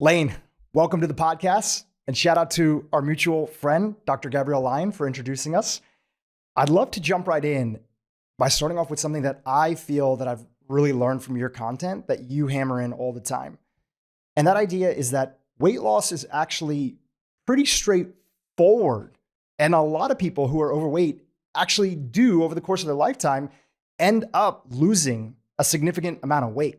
Layne, welcome to the podcast, and shout out to our mutual friend, Dr. Gabrielle Layne, for introducing us. I'd love to jump right in by starting off with something that I feel that I've really learned from your content that you hammer in all the time. And that idea is that weight loss is actually pretty straightforward. And a lot of people who are overweight actually do, over the course of their lifetime, end up losing a significant amount of weight.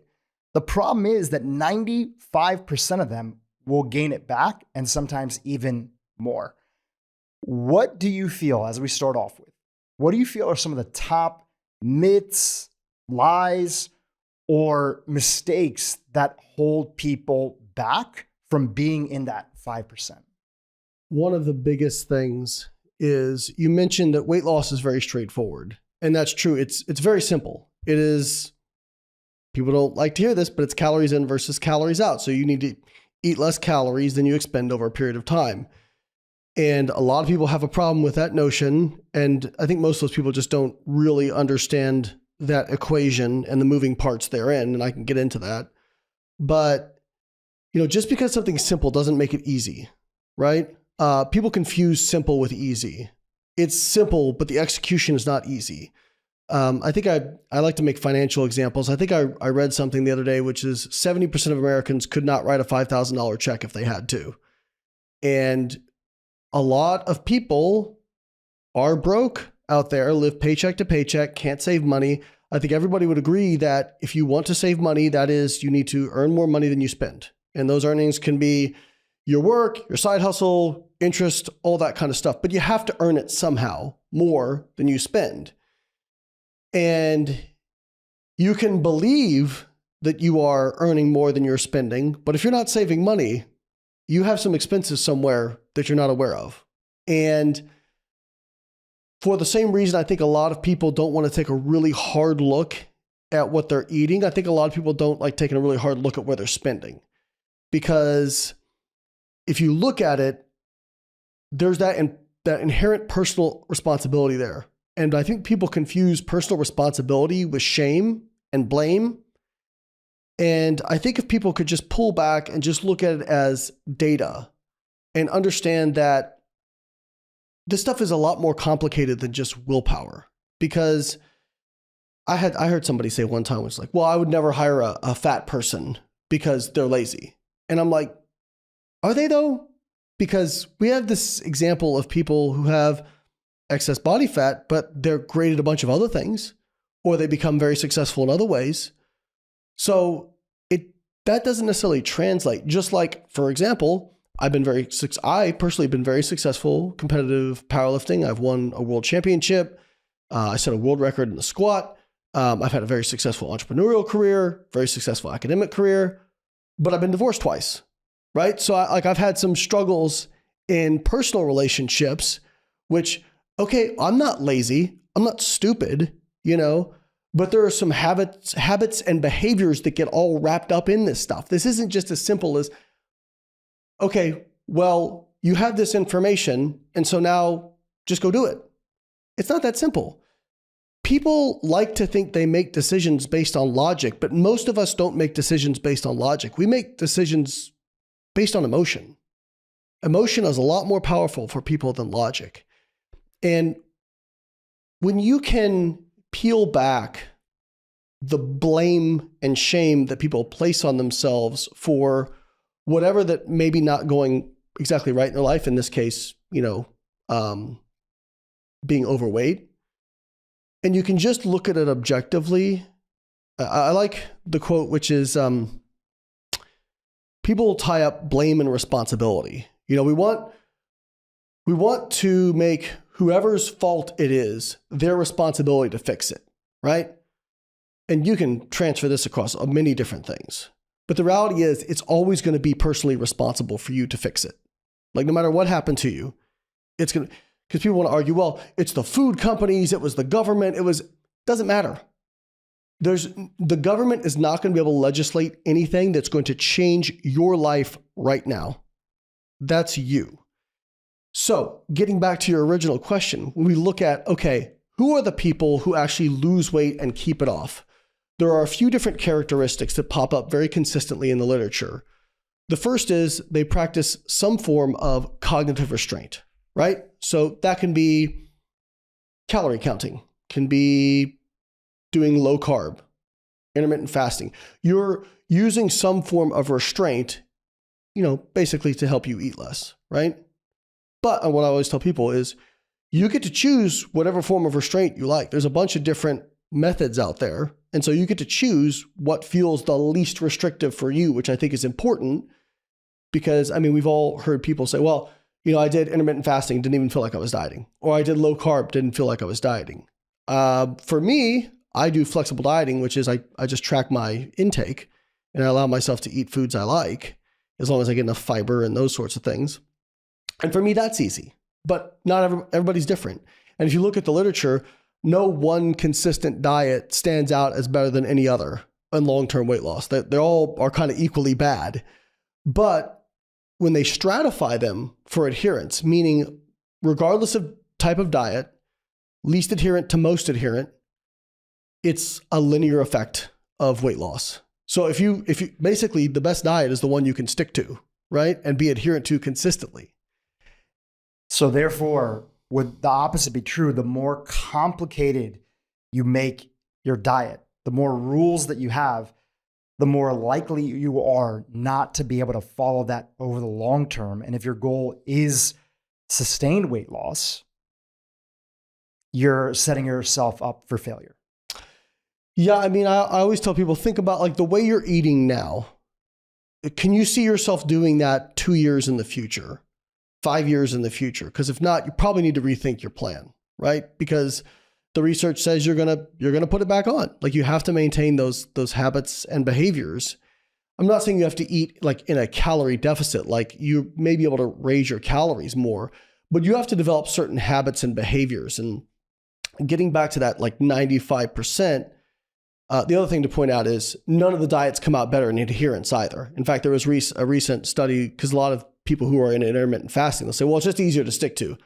The problem is that 95% of them will gain it back, and sometimes even more. What do you feel, as we start off with, what do you feel are some of the top myths, lies, or mistakes that hold people back from being in that 5%? One of the biggest things is you mentioned that weight loss is very straightforward. And that's true. It's very simple. It is, people don't like to hear this, but it's calories in versus calories out. So you need to eat less calories than you expend over a period of time. And a lot of people have a problem with that notion. And I think most of those people just don't really understand that equation and the moving parts therein. And I can get into that. But, just because something's simple doesn't make it easy, right? People confuse simple with easy. It's simple, but the execution is not easy. I think I like to make financial examples. I think I read something the other day, which is 70% of Americans could not write a $5,000 check if they had to. And a lot of people are broke out there, live paycheck to paycheck, can't save money. I think everybody would agree that if you want to save money, that is, you need to earn more money than you spend. And those earnings can be your work, your side hustle, interest, all that kind of stuff. But you have to earn it somehow more than you spend. And you can believe that you are earning more than you're spending, but if you're not saving money, you have some expenses somewhere that you're not aware of. And for the same reason, I think a lot of people don't want to take a really hard look at what they're eating. I think a lot of people don't like taking a really hard look at where they're spending. Because if you look at it, there's that inherent personal responsibility there. And I think people confuse personal responsibility with shame and blame. And I think if people could just pull back and just look at it as data and understand that this stuff is a lot more complicated than just willpower. Because I heard somebody say one time, was like, well, I would never hire a fat person because they're lazy. And I'm like, are they though? Because we have this example of people who have excess body fat, but they're great at a bunch of other things, or they become very successful in other ways. So that doesn't necessarily translate. Just like, for example, I personally have been very successful competitive powerlifting. I've won a world championship. I set a world record in the squat. I've had a very successful entrepreneurial career, very successful academic career, but I've been divorced twice, right? So I've had some struggles in personal relationships, which, okay, I'm not lazy, I'm not stupid, but there are some habits and behaviors that get all wrapped up in this stuff. This isn't just as simple as, okay, well, you have this information, and so now just go do it. It's not that simple. People like to think they make decisions based on logic, but most of us don't make decisions based on logic. We make decisions based on emotion. Emotion is a lot more powerful for people than logic. And when you can peel back the blame and shame that people place on themselves for whatever that maybe not going exactly right in their life, in this case, being overweight, and you can just look at it objectively. I like the quote, which is, people tie up blame and responsibility. We want to make whoever's fault it is their responsibility to fix it, right? And you can transfer this across many different things. But the reality is, it's always going to be personally responsible for you to fix it. Like, no matter what happened to you, it's going to, because people want to argue, well, it's the food companies, it was the government, doesn't matter. The government is not going to be able to legislate anything that's going to change your life right now. That's you. So getting back to your original question, when we look at, okay, who are the people who actually lose weight and keep it off? There are a few different characteristics that pop up very consistently in the literature. The first is they practice some form of cognitive restraint, right? So that can be calorie counting, can be doing low carb, intermittent fasting. You're using some form of restraint, basically to help you eat less, right? But what I always tell people is you get to choose whatever form of restraint you like. There's a bunch of different methods out there. And so you get to choose what feels the least restrictive for you, which I think is important because, we've all heard people say, well, I did intermittent fasting, didn't even feel like I was dieting. Or I did low carb, didn't feel like I was dieting. For me, I do flexible dieting, which is I just track my intake and I allow myself to eat foods I like as long as I get enough fiber and those sorts of things. And for me, that's easy. But not everybody's different. And if you look at the literature, no one consistent diet stands out as better than any other in long-term weight loss. They all are kind of equally bad. But when they stratify them for adherence, meaning regardless of type of diet, least adherent to most adherent, it's a linear effect of weight loss. So if you basically the best diet is the one you can stick to, right? And be adherent to consistently. So therefore, would the opposite be true? The more complicated you make your diet, the more rules that you have, the more likely you are not to be able to follow that over the long term. And if your goal is sustained weight loss, you're setting yourself up for failure. Yeah, I always tell people, think about like the way you're eating now. Can you see yourself doing that 2 years in the future, 5 years in the future? Because if not, you probably need to rethink your plan, right? Because the research says you're gonna put it back on. Like you have to maintain those habits and behaviors. I'm not saying you have to eat like in a calorie deficit, like you may be able to raise your calories more, but you have to develop certain habits and behaviors. And getting back to that like 95%, the other thing to point out is none of the diets come out better in adherence either. In fact, there was a recent study, because a lot of people who are in intermittent fasting, they'll say, well, it's just easier to stick to.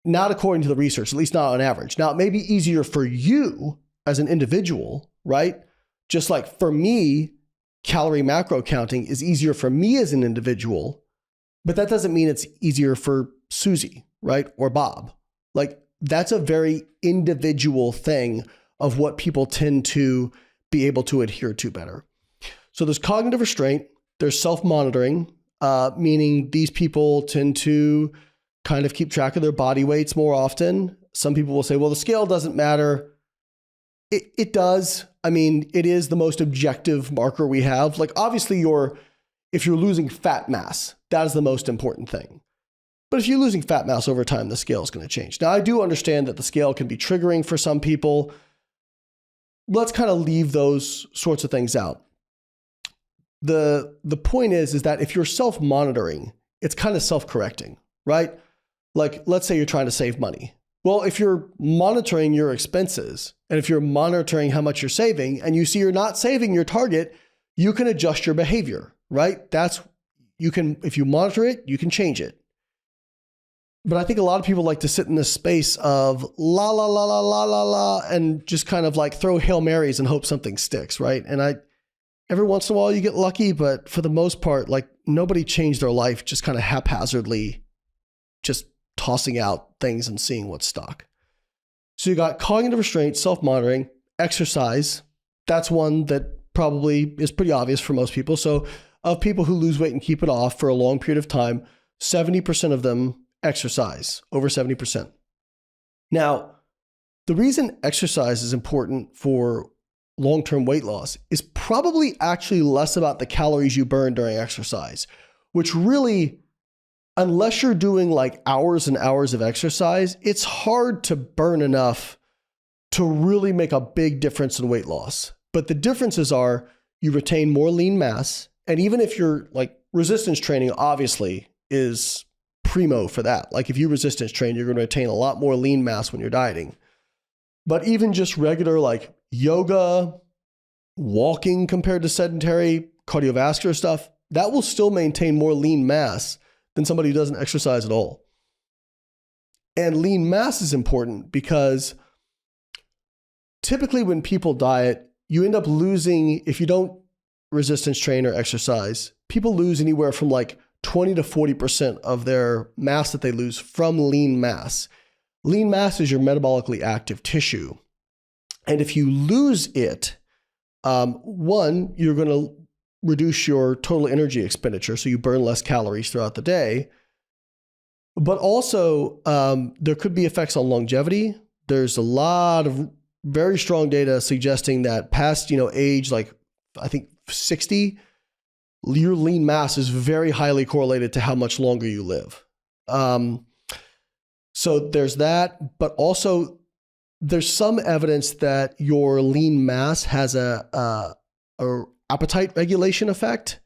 Not according to the research, at least not on average. Now, it may be easier for you as an individual, right? Just like for me, calorie macro counting is easier for me as an individual, but that doesn't mean it's easier for Susie, right? Or Bob. Like that's a very individual thing of what people tend to be able to adhere to better. So there's cognitive restraint, there's self-monitoring, meaning these people tend to kind of keep track of their body weights more often. Some people will say, well, the scale doesn't matter. It does. It is the most objective marker we have. Like obviously if you're losing fat mass, that is the most important thing. But if you're losing fat mass over time, the scale is going to change. Now, I do understand that the scale can be triggering for some people. Let's kind of leave those sorts of things out. The point is that if you're self-monitoring, it's kind of self-correcting, right? Like, let's say you're trying to save money. Well, if you're monitoring your expenses and if you're monitoring how much you're saving and you see you're not saving your target, you can adjust your behavior, right? If you monitor it, you can change it. But I think a lot of people like to sit in this space of la, la, la, la, la, la, la, and just kind of like throw Hail Marys and hope something sticks, right? And every once in a while you get lucky, but for the most part, like nobody changed their life just kind of haphazardly, just tossing out things and seeing what's stuck. So you got cognitive restraint, self-monitoring, exercise. That's one that probably is pretty obvious for most people. So of people who lose weight and keep it off for a long period of time, 70% of them exercise, over 70%. Now, the reason exercise is important for long-term weight loss is probably actually less about the calories you burn during exercise, which really, unless you're doing like hours and hours of exercise, it's hard to burn enough to really make a big difference in weight loss. But the differences are you retain more lean mass. And even if you're like resistance training, obviously is primo for that. Like if you resistance train, you're going to retain a lot more lean mass when you're dieting. But even just regular like yoga, walking compared to sedentary cardiovascular stuff, that will still maintain more lean mass than somebody who doesn't exercise at all. And lean mass is important because typically when people diet, you end up losing, if you don't resistance train or exercise, people lose anywhere from like 20 to 40% of their mass that they lose from lean mass. Lean mass is your metabolically active tissue. And if you lose it, one, you're going to reduce your total energy expenditure, so you burn less calories throughout the day. But also, there could be effects on longevity. There's a lot of very strong data suggesting that past, age, like I think 60, your lean mass is very highly correlated to how much longer you live. So there's that, but also there's some evidence that your lean mass has a appetite regulation effect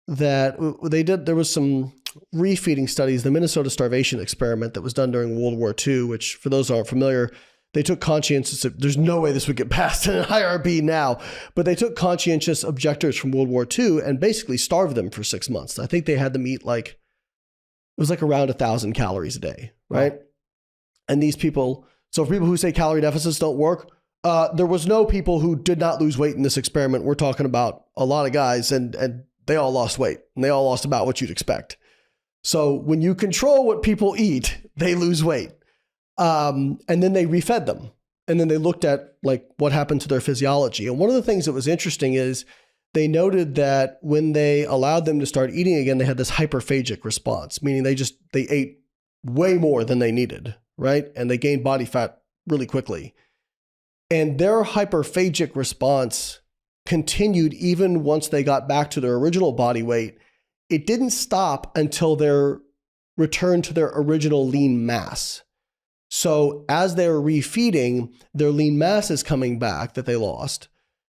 that they did. There was some refeeding studies, the Minnesota starvation experiment that was done during World War II, which for those who aren't familiar, they took conscientious, there's no way this would get passed in an IRB now, but they took conscientious objectors from World War II and basically starved them for 6 months. I think they had them eat it was like around 1,000 calories a day, right? Wow. And these people, so for people who say calorie deficits don't work, there was no people who did not lose weight in this experiment. We're talking about a lot of guys and they all lost weight and they all lost about what you'd expect. So when you control what people eat, they lose weight. And then they refed them. And then they looked at what happened to their physiology. And one of the things that was interesting is they noted that when they allowed them to start eating again, they had this hyperphagic response, meaning they ate way more than they needed, right? And they gained body fat really quickly. And their hyperphagic response continued even once they got back to their original body weight. It didn't stop until their return to their original lean mass. So as they're refeeding, their lean mass is coming back that they lost.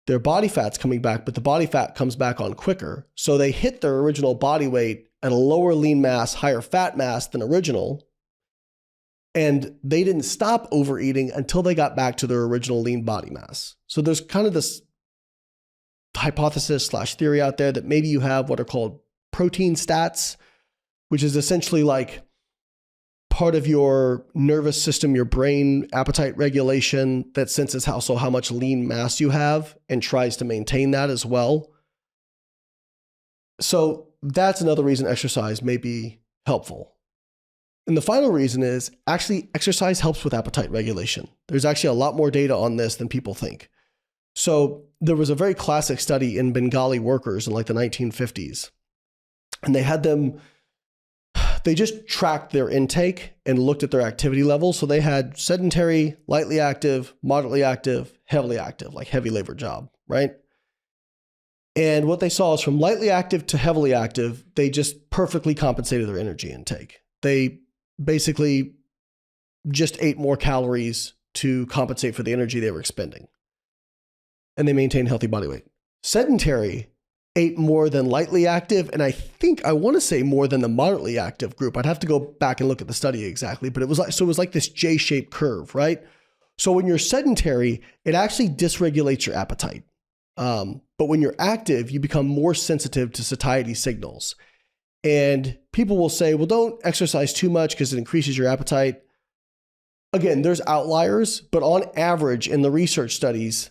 Their body fat's coming back, but the body fat comes back on quicker. So they hit their original body weight at a lower lean mass, higher fat mass than original. And they didn't stop overeating until they got back to their original lean body mass. So there's kind of this hypothesis/theory out there that maybe you have what are called protein stats, which is essentially like part of your nervous system, your brain appetite regulation that senses how much lean mass you have and tries to maintain that as well. So that's another reason exercise may be helpful. And the final reason is actually exercise helps with appetite regulation. There's actually a lot more data on this than people think. So there was a very classic study in Bengali workers in the 1950s. And they just tracked their intake and looked at their activity level. So they had sedentary, lightly active, moderately active, heavily active, like heavy labor job, right? And what they saw is from lightly active to heavily active, they just perfectly compensated their energy intake. They basically just ate more calories to compensate for the energy they were expending. And they maintained healthy body weight. Sedentary ate more than lightly active, and I want to say more than the moderately active group. I'd have to go back and look at the study exactly, but it was like this J-shaped curve, right? So when you're sedentary, it actually dysregulates your appetite. But when you're active, you become more sensitive to satiety signals. And people will say, well, don't exercise too much because it increases your appetite. Again, there's outliers, but on average in the research studies,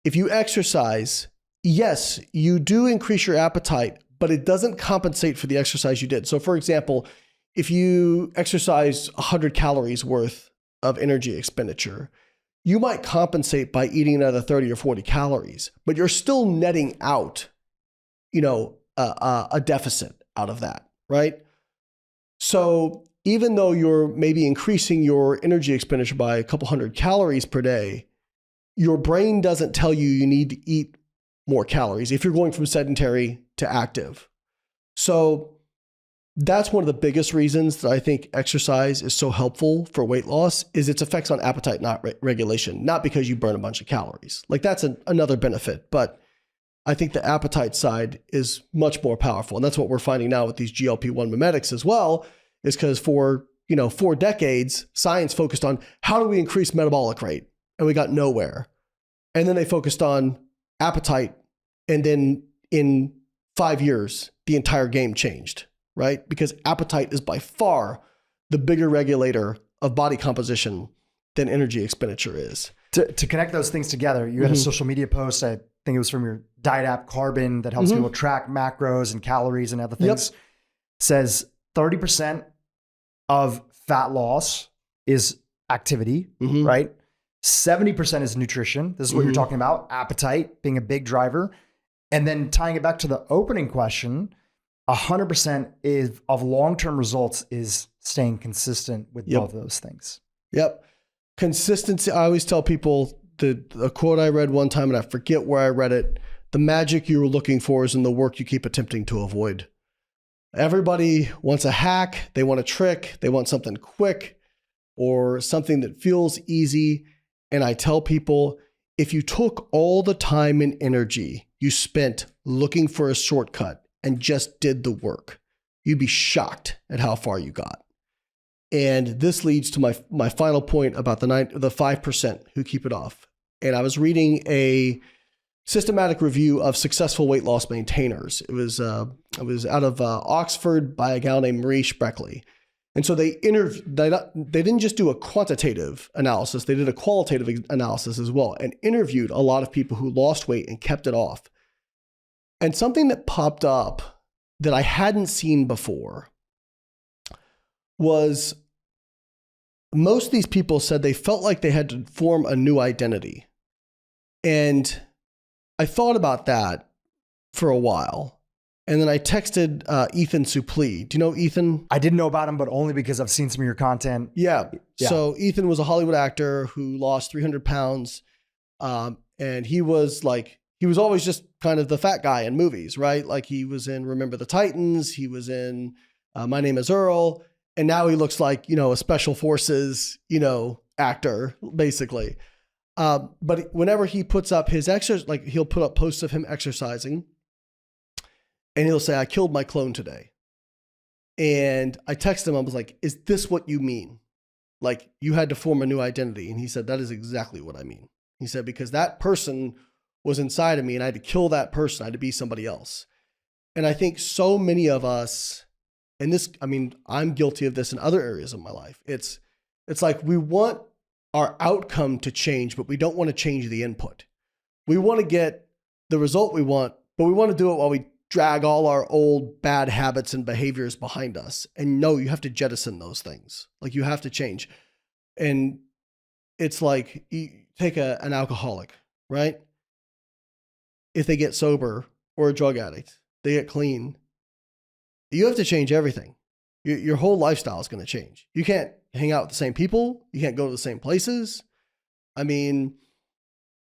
if you exercise, yes, you do increase your appetite, but it doesn't compensate for the exercise you did. So for example, if you exercise 100 calories worth of energy expenditure, you might compensate by eating another 30 or 40 calories, but you're still netting out, a deficit out of that, right? So even though you're maybe increasing your energy expenditure by a couple hundred calories per day, your brain doesn't tell you need to eat more calories if you're going from sedentary to active. So that's one of the biggest reasons that I think exercise is so helpful for weight loss is its effects on appetite regulation, not because you burn a bunch of calories. That's another benefit, but I think the appetite side is much more powerful. And that's what we're finding now with these GLP-1 mimetics as well, is because for 4 decades, science focused on how do we increase metabolic rate? And we got nowhere. And then they focused on appetite. And then in 5 years, the entire game changed, right? Because appetite is by far the bigger regulator of body composition than energy expenditure is. To connect those things together, you had a social media post. I think it was from your diet app Carbon that helps people track macros and calories and other things, says 30% of fat loss is activity, right? 70% is nutrition. This is what you're talking about. Appetite being a big driver. And then tying it back to the opening question, 100% of long-term results is staying consistent with both of those things. Yep. Consistency. I always tell people the quote I read one time, and I forget where I read it. The magic you were looking for is in the work you keep attempting to avoid. Everybody wants a hack. They want a trick. They want something quick or something that feels easy. And I tell people, if you took all the time and energy you spent looking for a shortcut and just did the work, you'd be shocked at how far you got. And this leads to my final point about the 5% who keep it off. And I was reading a systematic review of successful weight loss maintainers. It was out of Oxford by a gal named Marie Spreckley. And so they didn't just do a quantitative analysis, they did a qualitative analysis as well, and interviewed a lot of people who lost weight and kept it off. And something that popped up that I hadn't seen before was most of these people said they felt like they had to form a new identity. And I thought about that for a while. And then I texted Ethan Suplee. Do you know Ethan? I didn't know about him, but only because I've seen some of your content. Yeah. So Ethan was a Hollywood actor who lost 300 pounds. And he was always just kind of the fat guy in movies, right? Like he was in Remember the Titans. He was in My Name is Earl. And now he looks like, a special forces, actor, basically. But whenever he puts up his exercise, like he'll put up posts of him exercising and he'll say, I killed my clone today. And I texted him, I was like, is this what you mean? Like you had to form a new identity. And he said, that is exactly what I mean. He said, because that person was inside of me and I had to kill that person. I had to be somebody else. And I think so many of us, and this, I'm guilty of this in other areas of my life. It's like we want our outcome to change, but we don't want to change the input. We want to get the result we want, but we want to do it while we drag all our old bad habits and behaviors behind us. And no, you have to jettison those things. Like you have to change. And it's like you take an alcoholic, right? If they get sober, or a drug addict, they get clean. You have to change everything. Your whole lifestyle is going to change. You can't hang out with the same people. You can't go to the same places. In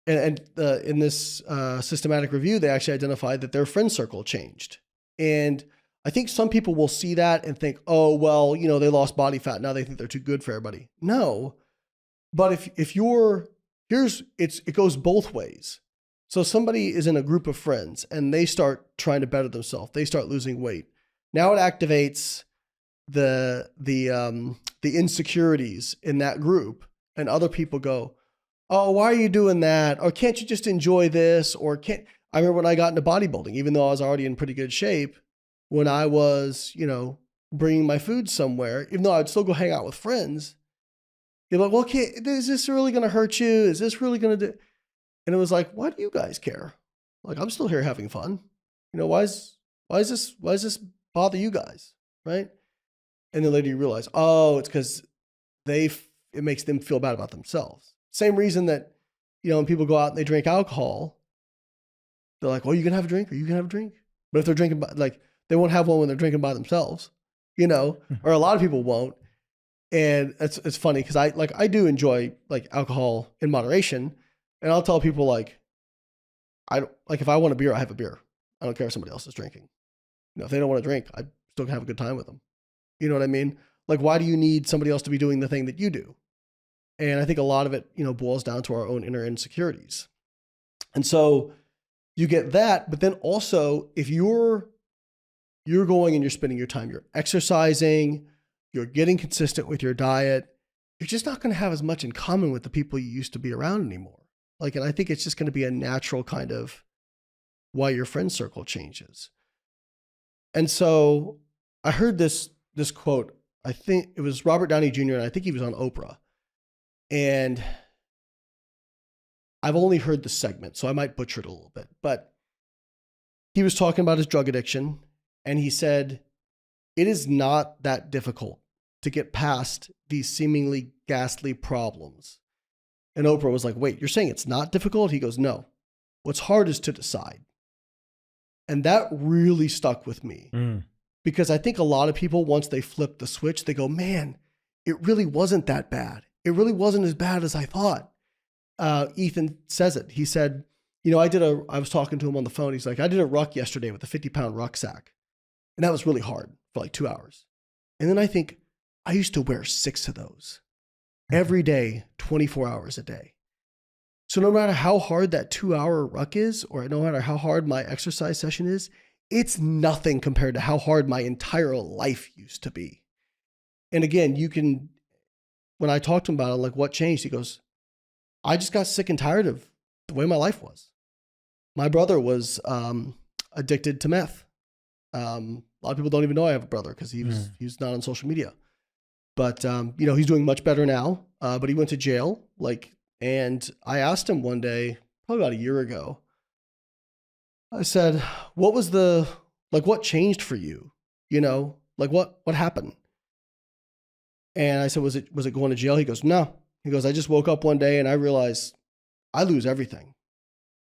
this systematic review, they actually identified that their friend circle changed. And I think some people will see that and think, oh, well, they lost body fat. Now they think they're too good for everybody. No, but if it goes both ways. So somebody is in a group of friends and they start trying to better themselves. They start losing weight. Now it activates the insecurities in that group, and other people go, oh, why are you doing that? Or can't you just enjoy this? Or I remember when I got into bodybuilding, even though I was already in pretty good shape, when I was, bringing my food somewhere, even though I'd still go hang out with friends, you're like, well, okay, is this really going to hurt you? Is this really going to do? And it was like, why do you guys care? Like, I'm still here having fun. Why is this bother you guys? Right? And then later you realize, oh, it's because it makes them feel bad about themselves. Same reason that, when people go out and they drink alcohol, they're like, well, you can have a drink or you can have a drink. But if they're drinking, they won't have one when they're drinking by themselves, or a lot of people won't. And it's funny because I do enjoy alcohol in moderation. And I'll tell people if I want a beer, I have a beer. I don't care if somebody else is drinking. If they don't want to drink, I still can have a good time with them. You know what I mean? Like, why do you need somebody else to be doing the thing that you do? And I think a lot of it, boils down to our own inner insecurities. And so you get that, but then also if you're going and you're spending your time, you're exercising, you're getting consistent with your diet, you're just not going to have as much in common with the people you used to be around anymore. And I think it's just going to be a natural kind of why your friend circle changes. And so I heard this quote, I think it was Robert Downey Jr., and I think he was on Oprah. And I've only heard the segment, so I might butcher it a little bit, but he was talking about his drug addiction, and he said, it is not that difficult to get past these seemingly ghastly problems. And Oprah was like, wait, you're saying it's not difficult? He goes, no. What's hard is to decide. And that really stuck with me because I think a lot of people, once they flip the switch, they go, man, it really wasn't that bad. It really wasn't as bad as I thought. Ethan says it. He said, I was talking to him on the phone. He's like, I did a ruck yesterday with a 50-pound rucksack. And that was really hard for like 2 hours. And then I think I used to wear 6 of those every day, 24 hours a day. So no matter how hard that 2-hour ruck is, or no matter how hard my exercise session is, it's nothing compared to how hard my entire life used to be. And again, when I talked to him about it, like what changed, he goes, I just got sick and tired of the way my life was. My brother was addicted to meth. A lot of people don't even know I have a brother because he's not on social media. But he's doing much better now. But he went to jail. And I asked him one day, probably about a year ago. I said, "What was what changed for you? What happened?" And I said, "Was it going to jail?" He goes, "No." He goes, "I just woke up one day and I realized I lose everything.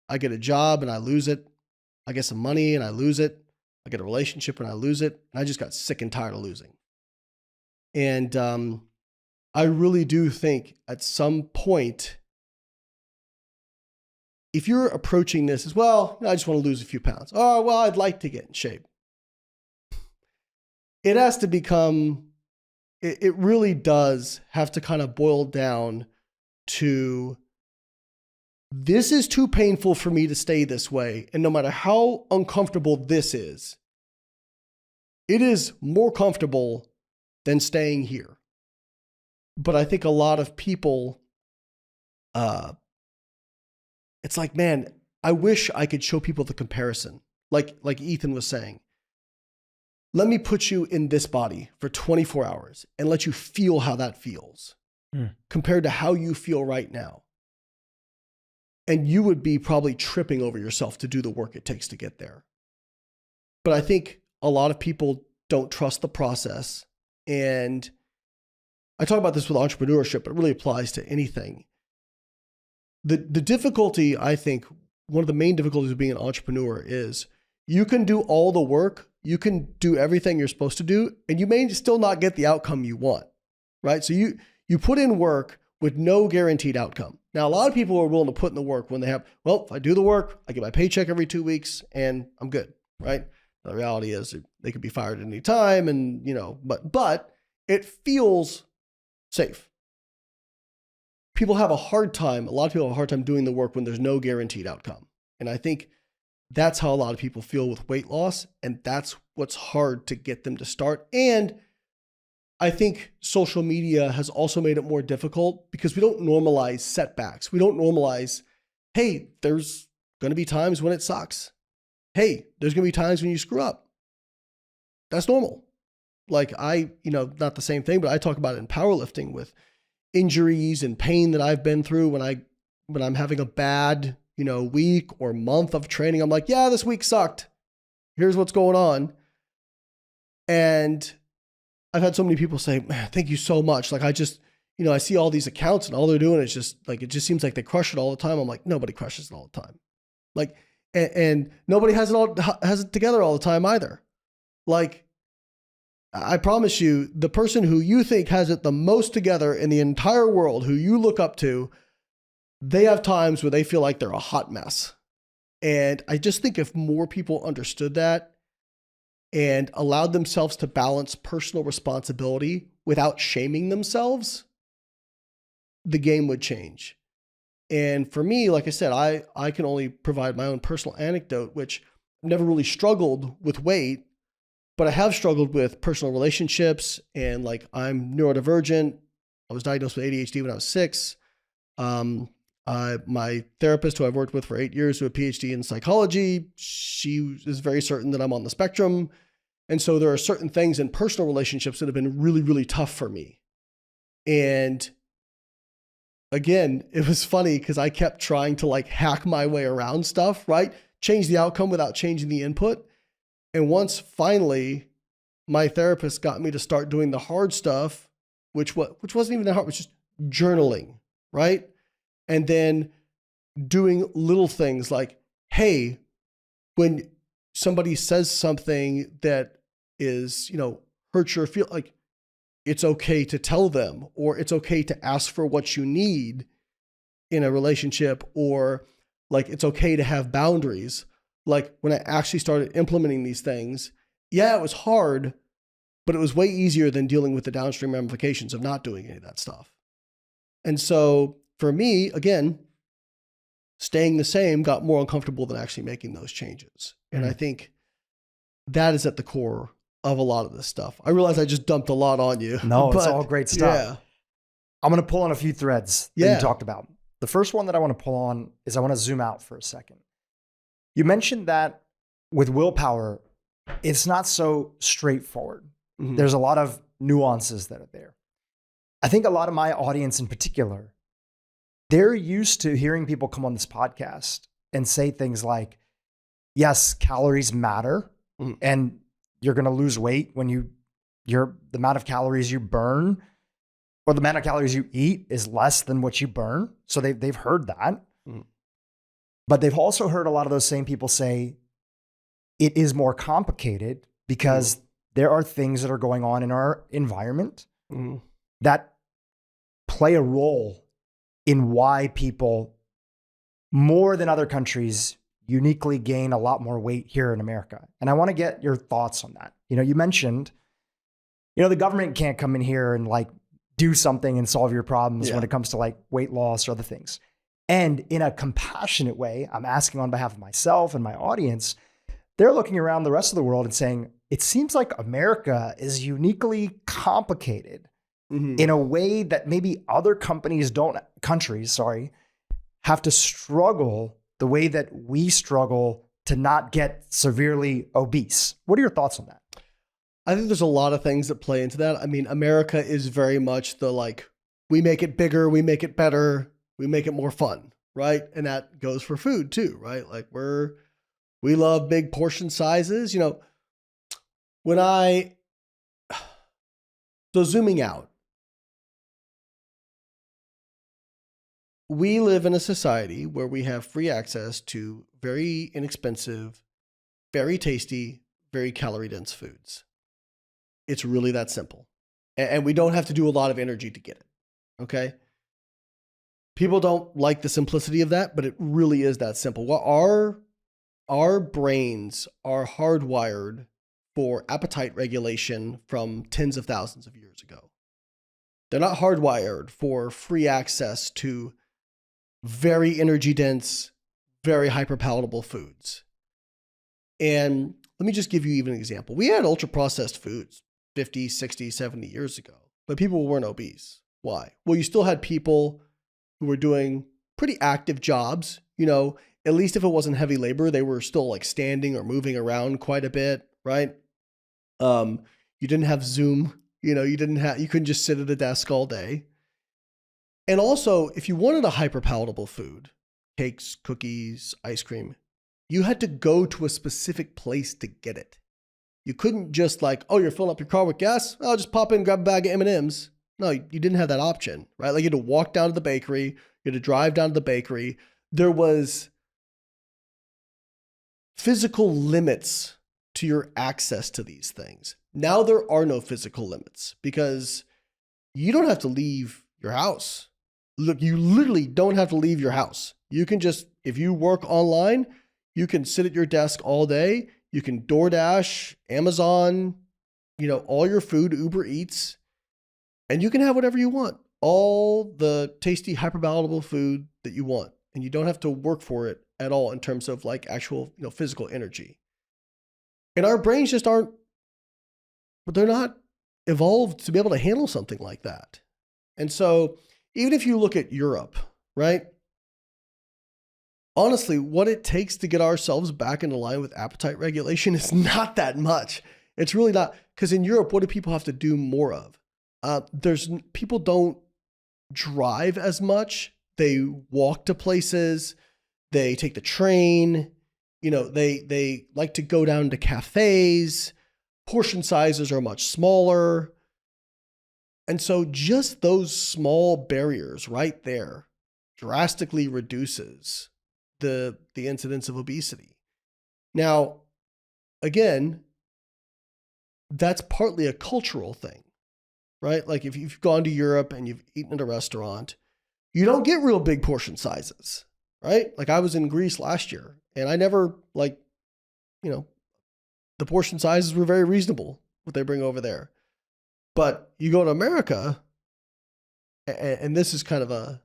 I get a job and I lose it. I get some money and I lose it. I get a relationship and I lose it. And I just got sick and tired of losing." And I really do think at some point, if you're approaching this as, well, I just want to lose a few pounds. Oh, well, I'd like to get in shape. It has to become, it really does have to kind of boil down to, this is too painful for me to stay this way. And no matter how uncomfortable this is, it is more comfortable than staying here. But I think a lot of people, it's like, man, I wish I could show people the comparison. Like Ethan was saying, let me put you in this body for 24 hours and let you feel how that feels compared to how you feel right now. And you would be probably tripping over yourself to do the work it takes to get there. But I think a lot of people don't trust the process. And I talk about this with entrepreneurship, but it really applies to anything. The difficulty, I think, one of the main difficulties of being an entrepreneur is you can do all the work, you can do everything you're supposed to do, and you may still not get the outcome you want, right? So you put in work with no guaranteed outcome. Now, a lot of people are willing to put in the work when they have, well, if I do the work, I get my paycheck every 2 weeks and I'm good, right? The reality is they could be fired at any time and, but it feels safe. A lot of people have a hard time doing the work when there's no guaranteed outcome. And I think that's how a lot of people feel with weight loss. And that's what's hard to get them to start. And I think social media has also made it more difficult because we don't normalize setbacks. We don't normalize, hey, there's going to be times when it sucks. Hey, there's going to be times when you screw up. That's normal. Like not the same thing, but I talk about it in powerlifting with injuries and pain that I've been through when I'm having a bad, week or month of training. I'm like, yeah, this week sucked. Here's what's going on. And I've had so many people say, man, thank you so much. Like I just, I see all these accounts and all they're doing is just like, it just seems like they crush it all the time. I'm like, nobody crushes it all the time. Like, and nobody has it together all the time either. Like, I promise you, the person who you think has it the most together in the entire world, who you look up to, they have times where they feel like they're a hot mess. And I just think if more people understood that and allowed themselves to balance personal responsibility without shaming themselves, the game would change. And for me, like I said, I can only provide my own personal anecdote, which I've never really struggled with weight. But I have struggled with personal relationships and I'm neurodivergent. I was diagnosed with ADHD when I was 6. My therapist, who I've worked with for 8 years, who had a PhD in psychology, she is very certain that I'm on the spectrum. And so there are certain things in personal relationships that have been really, really tough for me. And again, it was funny because I kept trying to like hack my way around stuff, right? Change the outcome without changing the input. And once finally my therapist got me to start doing the hard stuff, which wasn't even that hard, it was just journaling, right? And then doing little things like, hey, when somebody says something that is, hurts your feel, like it's okay to tell them, or it's okay to ask for what you need in a relationship, or like it's okay to have boundaries. Like when I actually started implementing these things, yeah, it was hard, but it was way easier than dealing with the downstream ramifications of not doing any of that stuff. And so for me, again, staying the same got more uncomfortable than actually making those changes. And I think that is at the core of a lot of this stuff. I realize I just dumped a lot on you. No, it's all great stuff. Yeah. I'm going to pull on a few threads that you talked about. The first one that I want to pull on is I want to zoom out for a second. You mentioned that with willpower, it's not so straightforward. Mm-hmm. There's a lot of nuances that are there. I think a lot of my audience in particular, they're used to hearing people come on this podcast and say things like, yes, calories matter, and you're going to lose weight when the amount of calories you burn or the amount of calories you eat is less than what you burn. So they've heard that. But they've also heard a lot of those same people say it is more complicated because there are things that are going on in our environment that play a role in why people, more than other countries, uniquely gain a lot more weight here in America. And I want to get your thoughts on that. You mentioned, the government can't come in here and like do something and solve your problems when it comes to like weight loss or other things. And in a compassionate way, I'm asking on behalf of myself and my audience, they're looking around the rest of the world and saying, it seems like America is uniquely complicated in a way that maybe other countries have to struggle the way that we struggle to not get severely obese. What are your thoughts on that? I think there's a lot of things that play into that. I mean, America is very much the like, we make it bigger, we make it better, we make it more fun, right? And that goes for food too, right? Like we love big portion sizes. So zooming out, we live in a society where we have free access to very inexpensive, very tasty, very calorie dense foods. It's really that simple. And we don't have to do a lot of energy to get it. Okay. People don't like the simplicity of that, but it really is that simple. Well, our brains are hardwired for appetite regulation from tens of thousands of years ago. They're not hardwired for free access to very energy dense, very hyper palatable foods. And let me just give you even an example. We had ultra processed foods 50, 60, 70 years ago, but people weren't obese. Why? Well, you still had people who were doing pretty active jobs. At least if it wasn't heavy labor, they were still like standing or moving around quite a bit, right? You didn't have Zoom, you couldn't just sit at a desk all day. And also, if you wanted a hyper palatable food, cakes, cookies, ice cream, you had to go to a specific place to get it. You couldn't just like, oh, you're filling up your car with gas? I'll just pop in and grab a bag of M&Ms. No, you didn't have that option, right? Like you had to walk down to the bakery, you had to drive down to the bakery. There was physical limits to your access to these things. Now there are no physical limits because you don't have to leave your house. Look, you literally don't have to leave your house. You can just, if you work online, you can sit at your desk all day. You can DoorDash, Amazon, all your food, Uber Eats, and you can have whatever you want. All the tasty, hyperpalatable food that you want. And you don't have to work for it at all in terms of like actual, physical energy. And our brains just aren't, but they're not evolved to be able to handle something like that. And so even if you look at Europe, right? Honestly, what it takes to get ourselves back into line with appetite regulation is not that much. It's really not, because in Europe, what do people have to do more of? People don't drive as much. They walk to places, they take the train, they like to go down to cafes, portion sizes are much smaller. And so just those small barriers right there drastically reduces the incidence of obesity. Now, again, that's partly a cultural thing, right? Like if you've gone to Europe and you've eaten at a restaurant, you don't get real big portion sizes, right? Like I was in Greece last year and I never the portion sizes were very reasonable, what they bring over there. But you go to America, and this is kind of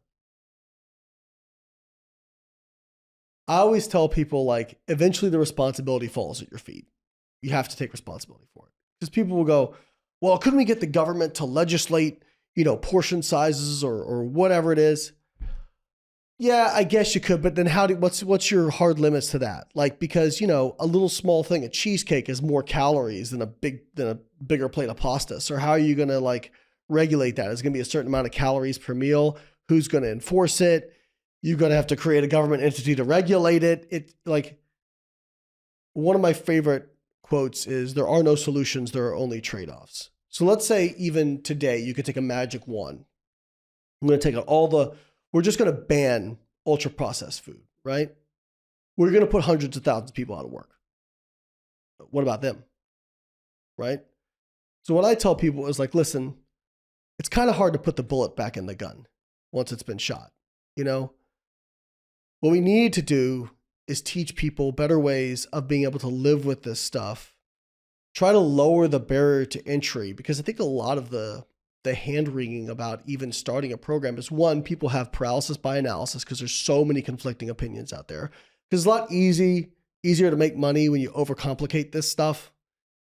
I always tell people, like, eventually the responsibility falls at your feet. You have to take responsibility for it. Because people will go, well, couldn't we get the government to legislate, portion sizes or whatever it is? Yeah, I guess you could, but then what's your hard limits to that? Like, because, a little small thing of cheesecake is more calories than a bigger plate of pasta. So how are you going to regulate that? It's going to be a certain amount of calories per meal. Who's going to enforce it? You're going to have to create a government entity to regulate it. It's like one of my favorite quotes is, there are no solutions, there are only trade-offs. So let's say even today, you could take a magic wand. I'm going to take out we're just going to ban ultra processed food, right? We're going to put hundreds of thousands of people out of work. What about them? Right? So what I tell people is listen, it's kind of hard to put the bullet back in the gun once it's been shot. What we need to do is teach people better ways of being able to live with this stuff. Try to lower the barrier to entry, because I think a lot of the hand-wringing about even starting a program is, one, people have paralysis by analysis because there's so many conflicting opinions out there. Because it's a lot easier to make money when you overcomplicate this stuff.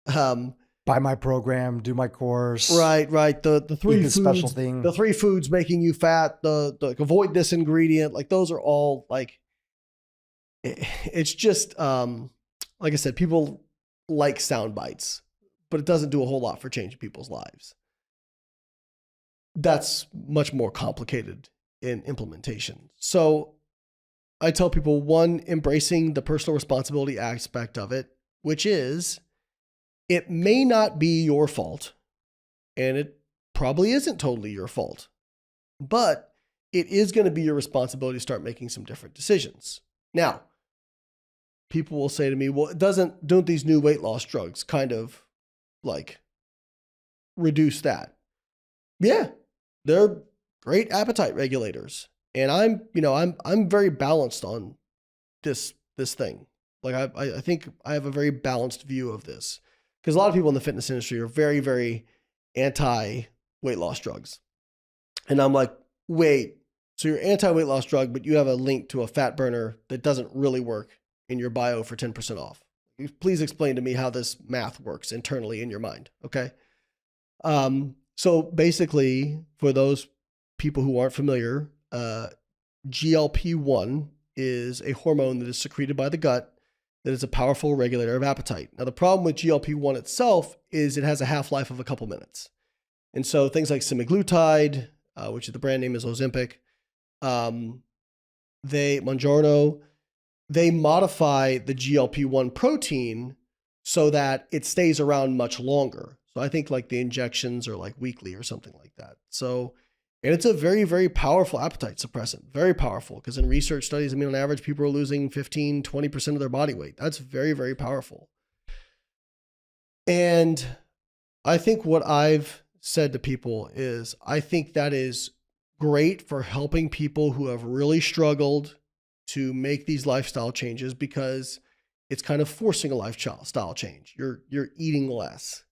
Buy my program, do my course. Right. The three foods, special thing. The 3 foods making you fat. The avoid this ingredient. Those are all it's just like I said, people like sound bites, but it doesn't do a whole lot for changing people's lives. That's much more complicated in implementation. So I tell people, one, embracing the personal responsibility aspect of it, which is, it may not be your fault, and it probably isn't totally your fault, but it is going to be your responsibility to start making some different decisions. Now, people will say to me, well, don't these new weight loss drugs kind of reduce that? Yeah, they're great appetite regulators. And I'm very balanced on this thing. I think I have a very balanced view of this, because a lot of people in the fitness industry are very, very anti weight loss drugs. And I'm like, wait, so you're anti weight loss drug, but you have a link to a fat burner that doesn't really work in your bio for 10% off. Please explain to me how this math works internally in your mind. Okay. So basically, for those people who aren't familiar, GLP-1 is a hormone that is secreted by the gut that is a powerful regulator of appetite. Now, the problem with GLP-1 itself is it has a half-life of a couple minutes. And so things like semaglutide, which the brand name is Ozempic, Mounjaro, they modify the GLP-1 protein so that it stays around much longer. So I think the injections are weekly or something like that. So, and it's a very, very powerful appetite suppressant, very powerful, because in research studies, on average, people are losing 15, 20% of their body weight. That's very, very powerful. And I think what I've said to people is, I think that is great for helping people who have really struggled to make these lifestyle changes, because it's kind of forcing a lifestyle change. You're eating less.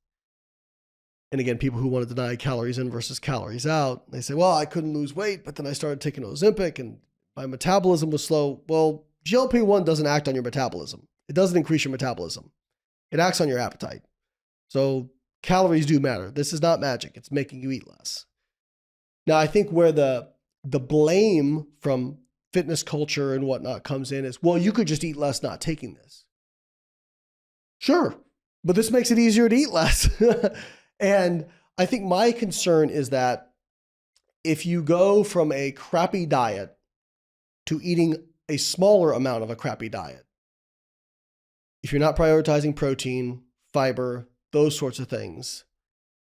And again, people who want to deny calories in versus calories out, they say, well, I couldn't lose weight, but then I started taking Ozempic and my metabolism was slow. Well, GLP-1 doesn't act on your metabolism. It doesn't increase your metabolism. It acts on your appetite. So calories do matter. This is not magic. It's making you eat less. Now, I think where the blame from fitness culture and whatnot comes in is, well, you could just eat less not taking this. Sure, but this makes it easier to eat less. And I think my concern is that if you go from a crappy diet to eating a smaller amount of a crappy diet, if you're not prioritizing protein, fiber, those sorts of things,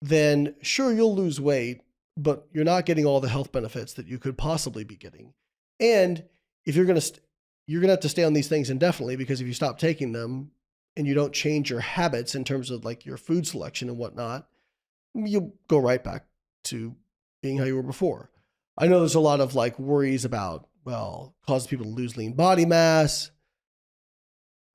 then sure, you'll lose weight, but you're not getting all the health benefits that you could possibly be getting. And if you're going to have to stay on these things indefinitely, because if you stop taking them and you don't change your habits in terms of like your food selection and whatnot, you'll go right back to being how you were before. I know there's a lot of like worries about, well, causes people to lose lean body mass.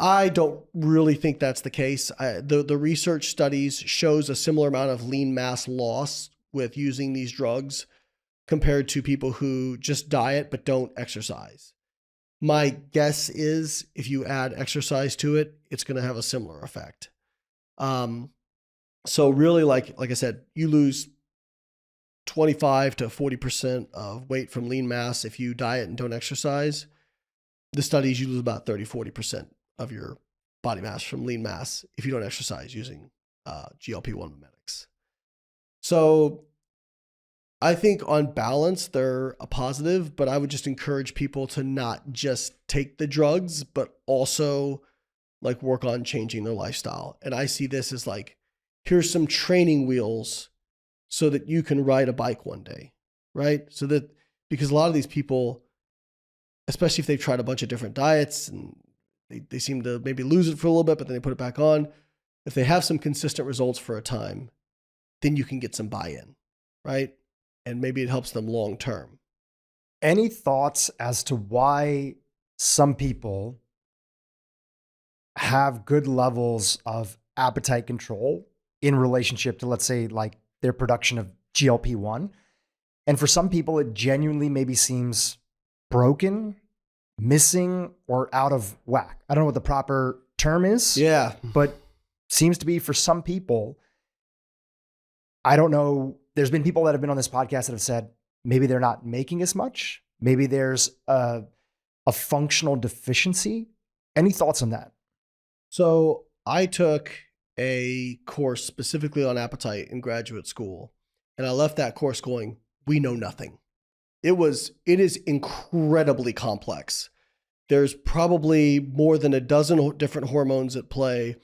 I don't really think that's the case. The research studies shows a similar amount of lean mass loss with using these drugs compared to people who just diet but don't exercise. My guess is if you add exercise to it, it's going to have a similar effect. So really, like I said, you lose 25 to 40% of weight from lean mass if you diet and don't exercise. The studies, you lose about 30, 40% of your body mass from lean mass if you don't exercise using GLP-1 mimetics. So I think on balance, they're a positive, but I would just encourage people to not just take the drugs, but also like work on changing their lifestyle. And I see this as like, here's some training wheels so that you can ride a bike one day, right? So that, because a lot of these people, especially if they've tried a bunch of different diets and they seem to maybe lose it for a little bit, but then they put it back on. If they have some consistent results for a time, then you can get some buy-in, right? And maybe it helps them long term. Any thoughts as to why some people have good levels of appetite control in relationship to, let's say, like their production of GLP-1? And for some people, it genuinely maybe seems broken, missing, or out of whack. I don't know what the proper term is. Yeah. But seems to be for some people. I don't know. There's been people that have been on this podcast that have said maybe they're not making as much. Maybe there's a functional deficiency. Any thoughts on that? So I took a course specifically on appetite in graduate school, and I left that course going, we know nothing. It is incredibly complex. There's probably more than a dozen different hormones at play,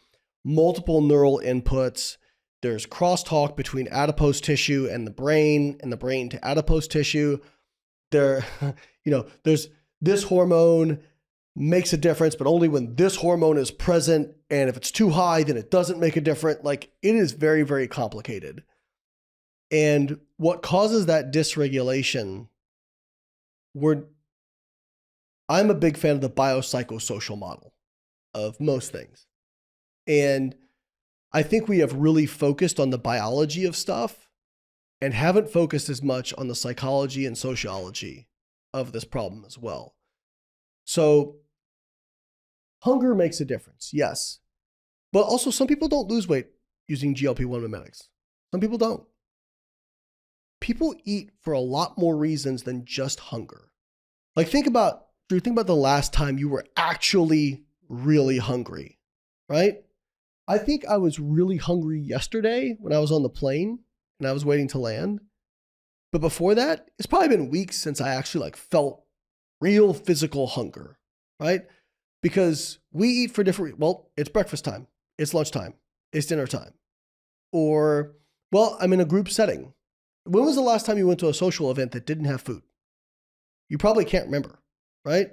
multiple neural inputs. There's crosstalk between adipose tissue and the brain to adipose tissue. There's this hormone makes a difference, but only when this hormone is present. And if it's too high, then it doesn't make a difference. Like, it is very, very complicated. And what causes that dysregulation, I'm a big fan of the biopsychosocial model of most things. And I think we have really focused on the biology of stuff and haven't focused as much on the psychology and sociology of this problem as well. So hunger makes a difference, yes. But also some people don't lose weight using GLP-1 mimetics. Some people don't. People eat for a lot more reasons than just hunger. Like think about the last time you were actually really hungry, right? I think I was really hungry yesterday when I was on the plane and I was waiting to land. But before that, it's probably been weeks since I actually like felt real physical hunger, right? Because we eat for different, well, it's breakfast time, it's lunchtime, it's dinner time. Or, well, I'm in a group setting. When was the last time you went to a social event that didn't have food? You probably can't remember, right?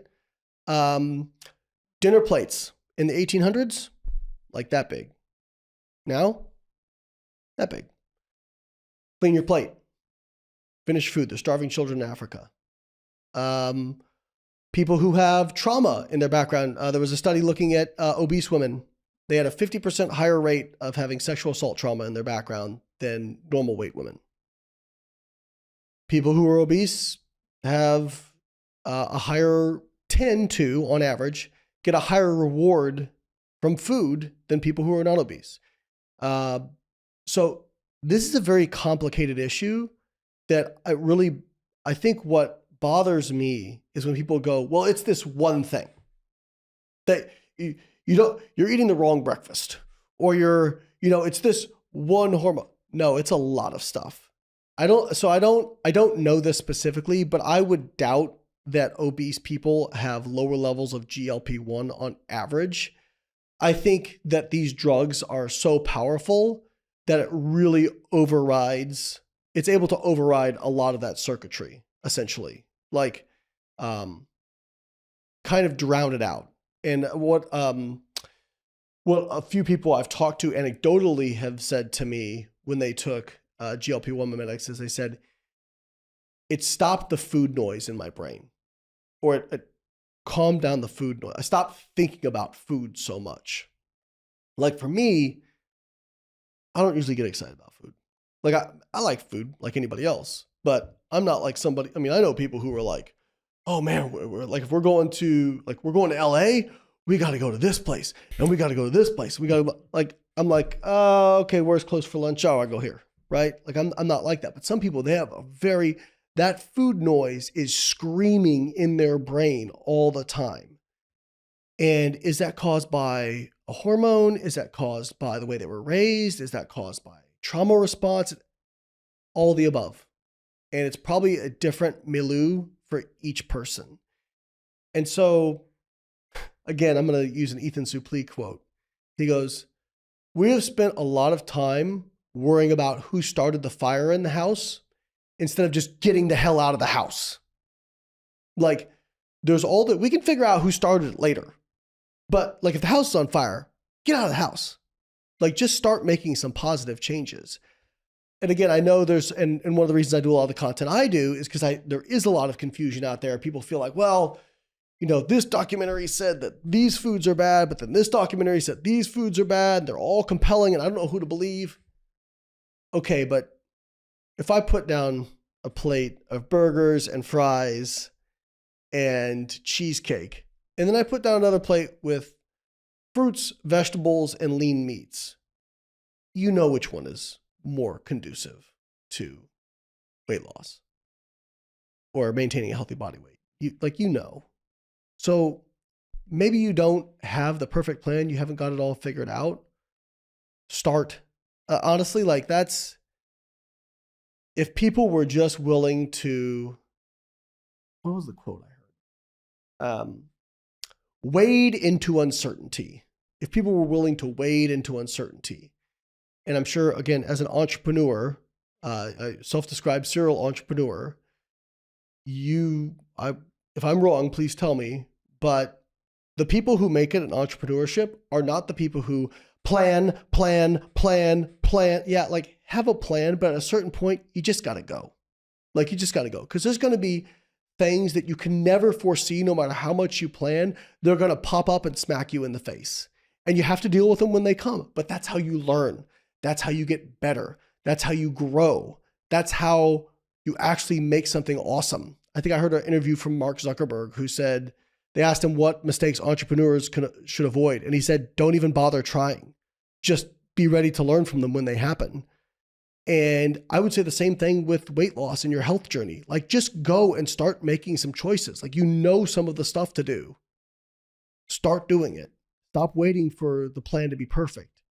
Dinner plates in the 1800s, like that big. Now, that big. Clean your plate. Finish food. There's starving children in Africa. People who have trauma in their background. There was a study looking at obese women. They had a 50% higher rate of having sexual assault trauma in their background than normal weight women. People who are obese have tend to, on average, get a higher reward from food than people who are not obese. So this is a very complicated issue that I think what bothers me is when people go, well, it's this one thing that you're eating the wrong breakfast, or it's this one hormone. No, it's a lot of stuff. I don't know this specifically, but I would doubt that obese people have lower levels of GLP-1 on average. I think that these drugs are so powerful that it really it's able to override a lot of that circuitry, essentially. Like, kind of drown it out. And what a few people I've talked to anecdotally have said to me when they took GLP-1 mimetics is they said, it stopped the food noise in my brain, or it calmed down the food noise. I stopped thinking about food so much. Like for me, I don't usually get excited about food. Like I like food like anybody else, but I'm not like somebody. I mean, I know people who are like, oh man, we're like, if we're going to LA, we got to go to this place and we got to go to this place. We got to like, I'm like, okay, where's close for lunch? Oh, I go here. Right. Like I'm not like that, but some people, they have that food noise is screaming in their brain all the time. And is that caused by a hormone? Is that caused by the way they were raised? Is that caused by trauma response? All the above. And it's probably a different milieu for each person. And so, again, I'm going to use an Ethan Suplee quote. He goes, we have spent a lot of time worrying about who started the fire in the house instead of just getting the hell out of the house. Like, there's all that we can figure out who started it later. But like, if the house is on fire, get out of the house. Like, just start making some positive changes. And again, I know and one of the reasons I do a lot of the content I do is because there is a lot of confusion out there. People feel like, well, this documentary said that these foods are bad, but then this documentary said these foods are bad. They're all compelling and I don't know who to believe. Okay, but if I put down a plate of burgers and fries and cheesecake, and then I put down another plate with fruits, vegetables, and lean meats, you know which one is more conducive to weight loss or maintaining a healthy body weight. You know. So maybe you don't have the perfect plan. You haven't got it all figured out. Start. Honestly, like if people were just willing to, what was the quote I heard? Wade into uncertainty. If people were willing to wade into uncertainty. And I'm sure, again, as an entrepreneur, a self-described serial entrepreneur, if I'm wrong, please tell me, but the people who make it in entrepreneurship are not the people who plan. Yeah, like have a plan, but at a certain point, you just got to go. Like you just got to go because there's going to be things that you can never foresee no matter how much you plan. They're going to pop up and smack you in the face. And you have to deal with them when they come. But that's how you learn. That's how you get better. That's how you grow. That's how you actually make something awesome. I think I heard an interview from Mark Zuckerberg who said, they asked him what mistakes entrepreneurs should avoid. And he said, don't even bother trying. Just be ready to learn from them when they happen. And I would say the same thing with weight loss in your health journey. Like just go and start making some choices. Like some of the stuff to do. Start doing it. Stop waiting for the plan to be perfect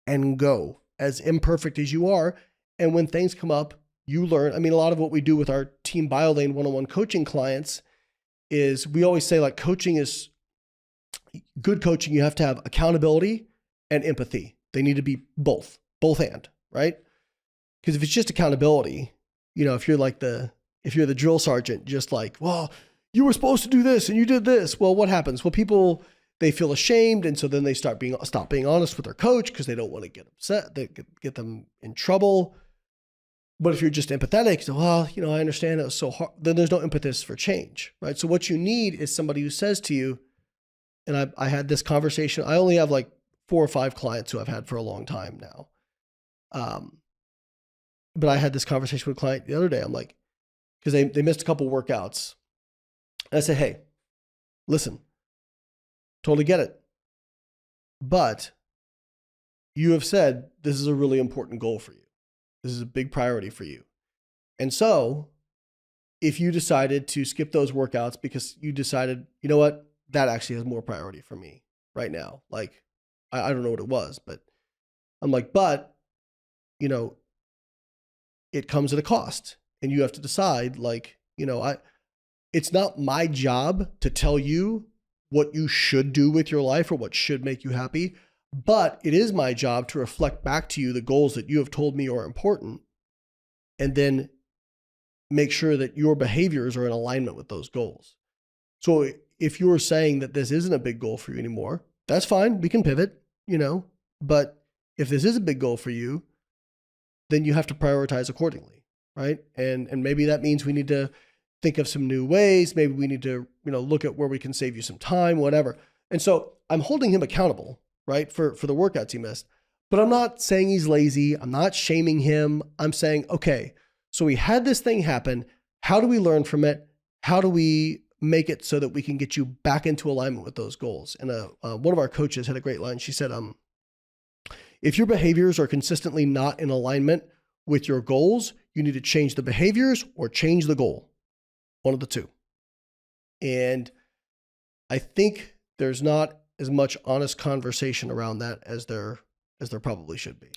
and go as imperfect as you are. And when things come up, you learn. I mean, a lot of what we do with our Team BioLayne one-on-one coaching clients is we always say like coaching is good coaching. You have to have accountability and empathy. They need to be both and, right? Because if it's just accountability, if you're the drill sergeant, just like, well, you were supposed to do this and you did this. Well, what happens? Well, people, they feel ashamed. And so then they stop being honest with their coach because they don't want to get upset. They get them in trouble. But if you're just empathetic, so, well, I understand it was so hard. Then there's no impetus for change, right? So what you need is somebody who says to you, and I had this conversation. I only have like 4 or 5 clients who I've had for a long time now. But I had this conversation with a client the other day. I'm like, because they missed a couple workouts. And I said, hey, listen, totally get it. But you have said this is a really important goal for you. This is a big priority for you. And so if you decided to skip those workouts because you decided, you know what, that actually has more priority for me right now. Like, I don't know what it was, but I'm like, but, it comes at a cost, and you have to decide, like, it's not my job to tell you what you should do with your life or what should make you happy, but it is my job to reflect back to you the goals that you have told me are important, and then make sure that your behaviors are in alignment with those goals. So if you're saying that this isn't a big goal for you anymore, that's fine. We can pivot, but if this is a big goal for you, then you have to prioritize accordingly, right? And maybe that means we need to think of some new ways. Maybe we need to, look at where we can save you some time, whatever. And so I'm holding him accountable, right, for the workouts he missed. But I'm not saying he's lazy. I'm not shaming him. I'm saying, okay, so we had this thing happen. How do we learn from it? How do we make it so that we can get you back into alignment with those goals? And one of our coaches had a great line. She said, if your behaviors are consistently not in alignment with your goals, you need to change the behaviors or change the goal. One of the two. And I think there's not as much honest conversation around that as there probably should be.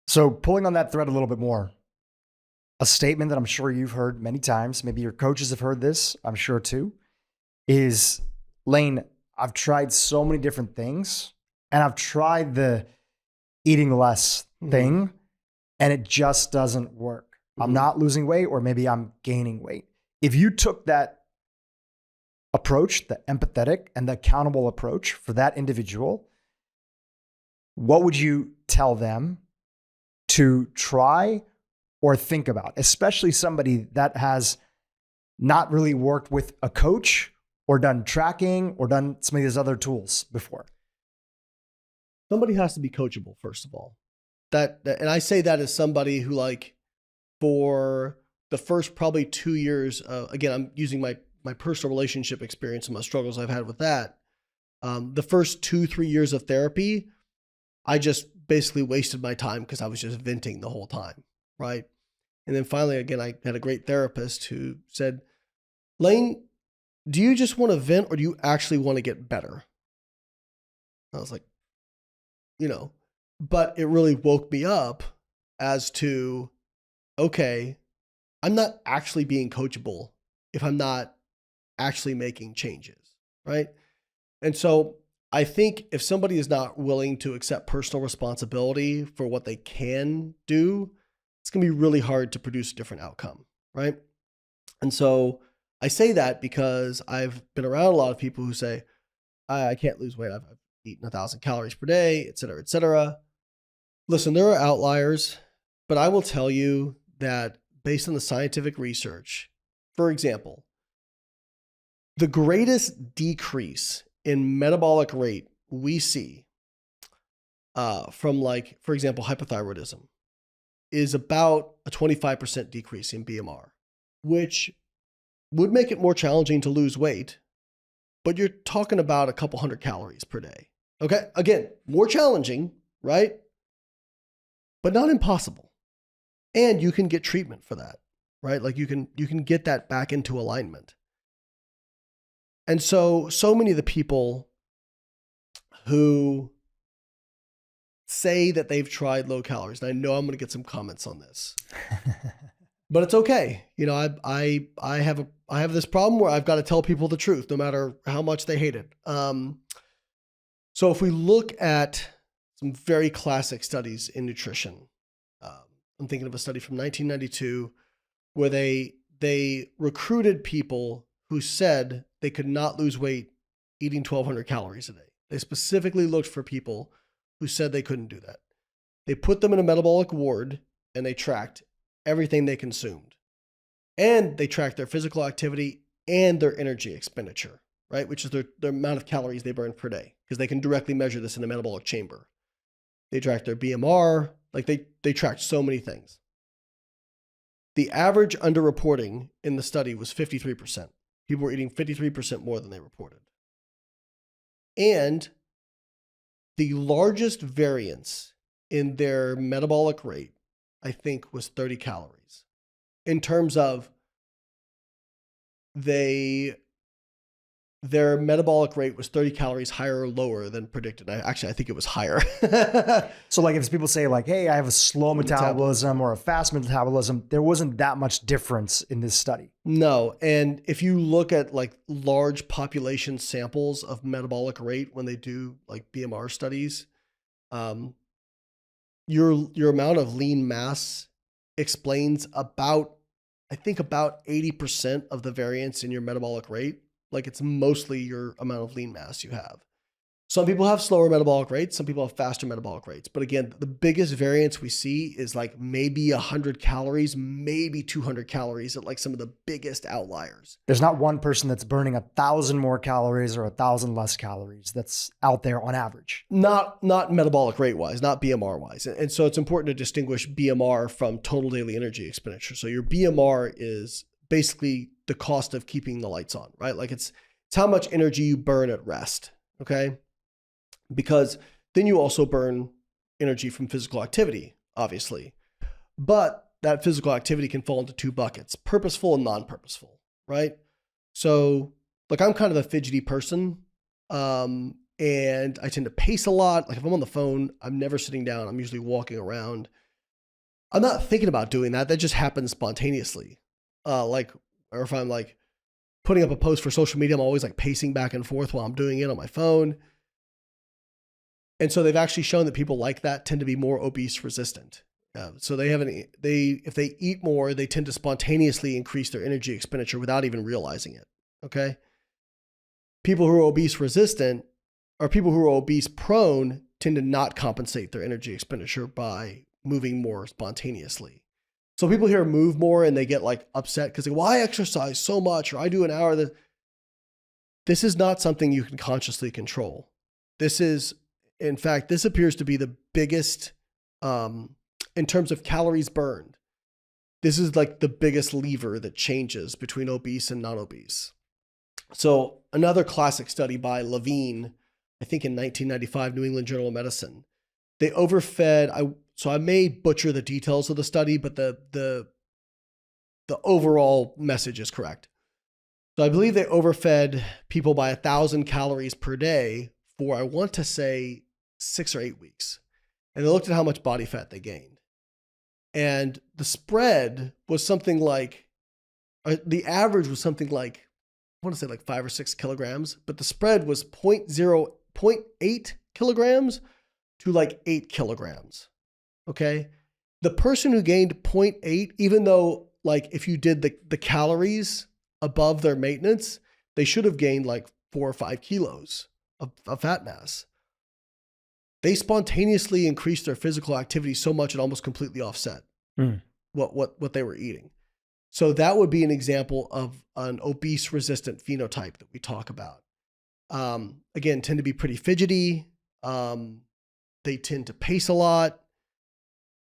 So pulling on that thread a little bit more, a statement that I'm sure you've heard many times, maybe your coaches have heard this, I'm sure too, is, Layne, I've tried so many different things, and I've tried the eating less thing, and it just doesn't work. I'm not losing weight, or maybe I'm gaining weight. If you took that approach, the empathetic and the accountable approach for that individual, what would you tell them to try or think about, especially somebody that has not really worked with a coach or done tracking or done some of these other tools before? Somebody has to be coachable, first of all. And I say that as somebody who, like, for the first probably 2 years, again, I'm using my personal relationship experience and my struggles I've had with that. The first 2-3 years of therapy, I just basically wasted my time because I was just venting the whole time, right? And then finally, again, I had a great therapist who said, Layne, do you just want to vent, or do you actually want to get better? I was like, but it really woke me up as to, okay, I'm not actually being coachable if I'm not actually making changes, right? And so I think if somebody is not willing to accept personal responsibility for what they can do, it's going to be really hard to produce a different outcome, right? And so I say that because I've been around a lot of people who say, I can't lose weight. I've eaten 1,000 calories per day, et cetera, et cetera. Listen, there are outliers, but I will tell you that based on the scientific research, for example, the greatest decrease in metabolic rate we see from, like, for example, hypothyroidism is about a 25% decrease in BMR, which would make it more challenging to lose weight, but you're talking about a couple hundred calories per day. Okay, again, more challenging, right? But not impossible. And you can get treatment for that, right? Like you can get that back into alignment. And so many of the people who say that they've tried low calories, and I know I'm going to get some comments on this, but it's okay. I have this problem where I've got to tell people the truth, no matter how much they hate it. So if we look at some very classic studies in nutrition, I'm thinking of a study from 1992 where they recruited people who said they could not lose weight eating 1,200 calories a day. They specifically looked for people who said they couldn't do that. They put them in a metabolic ward and they tracked everything they consumed. And they tracked their physical activity and their energy expenditure, right? Which is their amount of calories they burn per day, because they can directly measure this in a metabolic chamber. They tracked their BMR, like they tracked so many things. The average underreporting in the study was 53%. People were eating 53% more than they reported. And the largest variance in their metabolic rate, I think, was 30 calories. In terms of they their metabolic rate was 30 calories higher or lower than predicted. I think it was higher. So like if people say like, hey, I have a slow metabolism or a fast metabolism, there wasn't that much difference in this study. No. And if you look at like large population samples of metabolic rate when they do like BMR studies, your amount of lean mass explains about 80% of the variance in your metabolic rate. Like it's mostly your amount of lean mass you have. Some people have slower metabolic rates. Some people have faster metabolic rates. But again, the biggest variance we see is like maybe 100 calories, maybe 200 calories at like some of the biggest outliers. There's not one person that's burning 1,000 more calories or 1,000 less calories that's out there on average. Not metabolic rate wise, not BMR wise. And so it's important to distinguish BMR from total daily energy expenditure. So your BMR is basically the cost of keeping the lights on, right? Like it's how much energy you burn at rest, okay? Because then you also burn energy from physical activity, obviously. But that physical activity can fall into two buckets, purposeful and non-purposeful, right? So like I'm kind of a fidgety person, and I tend to pace a lot. Like if I'm on the phone, I'm never sitting down. I'm usually walking around. I'm not thinking about doing that. That just happens spontaneously. Or if I'm like putting up a post for social media, I'm always like pacing back and forth while I'm doing it on my phone. And so they've actually shown that people like that tend to be more obese resistant. So if they eat more, they tend to spontaneously increase their energy expenditure without even realizing it. Okay. People who are obese resistant or people who are obese prone tend to not compensate their energy expenditure by moving more spontaneously. So people here move more and they get like upset because they go, well, I exercise so much or I do an hour. This is not something you can consciously control. In fact, this appears to be the biggest, in terms of calories burned. This is like the biggest lever that changes between obese and non-obese. So another classic study by LaVine, I think in 1995, New England Journal of Medicine, they overfed, so I may butcher the details of the study, but the overall message is correct. So I believe they overfed people by 1,000 calories per day for, I want to say, 6 or 8 weeks. And they looked at how much body fat they gained. And the spread was something like, the average was something like, I want to say like 5 or 6 kilograms, but the spread was 0.8 kilograms to like 8 kilograms. Okay. The person who gained 0.8, even though like if you did the calories above their maintenance, they should have gained like 4 or 5 kilos of fat mass. They spontaneously increased their physical activity so much it almost completely offset what they were eating. So that would be an example of an obese resistant phenotype that we talk about. Again, tend to be pretty fidgety. They tend to pace a lot.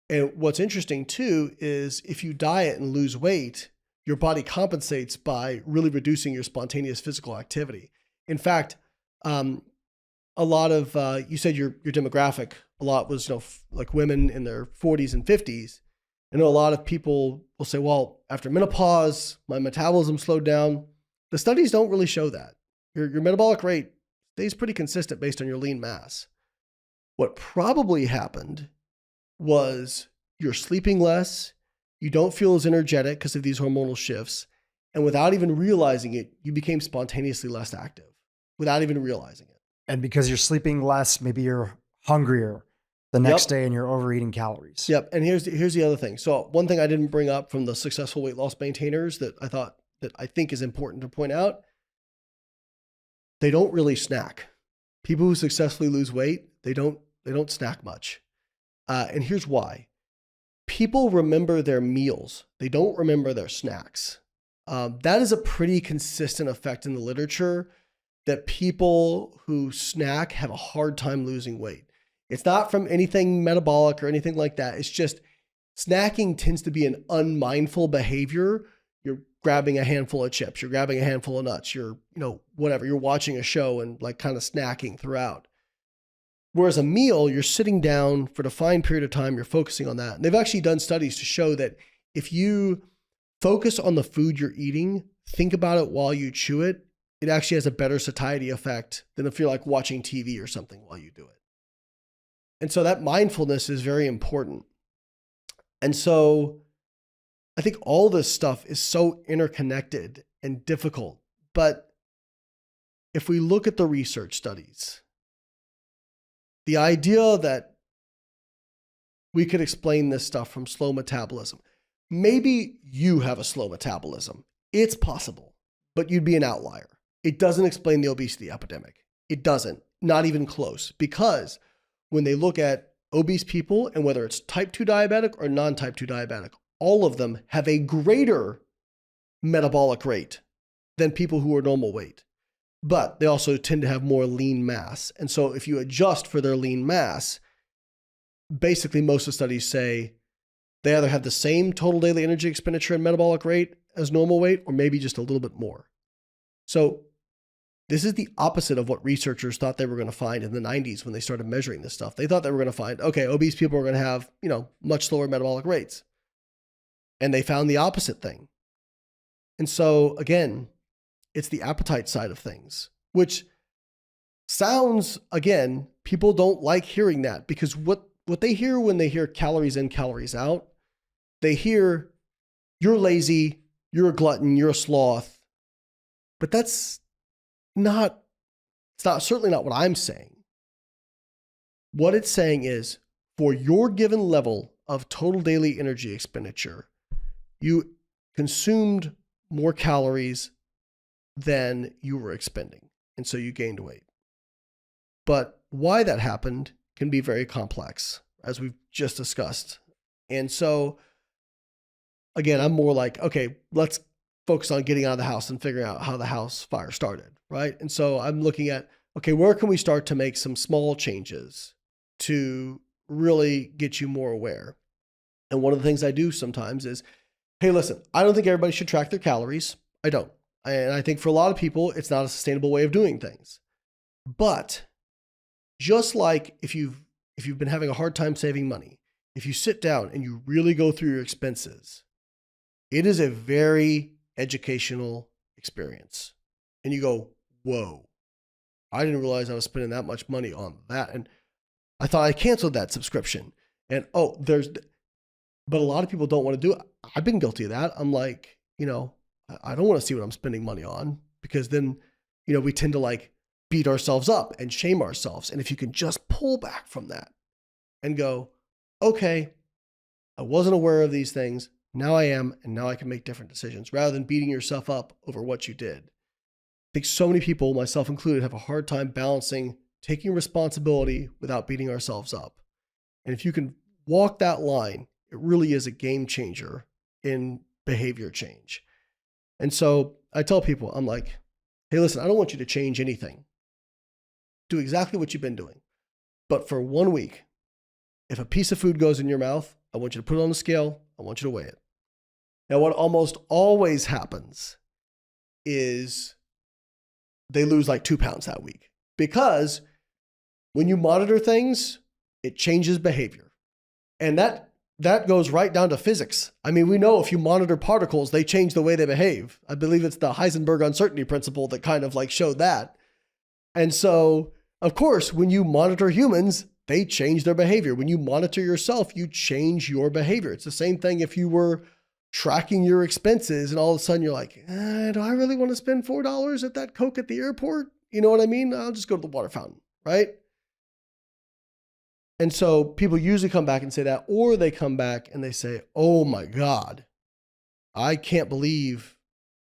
And what's interesting too is if you diet and lose weight, your body compensates by really reducing your spontaneous physical activity. In fact, a lot of, you said your demographic, a lot was, like women in their 40s and 50s. I know a lot of people will say, well, after menopause, my metabolism slowed down. The studies don't really show that. Your metabolic rate stays pretty consistent based on your lean mass. What probably happened was you're sleeping less, you don't feel as energetic because of these hormonal shifts, and without even realizing it, you became spontaneously less active without even realizing it. And because you're sleeping less, maybe you're hungrier the next day and you're overeating calories. Yep. And here's the other thing. So one thing I didn't bring up from the successful weight loss maintainers that I think is important to point out, they don't really snack. People who successfully lose weight, they don't snack much. And here's why. People remember their meals. They don't remember their snacks. That is a pretty consistent effect in the literature that people who snack have a hard time losing weight. It's not from anything metabolic or anything like that. It's just snacking tends to be an unmindful behavior. You're grabbing a handful of chips, you're grabbing a handful of nuts, you're, whatever, you're watching a show and like kind of snacking throughout. Whereas a meal, you're sitting down for a defined period of time, you're focusing on that. And they've actually done studies to show that if you focus on the food you're eating, think about it while you chew it, it actually has a better satiety effect than if you're like watching TV or something while you do it. And so that mindfulness is very important. And so I think all this stuff is so interconnected and difficult. But if we look at the research studies, the idea that we could explain this stuff from slow metabolism, maybe you have a slow metabolism. It's possible, but you'd be an outlier. It doesn't explain the obesity epidemic. It doesn't, not even close, because when they look at obese people and whether it's type 2 diabetic or non-type 2 diabetic, all of them have a greater metabolic rate than people who are normal weight. But they also tend to have more lean mass. And so if you adjust for their lean mass, basically most of the studies say they either have the same total daily energy expenditure and metabolic rate as normal weight, or maybe just a little bit more. So this is the opposite of what researchers thought they were going to find in the 90s when they started measuring this stuff. They thought they were going to find, okay, obese people are going to have, much slower metabolic rates. And they found the opposite thing. And so again, it's the appetite side of things, which sounds, again, people don't like hearing that, because what they hear when they hear calories in, calories out, they hear you're lazy, you're a glutton, you're a sloth. But that's certainly not what I'm saying. What it's saying is, for your given level of total daily energy expenditure, you consumed more calories than you were expending. And so you gained weight. But why that happened can be very complex, as we've just discussed. And so, again, I'm more like, okay, let's focus on getting out of the house and figuring out how the house fire started, right? And so I'm looking at, okay, where can we start to make some small changes to really get you more aware? And one of the things I do sometimes is, hey, listen, I don't think everybody should track their calories. I don't. And I think for a lot of people, it's not a sustainable way of doing things. But just like if you've been having a hard time saving money, if you sit down and you really go through your expenses, it is a very educational experience. And you go, whoa, I didn't realize I was spending that much money on that. And I thought I canceled that subscription. And but a lot of people don't want to do it. I've been guilty of that. I'm like, I don't want to see what I'm spending money on, because then, we tend to like beat ourselves up and shame ourselves. And if you can just pull back from that and go, okay, I wasn't aware of these things. Now I am, and now I can make different decisions, rather than beating yourself up over what you did. I think so many people, myself included, have a hard time balancing taking responsibility without beating ourselves up. And if you can walk that line, it really is a game changer in behavior change. And so I tell people, I'm like, hey, listen, I don't want you to change anything. Do exactly what you've been doing. But for 1 week, if a piece of food goes in your mouth, I want you to put it on the scale. I want you to weigh it. Now, what almost always happens is they lose like 2 pounds that week, because when you monitor things, it changes behavior. And that goes right down to physics. I mean, we know if you monitor particles, they change the way they behave. I believe it's the Heisenberg uncertainty principle that kind of like showed that. And so, of course, when you monitor humans, they change their behavior. When you monitor yourself, you change your behavior. It's the same thing if you were tracking your expenses and all of a sudden you're like, do I really want to spend $4 at that Coke at the airport? You know what I mean? I'll just go to the water fountain, right? And so people usually come back and say that, or they come back and they say, oh my God, I can't believe,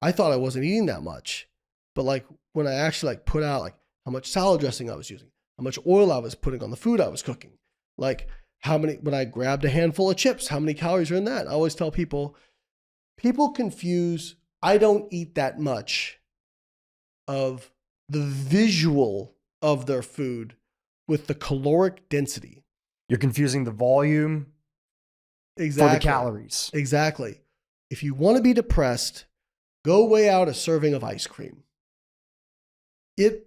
I thought I wasn't eating that much. But like when I actually like put out like how much salad dressing I was using, how much oil I was putting on the food I was cooking, like when I grabbed a handful of chips, how many calories are in that? I always tell people confuse, I don't eat that much, of the visual of their food with the caloric density. You're confusing the volume for the calories. Exactly. If you want to be depressed, go weigh out a serving of ice cream. It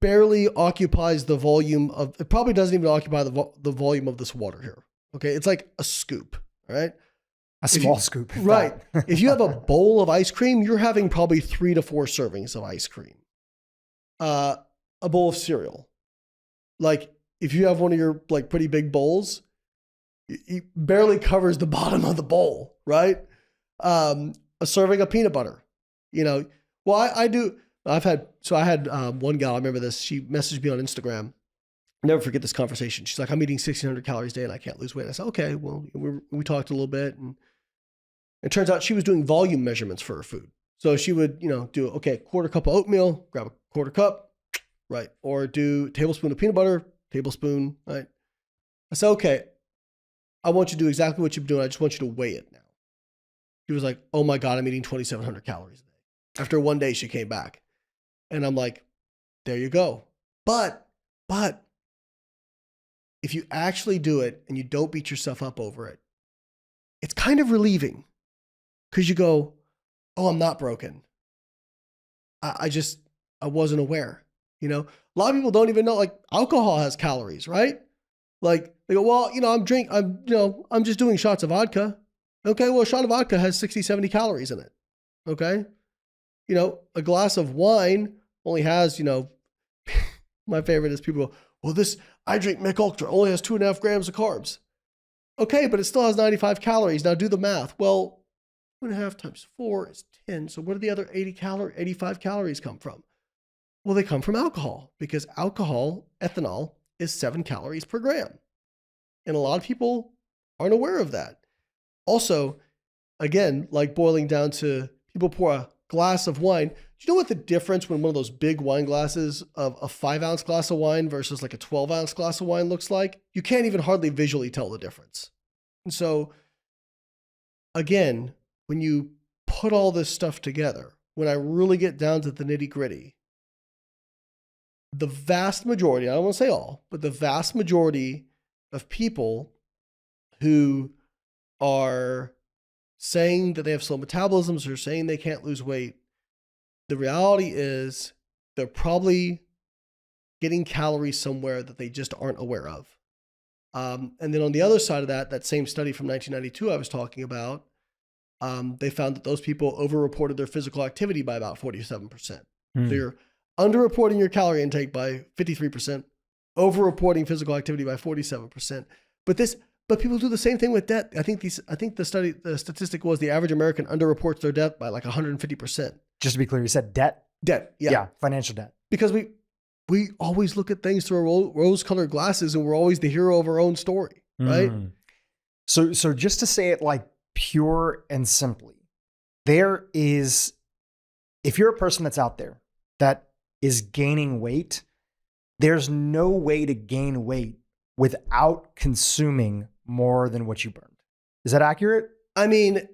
barely occupies the volume of, it probably doesn't even occupy the volume of this water here. Okay. It's like a scoop, right? A small scoop. Right. If you have a bowl of ice cream, you're having probably 3 to 4 servings of ice cream. a bowl of cereal. Like if you have one of your like pretty big bowls, it barely covers the bottom of the bowl, right? A serving of peanut butter, well, I do. I had one gal, I remember this. She messaged me on Instagram. Never forget this conversation. She's like, I'm eating 1,600 calories a day and I can't lose weight. I said, okay, well, we talked a little bit, and it turns out she was doing volume measurements for her food. So she would, do, okay, quarter cup of oatmeal, grab a quarter cup, right? Or do tablespoon of peanut butter, tablespoon, right? I said, okay, I want you to do exactly what you're doing. I just want you to weigh it now. She was like, oh my God, I'm eating 2,700 calories a day. After one day, she came back. And I'm like, there you go. But if you actually do it and you don't beat yourself up over it, it's kind of relieving because you go, oh, I'm not broken. I wasn't aware. A lot of people don't even know, like alcohol has calories, right? Like they go, well, I'm just doing shots of vodka. Okay, well, a shot of vodka has 60, 70 calories in it. Okay. A glass of wine only has, my favorite is people go, well, I drink Mick Ultra, only has 2.5 grams of carbs. Okay, but it still has 95 calories. Now do the math. Well, 2.5 times 4 is 10. So where do the other 85 calories come from? Well, they come from alcohol because alcohol, ethanol, is 7 calories per gram. And a lot of people aren't aware of that. Also, again, like boiling down to people pour a glass of wine. Do you know what the difference when one of those big wine glasses of a 5-ounce glass of wine versus like a 12-ounce glass of wine looks like? You can't even hardly visually tell the difference. And so, again, when you put all this stuff together, when I really get down to the nitty-gritty, the vast majority, I don't want to say all, but the vast majority of people who are saying that they have slow metabolisms or saying they can't lose weight, the reality is they're probably getting calories somewhere that they just aren't aware of. And then on the other side of that same study from 1992 I was talking about, they found that those people overreported their physical activity by about 47%. So you're underreporting your calorie intake by 53%, overreporting physical activity by 47%. But people do the same thing with debt. I think the statistic was the average American underreports their debt by like 150%. Just to be clear, you said debt? Debt, yeah. Yeah, financial debt. Because we always look at things through rose-colored glasses and we're always the hero of our own story, right? So just to say it like pure and simply, if you're a person that's out there that is gaining weight, there's no way to gain weight without consuming more than what you burned. Is that accurate? I mean,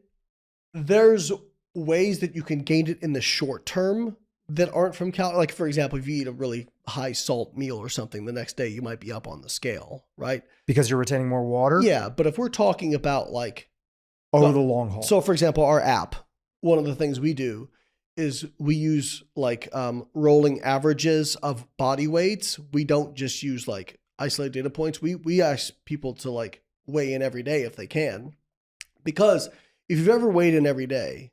there's ways that you can gain it in the short term that aren't from calories. Like, for example, if you eat a really high salt meal or something, the next day you might be up on the scale, right? Because you're retaining more water? Yeah, but if we're talking about like... the long haul. So, for example, our app, one of the things we do is we use like rolling averages of body weights. We don't just use like isolated data points. We ask people to like weigh in every day if they can. Because if you've ever weighed in every day,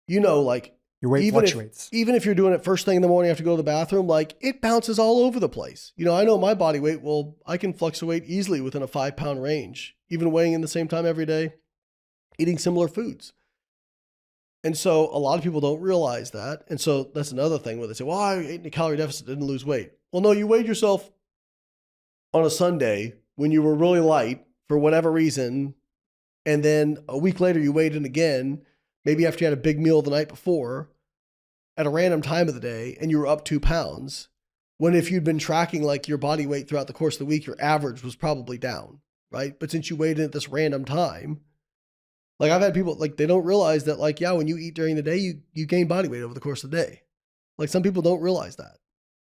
like your weight fluctuates. Even if you're doing it first thing in the morning after you go to the bathroom, like it bounces all over the place. I know my body weight, well, I can fluctuate easily within a 5-pound range, even weighing in the same time every day, eating similar foods. And so a lot of people don't realize that. And so that's another thing where they say, well, I ate in a calorie deficit, didn't lose weight. Well, no, you weighed yourself on a Sunday when you were really light for whatever reason. And then a week later, you weighed in again, maybe after you had a big meal the night before at a random time of the day, and you were up 2 pounds. When if you'd been tracking like your body weight throughout the course of the week, your average was probably down, right? But since you weighed in at this random time, like I've had people like, they don't realize that like, yeah, when you eat during the day, you gain body weight over the course of the day. Like some people don't realize that.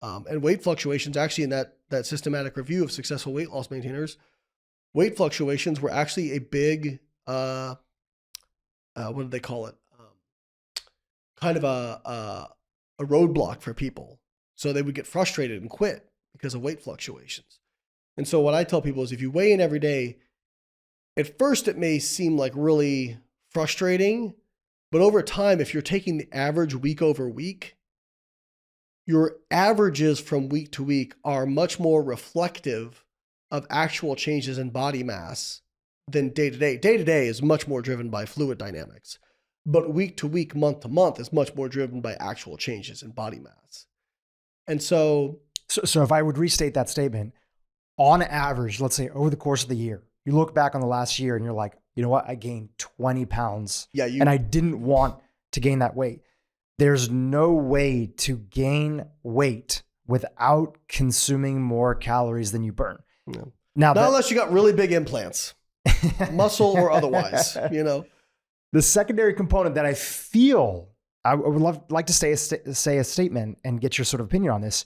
And weight fluctuations actually in that systematic review of successful weight loss maintainers, weight fluctuations were actually a big, what did they call it? Kind of a roadblock for people. So they would get frustrated and quit because of weight fluctuations. And so what I tell people is if you weigh in every day, at first it may seem like really frustrating, but over time, if you're taking the average week over week, your averages from week to week are much more reflective of actual changes in body mass than day to day. Day to day is much more driven by fluid dynamics, but week to week, month to month is much more driven by actual changes in body mass. And so if I would restate that statement, on average, let's say over the course of the year, you look back on the last year and you're like, you know what? I gained 20 pounds and I didn't want to gain that weight. There's no way to gain weight without consuming more calories than you burn. No. Not unless you got really big implants, muscle or otherwise, you know. The secondary component that I feel, I would like to say a statement and get your sort of opinion on this.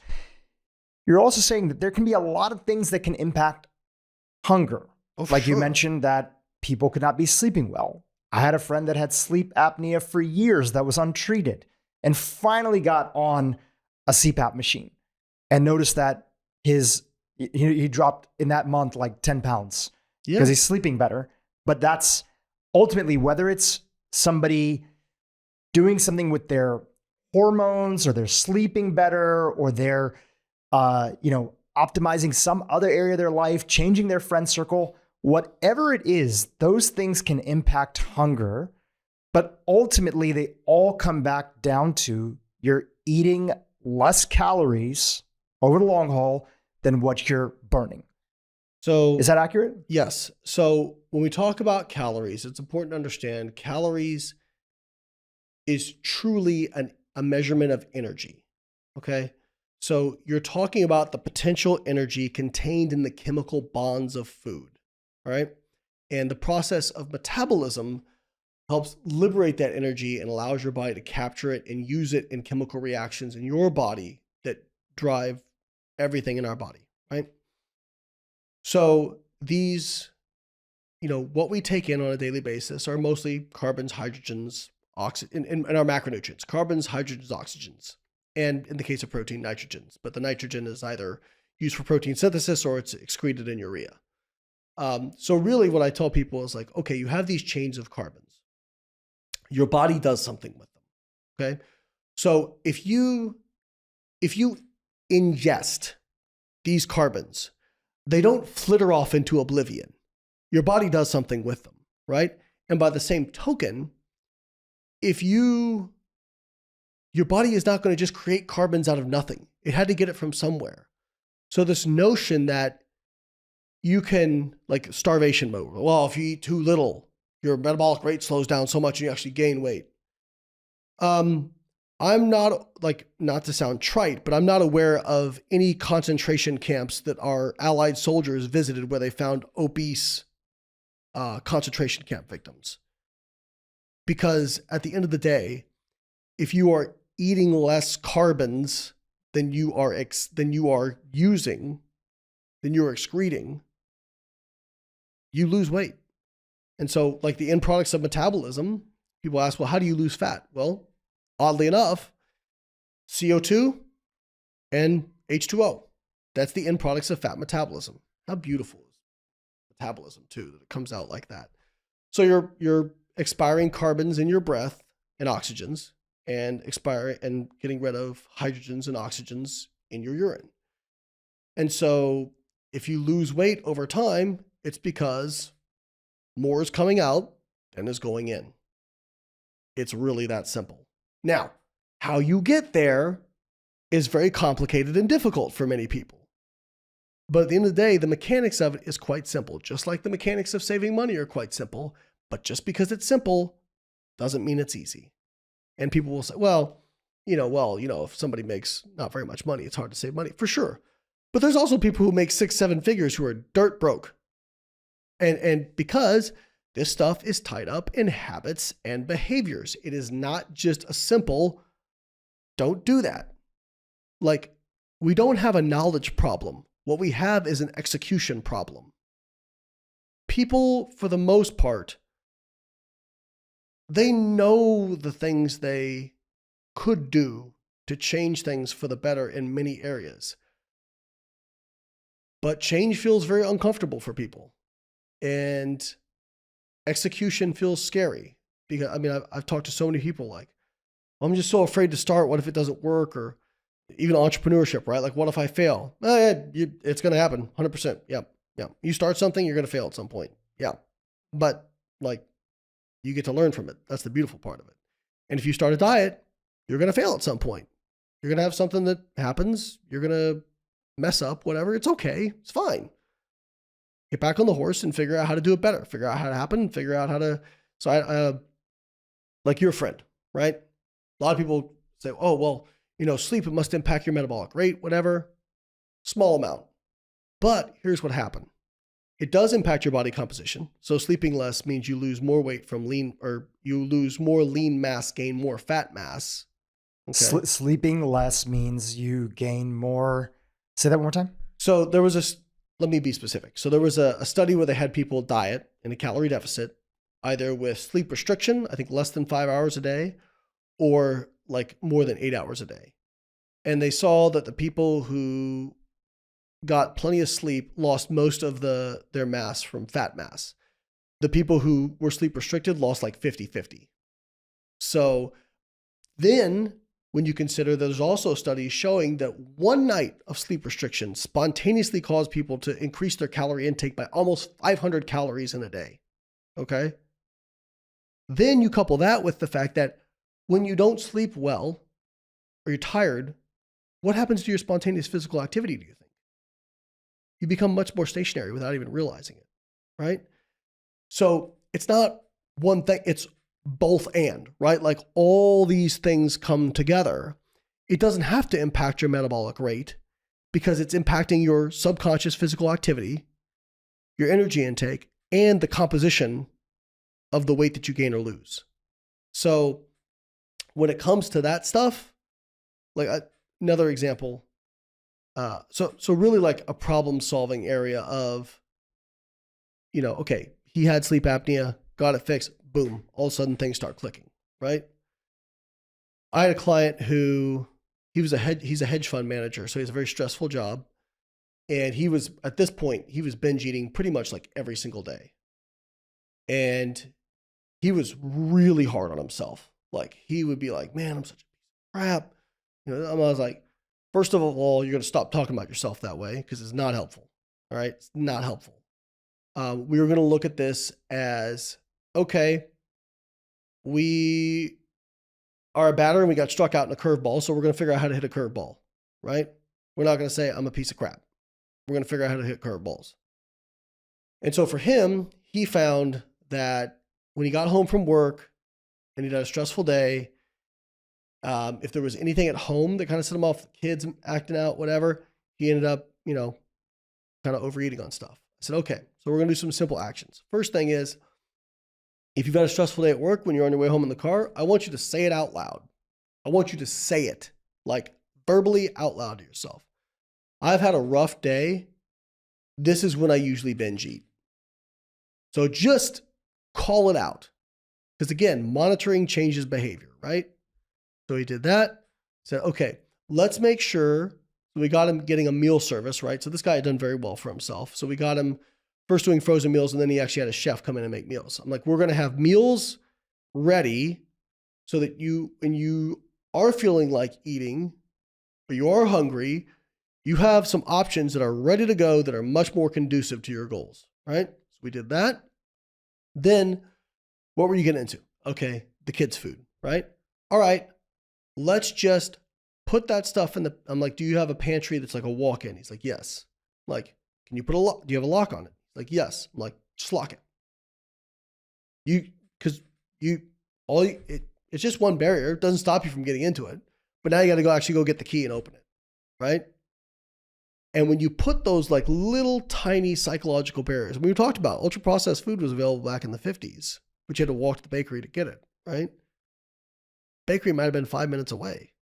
You're also saying that there can be a lot of things that can impact hunger. Like you mentioned that people could not be sleeping well. I had a friend that had sleep apnea for years that was untreated and finally got on a CPAP machine and noticed that he dropped in that month like 10 pounds because he's sleeping better. But that's ultimately whether it's somebody doing something with their hormones or they're sleeping better or they're optimizing some other area of their life, changing their friend circle, whatever it is, those things can impact hunger. But ultimately, they all come back down to you're eating less calories over the long haul than what you're burning. So is that accurate? Yes. So when we talk about calories, it's important to understand calories is truly a measurement of energy. Okay. So you're talking about the potential energy contained in the chemical bonds of food. All right. And the process of metabolism helps liberate that energy and allows your body to capture it and use it in chemical reactions in your body that drive everything in our body. Right. So these, what we take in on a daily basis are mostly carbons, hydrogens, oxygen, and our macronutrients, carbons, hydrogens, oxygens, and in the case of protein, nitrogens. But the nitrogen is either used for protein synthesis or it's excreted in urea. So really what I tell people is like, okay, you have these chains of carbons. Your body does something with them. Okay. So if you ingest these carbons, they don't flitter off into oblivion. Your body does something with them, right? And by the same token, your body is not going to just create carbons out of nothing. It had to get it from somewhere. So this notion that you can, like starvation mode, well, if you eat too little, your metabolic rate slows down so much and you actually gain weight. I'm not, not to sound trite, but I'm not aware of any concentration camps that our Allied soldiers visited where they found obese concentration camp victims. Because at the end of the day, if you are eating less carbons than you are excreting, you lose weight. And so like the end products of metabolism, people ask, well, how do you lose fat? Well, oddly enough, CO2 and H2O. That's the end products of fat metabolism. How beautiful is metabolism too, that it comes out like that. So you're expiring carbons in your breath and oxygens and getting rid of hydrogens and oxygens in your urine. And so if you lose weight over time, it's because more is coming out than is going in. It's really that simple. Now, how you get there is very complicated and difficult for many people. But at the end of the day, the mechanics of it is quite simple. Just like the mechanics of saving money are quite simple. But just because it's simple doesn't mean it's easy. And people will say, if somebody makes not very much money, it's hard to save money. For sure. But there's also people who make 6-7 figures who are dirt broke. And because this stuff is tied up in habits and behaviors. It is not just a simple, don't do that. Like, we don't have a knowledge problem. What we have is an execution problem. People, for the most part, they know the things they could do to change things for the better in many areas. But change feels very uncomfortable for people. And execution feels scary. Because, I've talked to so many people like, I'm just so afraid to start. What if it doesn't work? Or, even entrepreneurship, right? Like, what if I fail? It's going to happen 100%. Yep. Yeah. You start something, you're going to fail at some point. Yeah. But like, you get to learn from it. That's the beautiful part of it. And if you start a diet, you're going to fail at some point. You're going to have something that happens. You're going to mess up, whatever. It's okay. It's fine. Get back on the horse and figure out how to do it better. Figure out how to happen. Figure out how to. So I like your friend, right? A lot of people say, oh, well, sleep, it must impact your metabolic rate, whatever. Small amount. But here's what happened. It does impact your body composition. So sleeping less means you lose more weight from lean, or you lose more lean mass, gain more fat mass. Okay. Sleeping less means you gain more. Say that one more time. So there was let me be specific. So there was a study where they had people diet in a calorie deficit, either with sleep restriction, I think less than 5 hours a day, or like more than 8 hours a day. And they saw that the people who got plenty of sleep lost most of their mass from fat mass. The people who were sleep restricted lost like 50-50. So then when you consider there's also studies showing that one night of sleep restriction spontaneously caused people to increase their calorie intake by almost 500 calories in a day. Okay. Then you couple that with the fact that when you don't sleep well or you're tired, what happens to your spontaneous physical activity, do you think? You become much more stationary without even realizing it, right? So it's not one thing, it's both and, right? Like all these things come together. It doesn't have to impact your metabolic rate because it's impacting your subconscious physical activity, your energy intake, and the composition of the weight that you gain or lose. So when it comes to that stuff, like another example, so really like a problem solving area of, okay, he had sleep apnea, got it fixed, boom, all of a sudden things start clicking, right? I had a client who, he's a hedge fund manager, so he has a very stressful job. And at this point, he was binge eating pretty much like every single day. And he was really hard on himself. Like he would be like, man, I'm such a piece of crap. I was like, first of all, you're going to stop talking about yourself that way because it's not helpful. All right. It's not helpful. We were going to look at this as, okay, we are a batter and we got struck out in a curveball. So we're going to figure out how to hit a curveball, right? We're not going to say I'm a piece of crap. We're going to figure out how to hit curveballs. And so for him, he found that when he got home from work and he'd had a stressful day, if there was anything at home that kind of set him off, kids acting out, whatever, he ended up, kind of overeating on stuff. I said, okay, so we're going to do some simple actions. First thing is, if you've had a stressful day at work, when you're on your way home in the car, I want you to say it out loud. I want you to say it like verbally out loud to yourself. I've had a rough day. This is when I usually binge eat. So just call it out. Because again, monitoring changes behavior, right? So he did that. Said, okay, let's make sure. So we got him getting a meal service, right? So this guy had done very well for himself. So we got him first doing frozen meals, and then he actually had a chef come in and make meals. I'm like, we're going to have meals ready so that when you are feeling like eating, or you are hungry, you have some options that are ready to go that are much more conducive to your goals, right? So we did that. Then what were you getting into? Okay, the kids' food, right? All right, let's just put that stuff in I'm like, do you have a pantry that's like a walk-in? He's like, yes. I'm like, can you put a lock? Do you have a lock on it? He's like, yes. I'm like, just lock it. It's just one barrier. It doesn't stop you from getting into it. But now you got to actually go get the key and open it, right? And when you put those like little tiny psychological barriers, we talked about ultra processed food was available back in the 50s, but you had to walk to the bakery to get it, right? Bakery might have been 5 minutes away,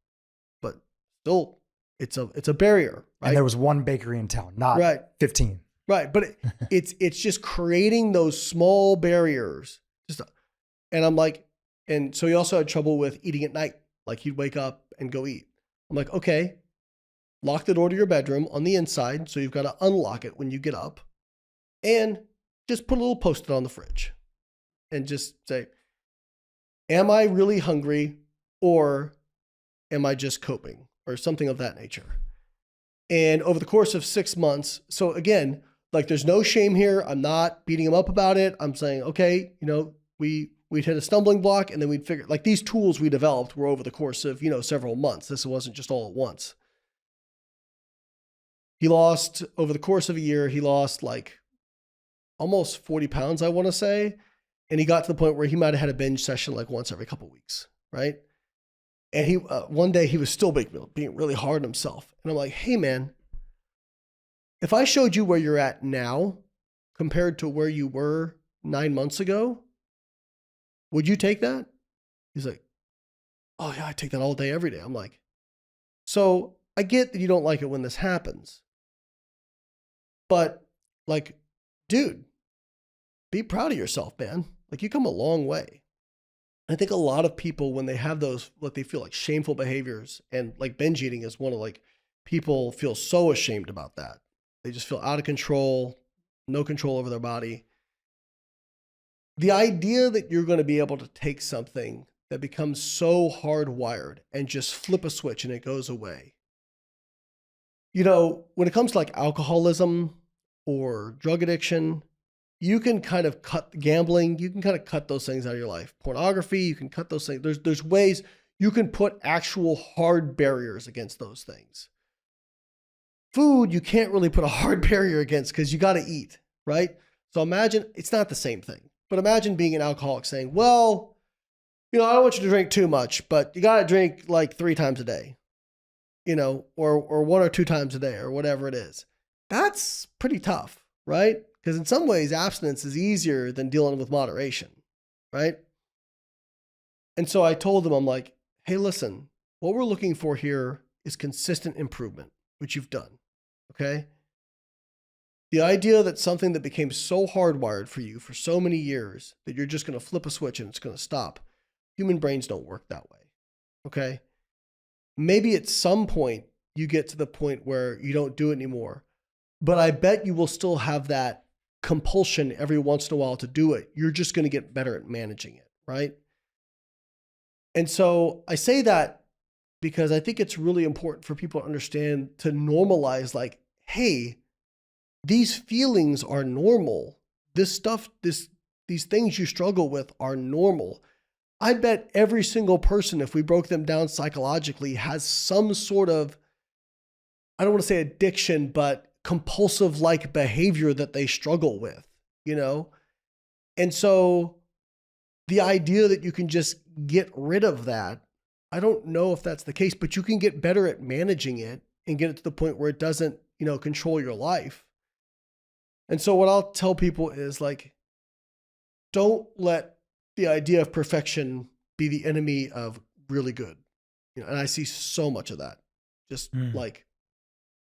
but still it's a barrier, right? And there was one bakery in town, not 15. Right. But it's just creating those small barriers. And I'm like, and so he also had trouble with eating at night. Like he'd wake up and go eat. I'm like, okay, lock the door to your bedroom on the inside. So you've got to unlock it when you get up, and just put a little Post-it on the fridge and just say, am I really hungry or am I just coping? or something of that nature. And over the course of 6 months, so again, like there's no shame here. I'm not beating him up about it. I'm saying, okay, we'd hit a stumbling block and then we'd figure, like these tools we developed were over the course of, several months. This wasn't just all at once. He lost, over the course of a year, he lost like almost 40 pounds, I want to say. And he got to the point where he might have had a binge session like once every couple of weeks, right? And he one day he was still being really hard on himself. And I'm like, hey man, if I showed you where you're at now compared to where you were 9 months ago, would you take that? He's like, oh yeah, I take that all day, every day. I'm like, so I get that you don't like it when this happens, but like, dude, be proud of yourself, man. Like you come a long way. I think a lot of people, when they have those, what they feel like shameful behaviors, and like binge eating is one of like, people feel so ashamed about that. They just feel out of control, no control over their body. The idea that you're going to be able to take something that becomes so hardwired and just flip a switch and it goes away. When it comes to like alcoholism or drug addiction, you can kind of cut gambling. You can kind of cut those things out of your life. Pornography, you can cut those things. There's ways you can put actual hard barriers against those things. Food, you can't really put a hard barrier against because you got to eat, right? So imagine, it's not the same thing, but imagine being an alcoholic saying, well, I don't want you to drink too much, but you got to drink like 3 times a day, or 1 or 2 times a day or whatever it is. That's pretty tough, right? Because in some ways, abstinence is easier than dealing with moderation, right? And so I told them, I'm like, hey, listen, what we're looking for here is consistent improvement, which you've done, okay? The idea that something that became so hardwired for you for so many years that you're just going to flip a switch and it's going to stop. Human brains don't work that way, okay? Maybe at some point you get to the point where you don't do it anymore, but I bet you will still have that compulsion every once in a while to do it. You're just going to get better at managing it, right? And so I say that because I think it's really important for people to understand, to normalize like, hey, these feelings are normal. This stuff, these things you struggle with are normal. I bet every single person, if we broke them down psychologically, has some sort of, I don't want to say addiction, but compulsive like behavior that they struggle with, And so the idea that you can just get rid of that, I don't know if that's the case, but you can get better at managing it and get it to the point where it doesn't, control your life. And so what I'll tell people is like, don't let the idea of perfection be the enemy of really good. And I see so much of that. Just like,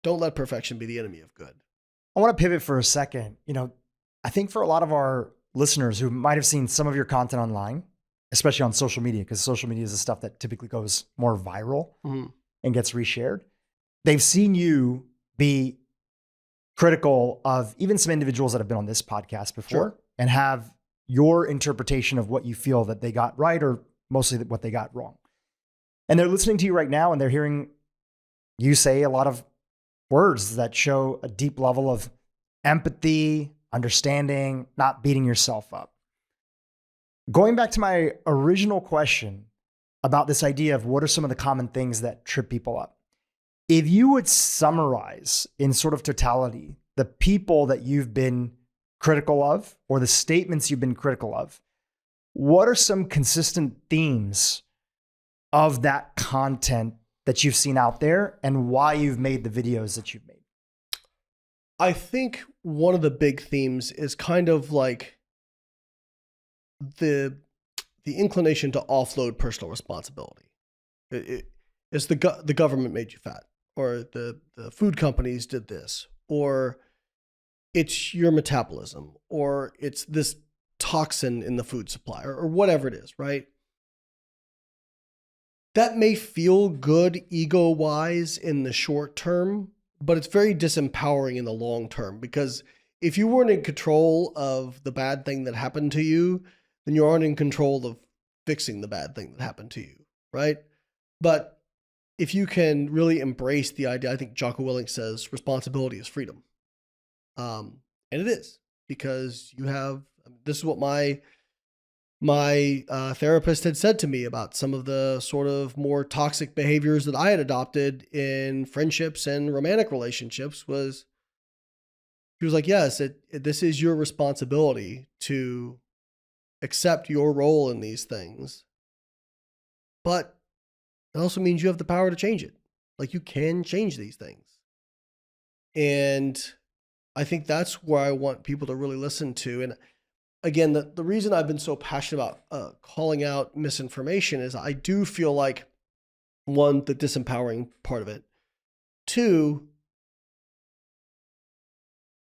don't let perfection be the enemy of good. I want to pivot for a second. I think for a lot of our listeners who might have seen some of your content online, especially on social media, because social media is the stuff that typically goes more viral and gets reshared. They've seen you be critical of even some individuals that have been on this podcast before and have your interpretation of what you feel that they got right or mostly what they got wrong. And they're listening to you right now and they're hearing you say a lot of words that show a deep level of empathy, understanding, not beating yourself up. Going back to my original question about this idea of what are some of the common things that trip people up. If you would summarize in sort of totality the people that you've been critical of or the statements you've been critical of, what are some consistent themes of that content that you've seen out there and why you've made the videos that you've made? I think one of the big themes is kind of like the inclination to offload personal responsibility. It's the government made you fat, or the food companies did this, or it's your metabolism, or it's this toxin in the food supply, or whatever it is, right? That may feel good ego-wise in the short term, but it's very disempowering in the long term, because if you weren't in control of the bad thing that happened to you, then you aren't in control of fixing the bad thing that happened to you, right? But if you can really embrace the idea, I think Jocko Willink says responsibility is freedom. And it is, because you have, this is what my therapist had said to me about some of the sort of more toxic behaviors that I had adopted in friendships and romantic relationships. Was she was like, yes, this is your responsibility to accept your role in these things, but it also means you have the power to change it. Like, you can change these things. And I think that's where I want people to really listen to. And again, the reason I've been so passionate about calling out misinformation is I do feel like, one, the disempowering part of it. Two,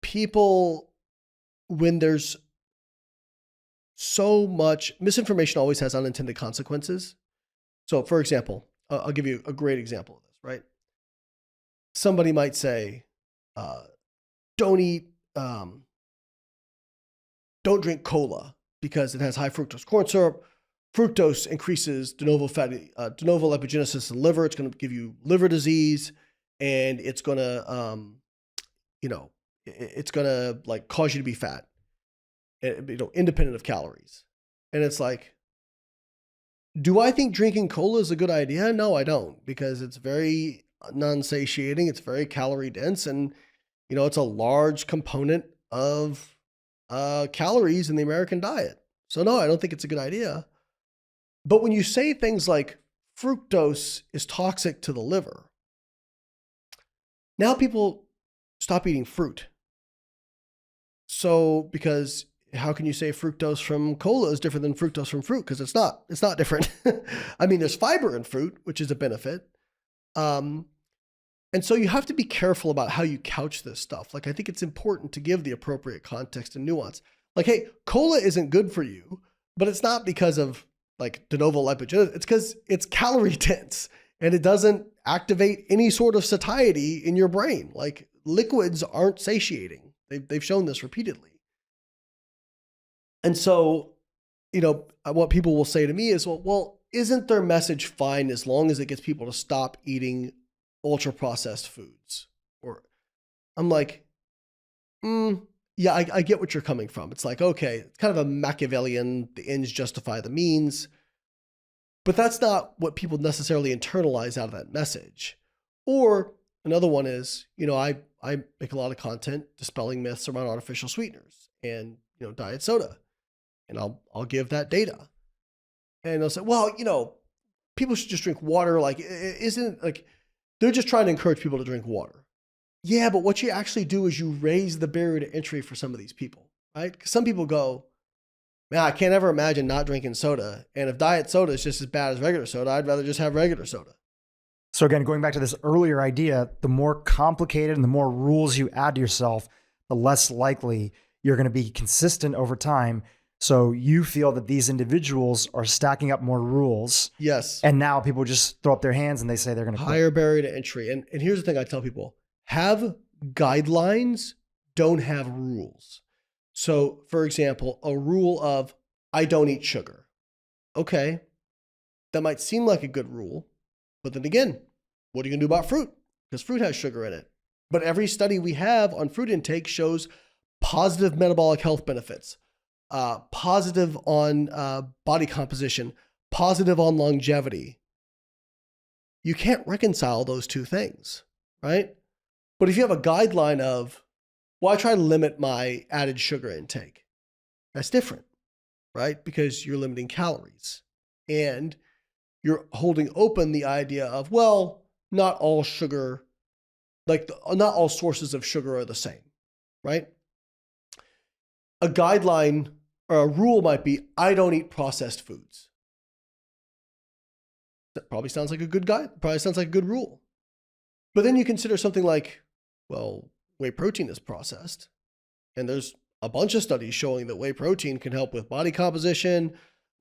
people, when there's so much misinformation, always has unintended consequences. So, for example, I'll give you a great example of this, right? Somebody might say, don't drink cola because it has high fructose corn syrup. Fructose increases de novo lipogenesis in the liver. It's going to give you liver disease, and it's going to, it's going to like cause you to be fat, independent of calories. And it's like, do I think drinking cola is a good idea? No, I don't, because it's very non-satiating. It's very calorie dense, and it's a large component of calories in the American diet. So no, I don't think it's a good idea. But when you say things like fructose is toxic to the liver, now people stop eating fruit. So, because how can you say fructose from cola is different than fructose from fruit? Because it's not different. I mean, there's fiber in fruit, which is a benefit. And so you have to be careful about how you couch this stuff. Like, I think it's important to give the appropriate context and nuance. Like, hey, cola isn't good for you, but it's not because of like de novo lipogenesis. It's because it's calorie dense and it doesn't activate any sort of satiety in your brain. Like, liquids aren't satiating. They've shown this repeatedly. And so, what people will say to me is, well, isn't their message fine as long as it gets people to stop eating ultra processed foods? Or I'm like, yeah, I get what you're coming from. It's like, okay, it's kind of a Machiavellian, the ends justify the means, but that's not what people necessarily internalize out of that message. Or another one is, I make a lot of content dispelling myths around artificial sweeteners and, diet soda. And I'll give that data. And they'll say, well, people should just drink water. Like, isn't it like they're just trying to encourage people to drink water? Yeah, but what you actually do is you raise the barrier to entry for some of these people, right? Because some people go, man, I can't ever imagine not drinking soda. And if diet soda is just as bad as regular soda, I'd rather just have regular soda. So again, going back to this earlier idea, the more complicated and the more rules you add to yourself, the less likely you're going to be consistent over time. So you feel that these individuals are stacking up more rules. Yes. And now people just throw up their hands and they say they're going to higher barrier to entry. And here's the thing I tell people: have guidelines, don't have rules. So, for example, a rule of I don't eat sugar. Okay, that might seem like a good rule, but then again, what are you going to do about fruit? Because fruit has sugar in it. But every study we have on fruit intake shows positive metabolic health benefits. Positive on body composition, positive on longevity. You can't reconcile those two things, right? But if you have a guideline of, well, I try to limit my added sugar intake, that's different, right? Because you're limiting calories and you're holding open the idea of, well, not all sugar, not all sources of sugar are the same, right? A guideline or a rule might be, I don't eat processed foods. That probably sounds like a good guide. Probably sounds like a good rule. But then you consider something like, well, whey protein is processed. And there's a bunch of studies showing that whey protein can help with body composition,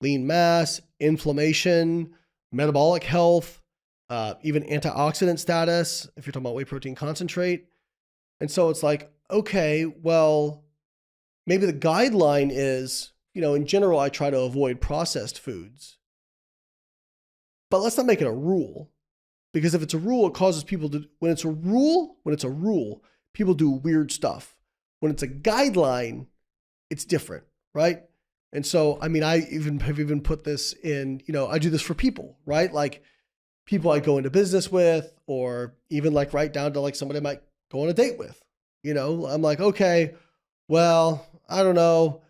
lean mass, inflammation, metabolic health, even antioxidant status, if you're talking about whey protein concentrate. And so it's like, okay, well, maybe the guideline is, in general, I try to avoid processed foods. But let's not make it a rule. Because if it's a rule, it causes people to, when it's a rule, people do weird stuff. When it's a guideline, it's different, right? And so, I mean, I have even put this in, I do this for people, right? Like people I go into business with, or even like right down to like somebody I might go on a date with, I'm like, okay, well, I don't know.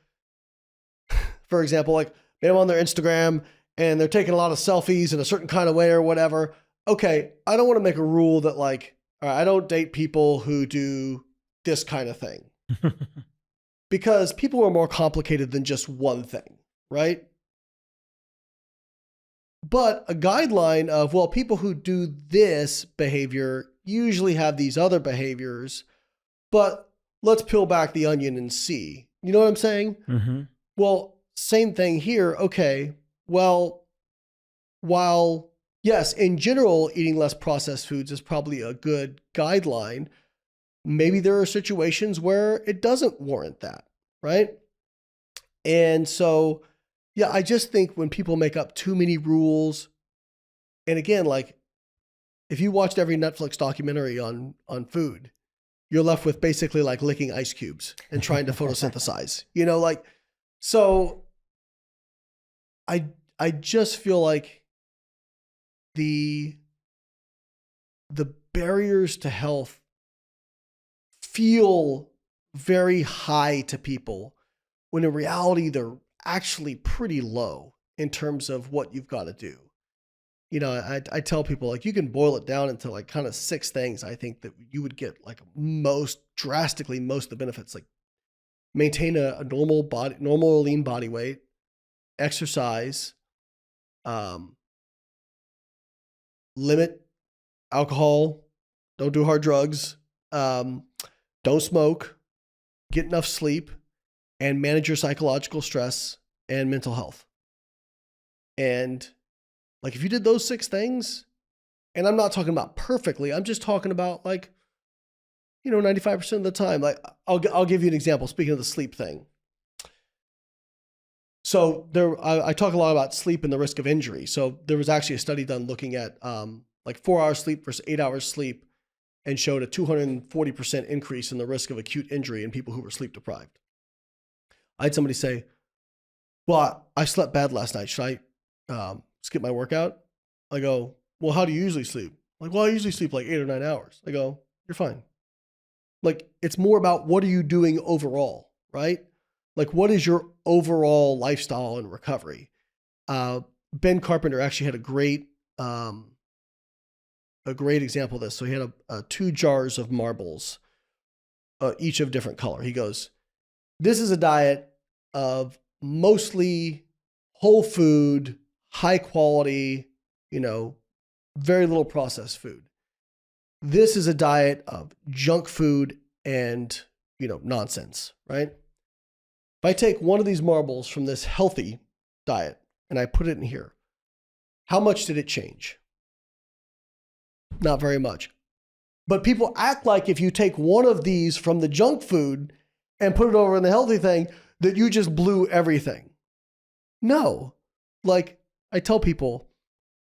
For example, like maybe I'm on their Instagram and they're taking a lot of selfies in a certain kind of way or whatever. Okay, I don't want to make a rule that like, all right, I don't date people who do this kind of thing. Because people are more complicated than just one thing, right? But a guideline of, well, people who do this behavior usually have these other behaviors, but let's peel back the onion and see. You know what I'm saying? Mm-hmm. Well, same thing here. Okay, well, while, yes, in general, eating less processed foods is probably a good guideline, maybe there are situations where it doesn't warrant that, right? And so, yeah, I just think when people make up too many rules, and again, like if you watched every Netflix documentary on food, you're left with basically like licking ice cubes and trying to photosynthesize, so I just feel like the barriers to health feel very high to people when in reality they're actually pretty low in terms of what you've got to do. I tell people like you can boil it down into like kind of 6 things I think that you would get like most of the benefits, like maintain a normal or lean body weight, exercise, limit alcohol, don't do hard drugs, don't smoke, get enough sleep, and manage your psychological stress and mental health. And like if you did those 6 things, and I'm not talking about perfectly, I'm just talking about like, 95% of the time. Like I'll give you an example. Speaking of the sleep thing. So I talk a lot about sleep and the risk of injury. So there was actually a study done looking at like 4 hours sleep versus 8 hours sleep, and showed a 240% increase in the risk of acute injury in people who were sleep deprived. I had somebody say, well, I slept bad last night. Should I skip my workout? I go, well, how do you usually sleep? Like, well, I usually sleep like 8 or 9 hours. I go, you're fine. Like, it's more about what are you doing overall, right? Like, what is your overall lifestyle and recovery? Ben Carpenter actually had a great example of this. So he had 2 jars of marbles, each of different color. He goes, this is a diet of mostly whole food, high quality, very little processed food. This is a diet of junk food and, nonsense, right? If I take one of these marbles from this healthy diet and I put it in here, how much did it change? Not very much. But people act like if you take one of these from the junk food and put it over in the healthy thing, that you just blew everything. No. Like I tell people,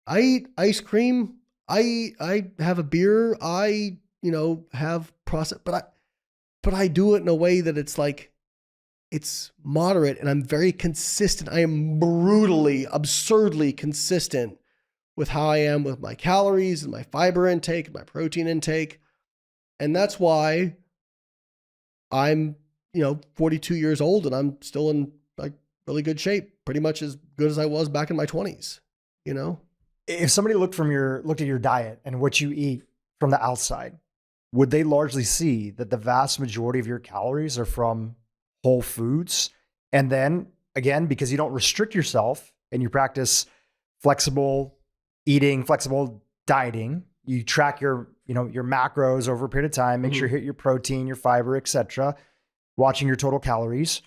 I eat ice cream, I have a beer, I, have processed, but I do it in a way that it's like, it's moderate, and I'm very consistent. I am brutally, absurdly consistent with how I am with my calories and my fiber intake and my protein intake. And that's why I'm, 42 years old and I'm still in like really good shape, pretty much as good as I was back in my 20s, If somebody looked at your diet and what you eat from the outside, would they largely see that the vast majority of your calories are from whole foods? And then again, because you don't restrict yourself and you practice flexible eating, flexible dieting, you track your macros over a period of time, make sure you hit your protein, your fiber, etc., watching your total calories.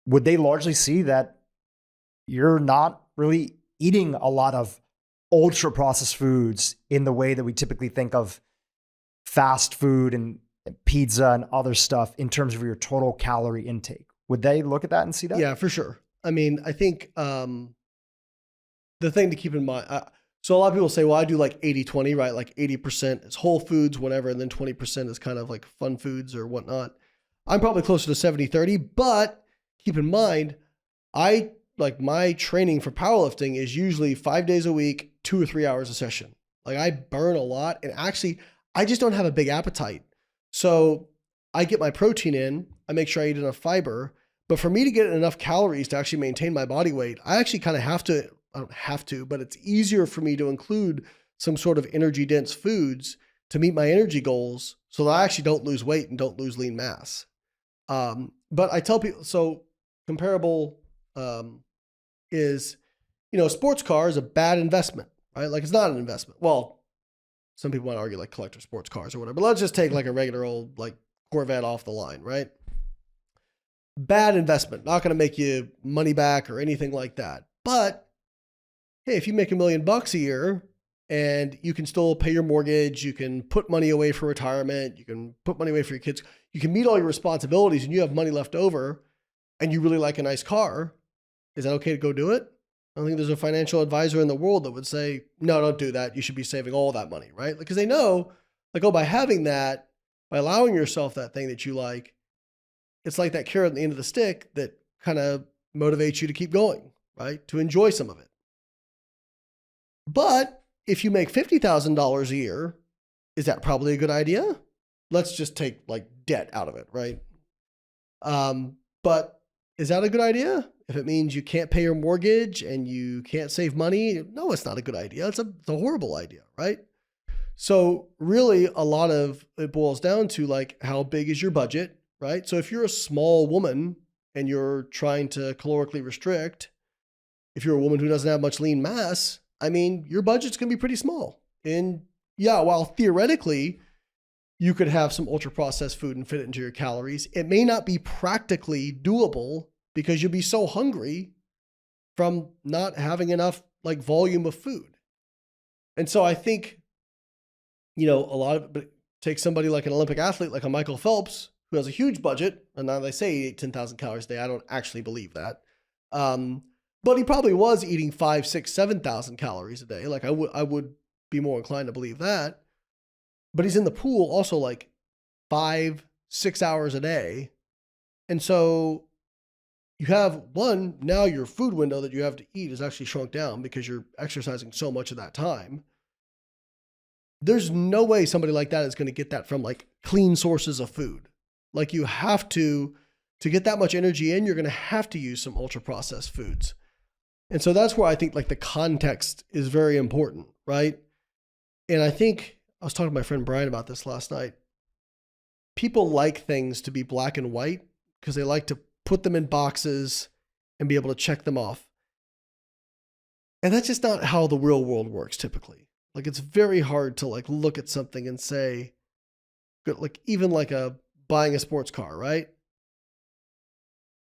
Would they largely see that you're not really eating a lot of ultra processed foods in the way that we typically think of fast food and pizza and other stuff in terms of your total calorie intake? Would they look at that and see that? Yeah, for sure. I mean, I think the thing to keep in mind, So a lot of people say, well, I do like 80-20, right? Like 80% is whole foods, whatever, and then 20% is kind of like fun foods or whatnot. I'm probably closer to 70-30, but keep in mind, I like my training for powerlifting is usually 5 days a week, 2 or 3 hours a session. Like I burn a lot, and actually I just don't have a big appetite. So I get my protein in, I make sure I eat enough fiber, but for me to get enough calories to actually maintain my body weight, I actually kind of have to, I don't have to, but it's easier for me to include some sort of energy dense foods to meet my energy goals so that I actually don't lose weight and don't lose lean mass. But I tell people, so comparable is, a sports car is a bad investment, right? Like it's not an investment. Well, some people might argue like collector sports cars or whatever, but let's just take like a regular old like Corvette off the line, right? Bad investment, not going to make you money back or anything like that. But hey, if you make $1 million a year and you can still pay your mortgage, you can put money away for retirement, you can put money away for your kids, you can meet all your responsibilities and you have money left over and you really like a nice car, is that okay to go do it? I don't think there's a financial advisor in the world that would say, no, don't do that. You should be saving all that money, right? Because they know, like, oh, by having that, by allowing yourself that thing that you like, it's like that carrot at the end of the stick that kind of motivates you to keep going, right? To enjoy some of it. But if you make $50,000 a year, is that probably a good idea? Let's just take like debt out of it, right? But is that a good idea? If it means you can't pay your mortgage and you can't save money, no, it's not a good idea. It's a horrible idea, right? So really a lot of it boils down to like, how big is your budget, right? So if you're a small woman and you're trying to calorically restrict, if you're a woman who doesn't have much lean mass, I mean, your budget's going to be pretty small. And yeah, while theoretically you could have some ultra processed food and fit it into your calories, it may not be practically doable because you'll be so hungry from not having enough like volume of food. And so I think, a lot of it takes somebody like an Olympic athlete, like a Michael Phelps, who has a huge budget. And now they say he ate 10,000 calories a day. I don't actually believe that. But he probably was eating 5, 6, 7,000 calories a day. Like I would be more inclined to believe that. But he's in the pool also like 5, 6 hours a day. And so you have now your food window that you have to eat is actually shrunk down because you're exercising so much of that time. There's no way somebody like that is going to get that from like clean sources of food. Like you have to get that much energy in, you're going to have to use some ultra processed foods. And so that's where I think like the context is very important, right? And I think I was talking to my friend Brian about this last night. People like things to be black and white because they like to put them in boxes and be able to check them off. And that's just not how the real world works typically. Like it's very hard to like look at something and say, like even like buying a sports car, right?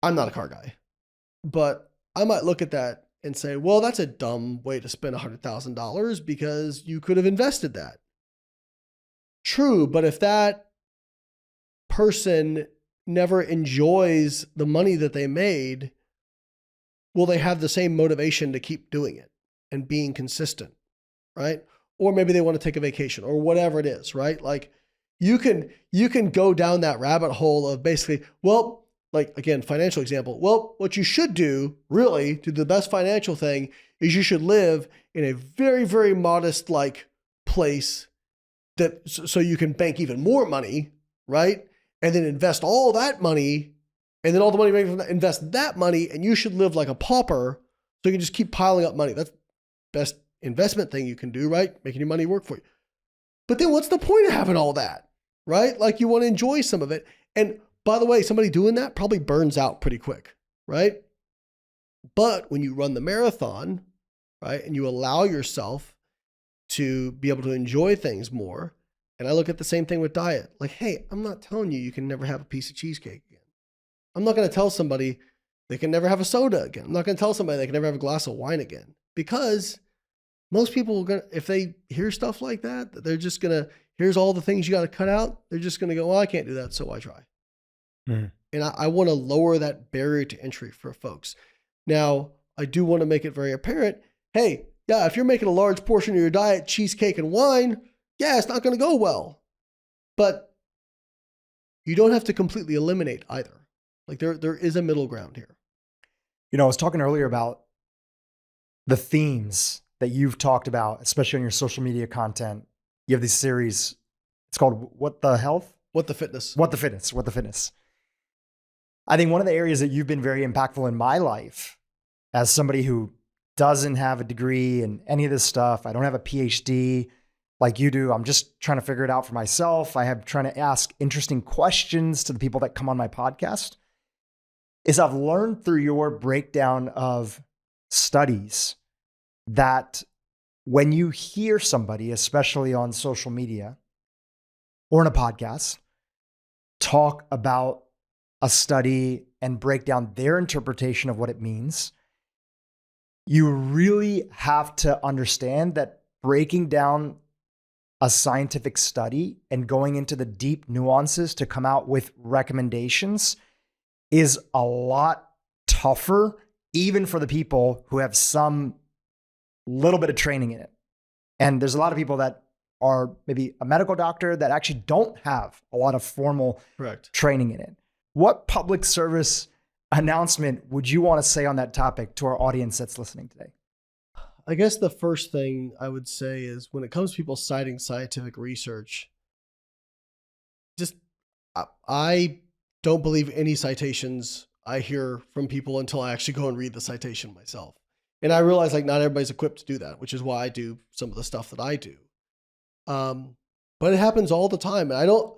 I'm not a car guy, but I might look at that and say, well, that's a dumb way to spend $100,000 because you could have invested that. True, but if that person never enjoys the money that they made, will they have the same motivation to keep doing it and being consistent, right? Or maybe they want to take a vacation or whatever it is, right? Like you can go down that rabbit hole of basically, well, like again, financial example. Well, what you should do really to do the best financial thing is you should live in a very, very modest like place that so you can bank even more money, right? And then invest all that money and then all the money made from that, invest that money and you should live like a pauper so you can just keep piling up money. That's the best investment thing you can do, right? Making your money work for you. But then what's the point of having all that, right? Like you want to enjoy some of it. And by the way, somebody doing that probably burns out pretty quick, right? But when you run the marathon, right, and you allow yourself to be able to enjoy things more, and I look at the same thing with diet. Like, hey, I'm not telling you can never have a piece of cheesecake again. I'm not going to tell somebody they can never have a soda again. I'm not going to tell somebody they can never have a glass of wine again. Because most people, if they hear stuff like that, they're just going to, here's all the things you got to cut out. They're just going to go, well, I can't do that, so why try? Mm. And I want to lower that barrier to entry for folks. Now, I do want to make it very apparent, hey, Yeah, if you're making a large portion of your diet cheesecake and wine, yeah, it's not going to go well. But you don't have to completely eliminate either. Like there is a middle ground here. I was talking earlier about the themes that you've talked about, especially on your social media content. You have this series. It's called What the Health? What the Fitness. What the Fitness. What the Fitness. I think one of the areas that you've been very impactful in my life as somebody who doesn't have a degree in any of this stuff. I don't have a PhD like you do. I'm just trying to figure it out for myself. I have trying to ask interesting questions to the people that come on my podcast. Is I've learned through your breakdown of studies that when you hear somebody, especially on social media or in a podcast, talk about a study and break down their interpretation of what it means, you really have to understand that breaking down a scientific study and going into the deep nuances to come out with recommendations is a lot tougher, even for the people who have some little bit of training in it. And there's a lot of people that are maybe a medical doctor that actually don't have a lot of formal training in it. What public service announcement would you want to say on that topic to our audience that's listening today? I guess the first thing I would say is when it comes to people citing scientific research, I don't believe any citations I hear from people until I actually go and read the citation myself. And I realize like not everybody's equipped to do that, which is why I do some of the stuff that I do. But it happens all the time. And I don't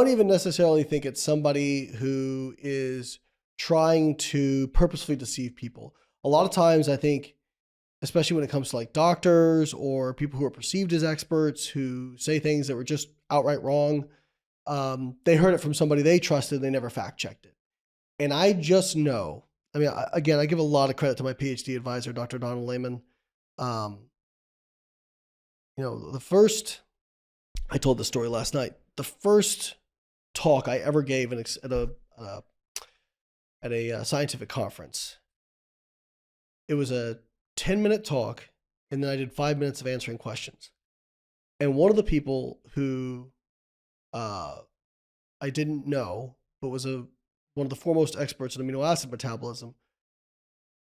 even necessarily think it's somebody who is trying to purposefully deceive people. A lot of times I think, especially when it comes to like doctors or people who are perceived as experts who say things that were just outright wrong, they heard it from somebody they trusted. They never fact checked it. And I just know, I mean, again, I give a lot of credit to my PhD advisor, Dr. Donald Layne. I told the story last night. The first talk I ever gave at a scientific conference, it was a 10-minute talk, and then I did 5 minutes of answering questions. And one of the people who I didn't know, but was one of the foremost experts in amino acid metabolism,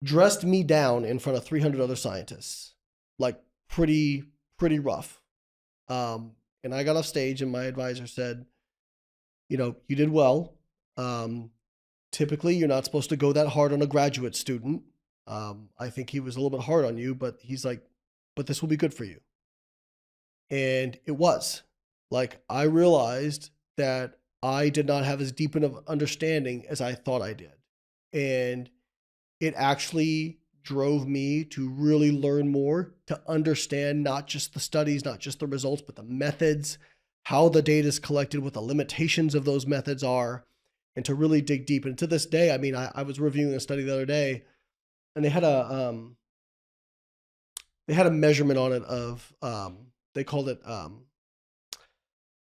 dressed me down in front of 300 other scientists, like pretty rough. And I got off stage, and my advisor said, you did well. Typically, you're not supposed to go that hard on a graduate student. I think he was a little bit hard on you, but he's like, but this will be good for you. And it was. Like, I realized that I did not have as deep of understanding as I thought I did. And it actually drove me to really learn more, to understand not just the studies, not just the results, but the methods, how the data is collected, what the limitations of those methods are, and to really dig deep. And to this day, I mean, I was reviewing a study the other day, and they had a measurement on it of they called it I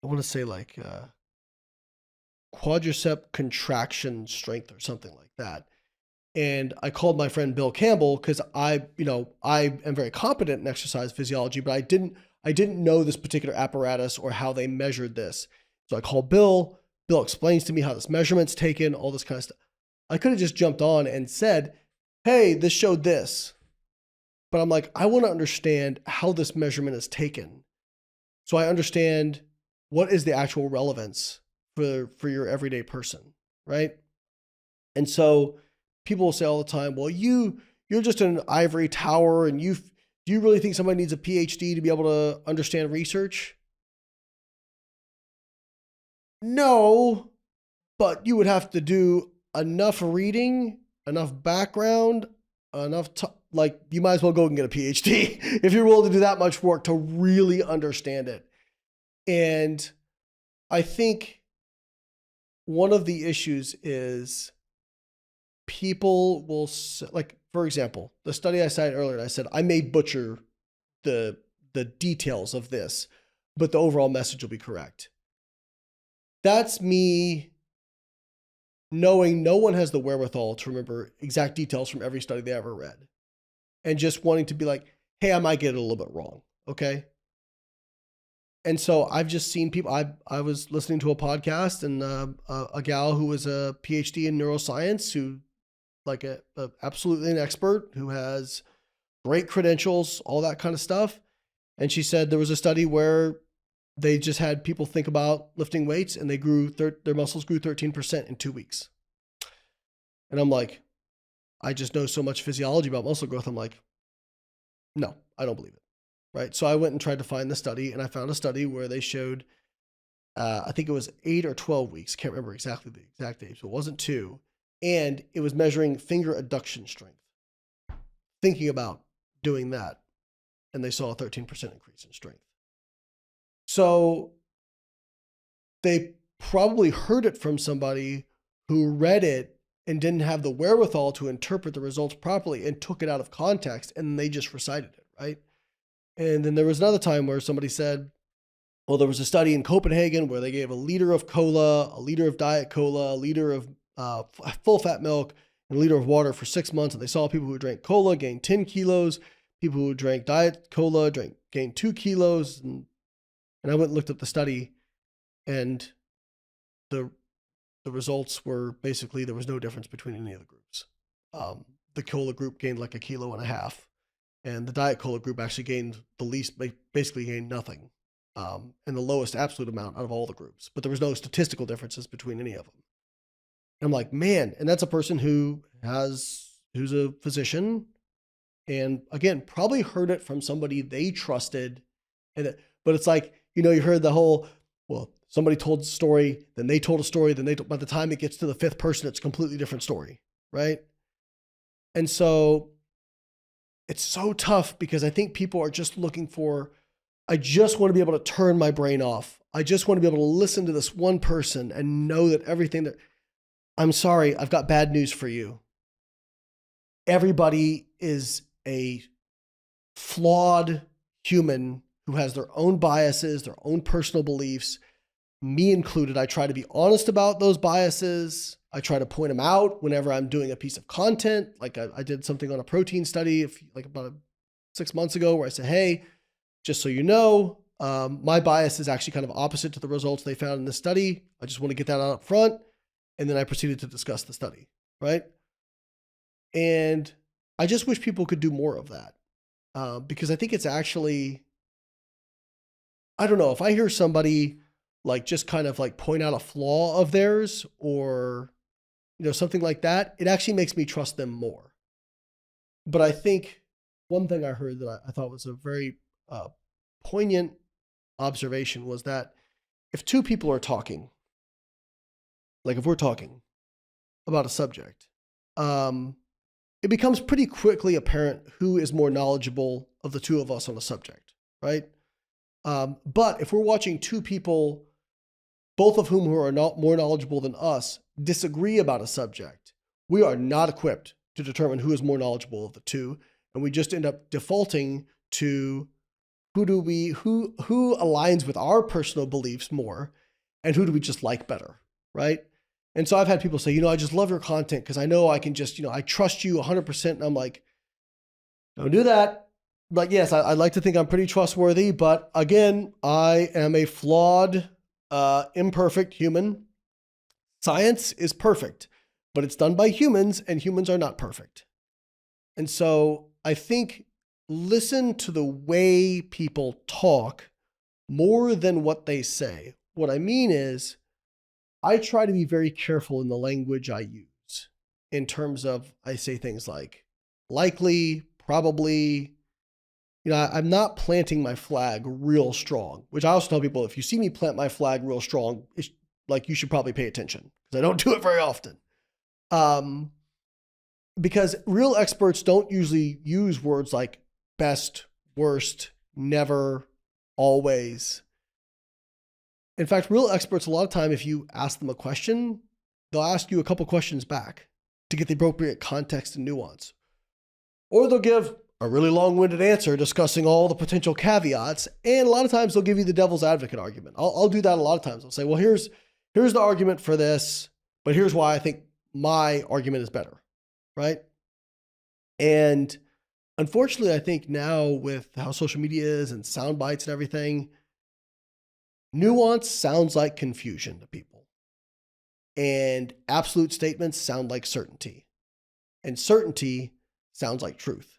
want to say like quadricep contraction strength or something like that. And I called my friend Bill Campbell because I am very competent in exercise physiology, but I didn't know this particular apparatus or how they measured this. So I called Bill. Bill explains to me how this measurement's taken, all this kind of stuff. I could have just jumped on and said, hey, this showed this. But I'm like, I want to understand how this measurement is taken, so I understand what is the actual relevance for your everyday person, right? And so people will say all the time, well, you're just in an ivory tower, and do you really think somebody needs a PhD to be able to understand research? No, but you would have to do enough reading, enough background, like you might as well go and get a PhD if you're willing to do that much work to really understand it. And I think one of the issues is people will, like, for example, the study I cited earlier, I said, I may butcher the details of this, but the overall message will be correct. That's me knowing no one has the wherewithal to remember exact details from every study they ever read, and just wanting to be like, hey, I might get it a little bit wrong. Okay. And so I've just seen people, I was listening to a podcast and a gal who was a PhD in neuroscience, who like absolutely an expert, who has great credentials, all that kind of stuff. And she said there was a study where they just had people think about lifting weights and they grew, their muscles grew 13% in 2 weeks. And I'm like, I just know so much physiology about muscle growth. I'm like, no, I don't believe it. Right. So I went and tried to find the study, and I found a study where they showed, I think it was 8 or 12 weeks. Can't remember exactly the exact age, but it wasn't 2. And it was measuring finger adduction strength, thinking about doing that. And they saw a 13% increase in strength. So they probably heard it from somebody who read it and didn't have the wherewithal to interpret the results properly and took it out of context, and they just recited it, right? And then there was another time where somebody said, well, there was a study in Copenhagen where they gave a liter of cola, a liter of diet cola, a liter of full fat milk, and a liter of water for 6 months. And they saw people who drank cola gain 10 kilos, people who drank diet cola gained 2 kilos. And I went and looked at the study, and the results were basically there was no difference between any of the groups. The cola group gained like 1.5 kilos. And the diet cola group actually gained the least, basically gained nothing, and the lowest absolute amount out of all the groups. But there was no statistical differences between any of them. And I'm like, man, and that's a person who's a physician, and again, probably heard it from somebody they trusted. But it's like, you heard the whole, well, somebody told a story, then they told a story, then by the time it gets to the 5th person, it's a completely different story, right? And so it's so tough because I think people are just looking for, I just want to be able to turn my brain off. I just want to be able to listen to this one person and know that everything that, I'm sorry, I've got bad news for you. Everybody is a flawed human who has their own biases, their own personal beliefs, me included. I try to be honest about those biases. I try to point them out whenever I'm doing a piece of content. Like I did something on a protein study about 6 months ago where I said, hey, just so you know, my bias is actually kind of opposite to the results they found in this study. I just want to get that out up front. And then I proceeded to discuss the study, right? And I just wish people could do more of that because I think it's actually, I don't know, if I hear somebody like just kind of like point out a flaw of theirs or something like that, it actually makes me trust them more. But I think one thing I heard that I thought was a very poignant observation was that if 2 people are talking, like if we're talking about a subject, it becomes pretty quickly apparent who is more knowledgeable of the 2 of us on a subject, right? But if we're watching 2 people, both of whom who are not more knowledgeable than us, disagree about a subject, we are not equipped to determine who is more knowledgeable of the 2. And we just end up defaulting to who aligns with our personal beliefs more and who do we just like better, right? And so I've had people say, I just love your content because I know I can just, I trust you 100%. And I'm like, don't do that. But yes, I'd like to think I'm pretty trustworthy. But again, I am a flawed, imperfect human. Science is perfect, but it's done by humans and humans are not perfect. And so I think listen to the way people talk more than what they say. What I mean is I try to be very careful in the language I use in terms of, I say things like likely, probably, I'm not planting my flag real strong, which I also tell people, if you see me plant my flag real strong, it's like, you should probably pay attention because I don't do it very often. Because real experts don't usually use words like best, worst, never, always. In fact, real experts, a lot of time, if you ask them a question, they'll ask you a couple questions back to get the appropriate context and nuance. Or they'll give a really long-winded answer discussing all the potential caveats. And a lot of times they'll give you the devil's advocate argument. I'll do that a lot of times. I'll say, well, here's the argument for this, but here's why I think my argument is better, right? And Unfortunately, I think now with how social media is and sound bites and everything, nuance sounds like confusion to people. And absolute statements sound like certainty. And certainty sounds like truth.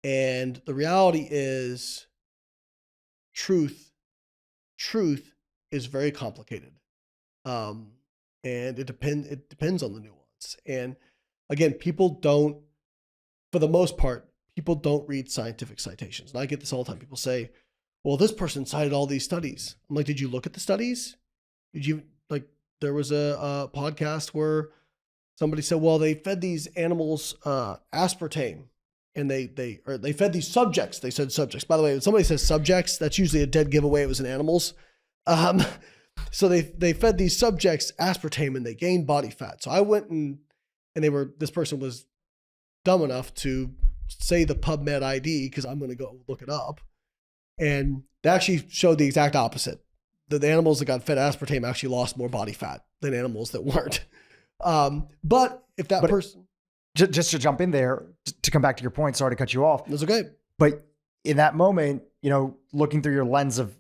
And the reality is truth is very complicated. And it depends on the nuance. And again, for the most part, people don't read scientific citations. And I get this all the time. People say, well, this person cited all these studies. I'm like, did you look at the studies? There was a podcast where somebody said, well, they fed these animals aspartame, and they fed these subjects. They said subjects. By the way, when somebody says subjects, that's usually a dead giveaway. It was in animals. So they fed these subjects aspartame and they gained body fat. So I went and this person was dumb enough to say the PubMed ID because I'm going to go look it up. And they actually showed the exact opposite. The animals that got fed aspartame actually lost more body fat than animals that weren't. But if that person... Just to jump in there, to come back to your point, sorry to cut you off. That's okay. But in that moment, looking through your lens of,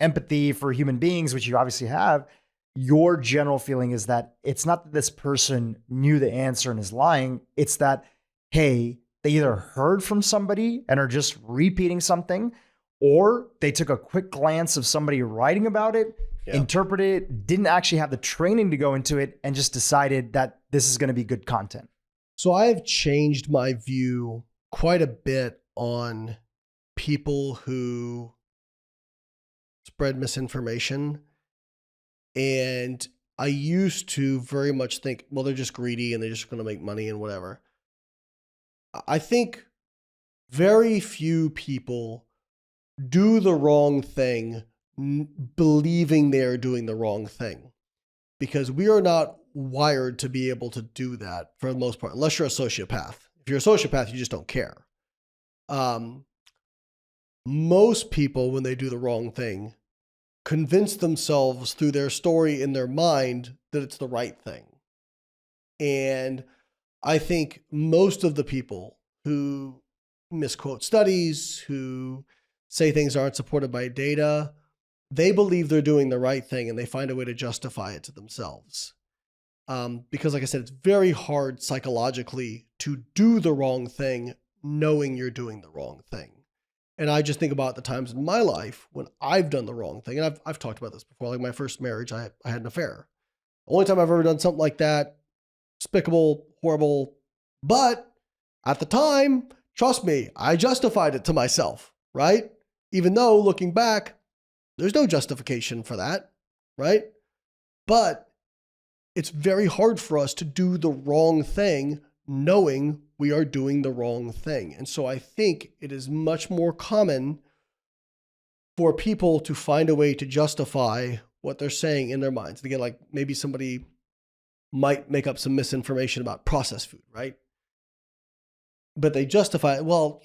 empathy for human beings, which you obviously have, your general feeling is that it's not that this person knew the answer and is lying. It's that, hey, they either heard from somebody and are just repeating something, or they took a quick glance of somebody writing about it, interpreted it, didn't actually have the training to go into it, and just decided that this is going to be good content. So I have changed my view quite a bit on people who spread misinformation. And I used to very much think, well, they're just greedy and they're just going to make money and whatever. I think very few people do the wrong thing believing they're doing the wrong thing, because we are not wired to be able to do that for the most part, unless you're a sociopath. If you're a sociopath, you just don't care. Most people, when they do the wrong thing, convince themselves through their story in their mind that it's the right thing. And I think most of the people who misquote studies, who say things aren't supported by data, they believe they're doing the right thing and they find a way to justify it to themselves. Because like I said, it's very hard psychologically to do the wrong thing knowing you're doing the wrong thing. And I just think about the times in my life when I've done the wrong thing. And I've talked about this before. Like my first marriage, I had an affair. The only time I've ever done something like that, despicable, horrible. But at the time, trust me, I justified it to myself, right? Even though looking back, there's no justification for that, right? But it's very hard for us to do the wrong thing knowing we are doing the wrong thing. And so I think it is much more common for people to find a way to justify what they're saying in their minds. And again, like maybe somebody might make up some misinformation about processed food, right? But they justify it, well,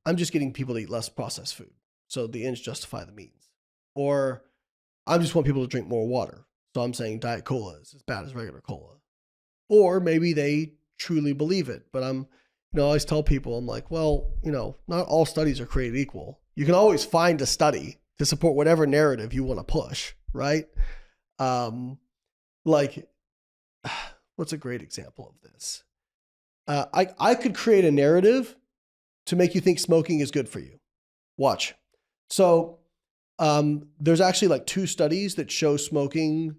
I'm just getting people to eat less processed food, so the ends justify the means. Or I just want people to drink more water, so I'm saying Diet Cola is as bad as regular cola. Or maybe they truly believe it, but I always tell people, I'm like, well, not all studies are created equal. You can always find a study to support whatever narrative you want to push, right? Like, what's a great example of this? I could create a narrative to make you think smoking is good for you. Watch. So there's actually like 2 studies that show smoking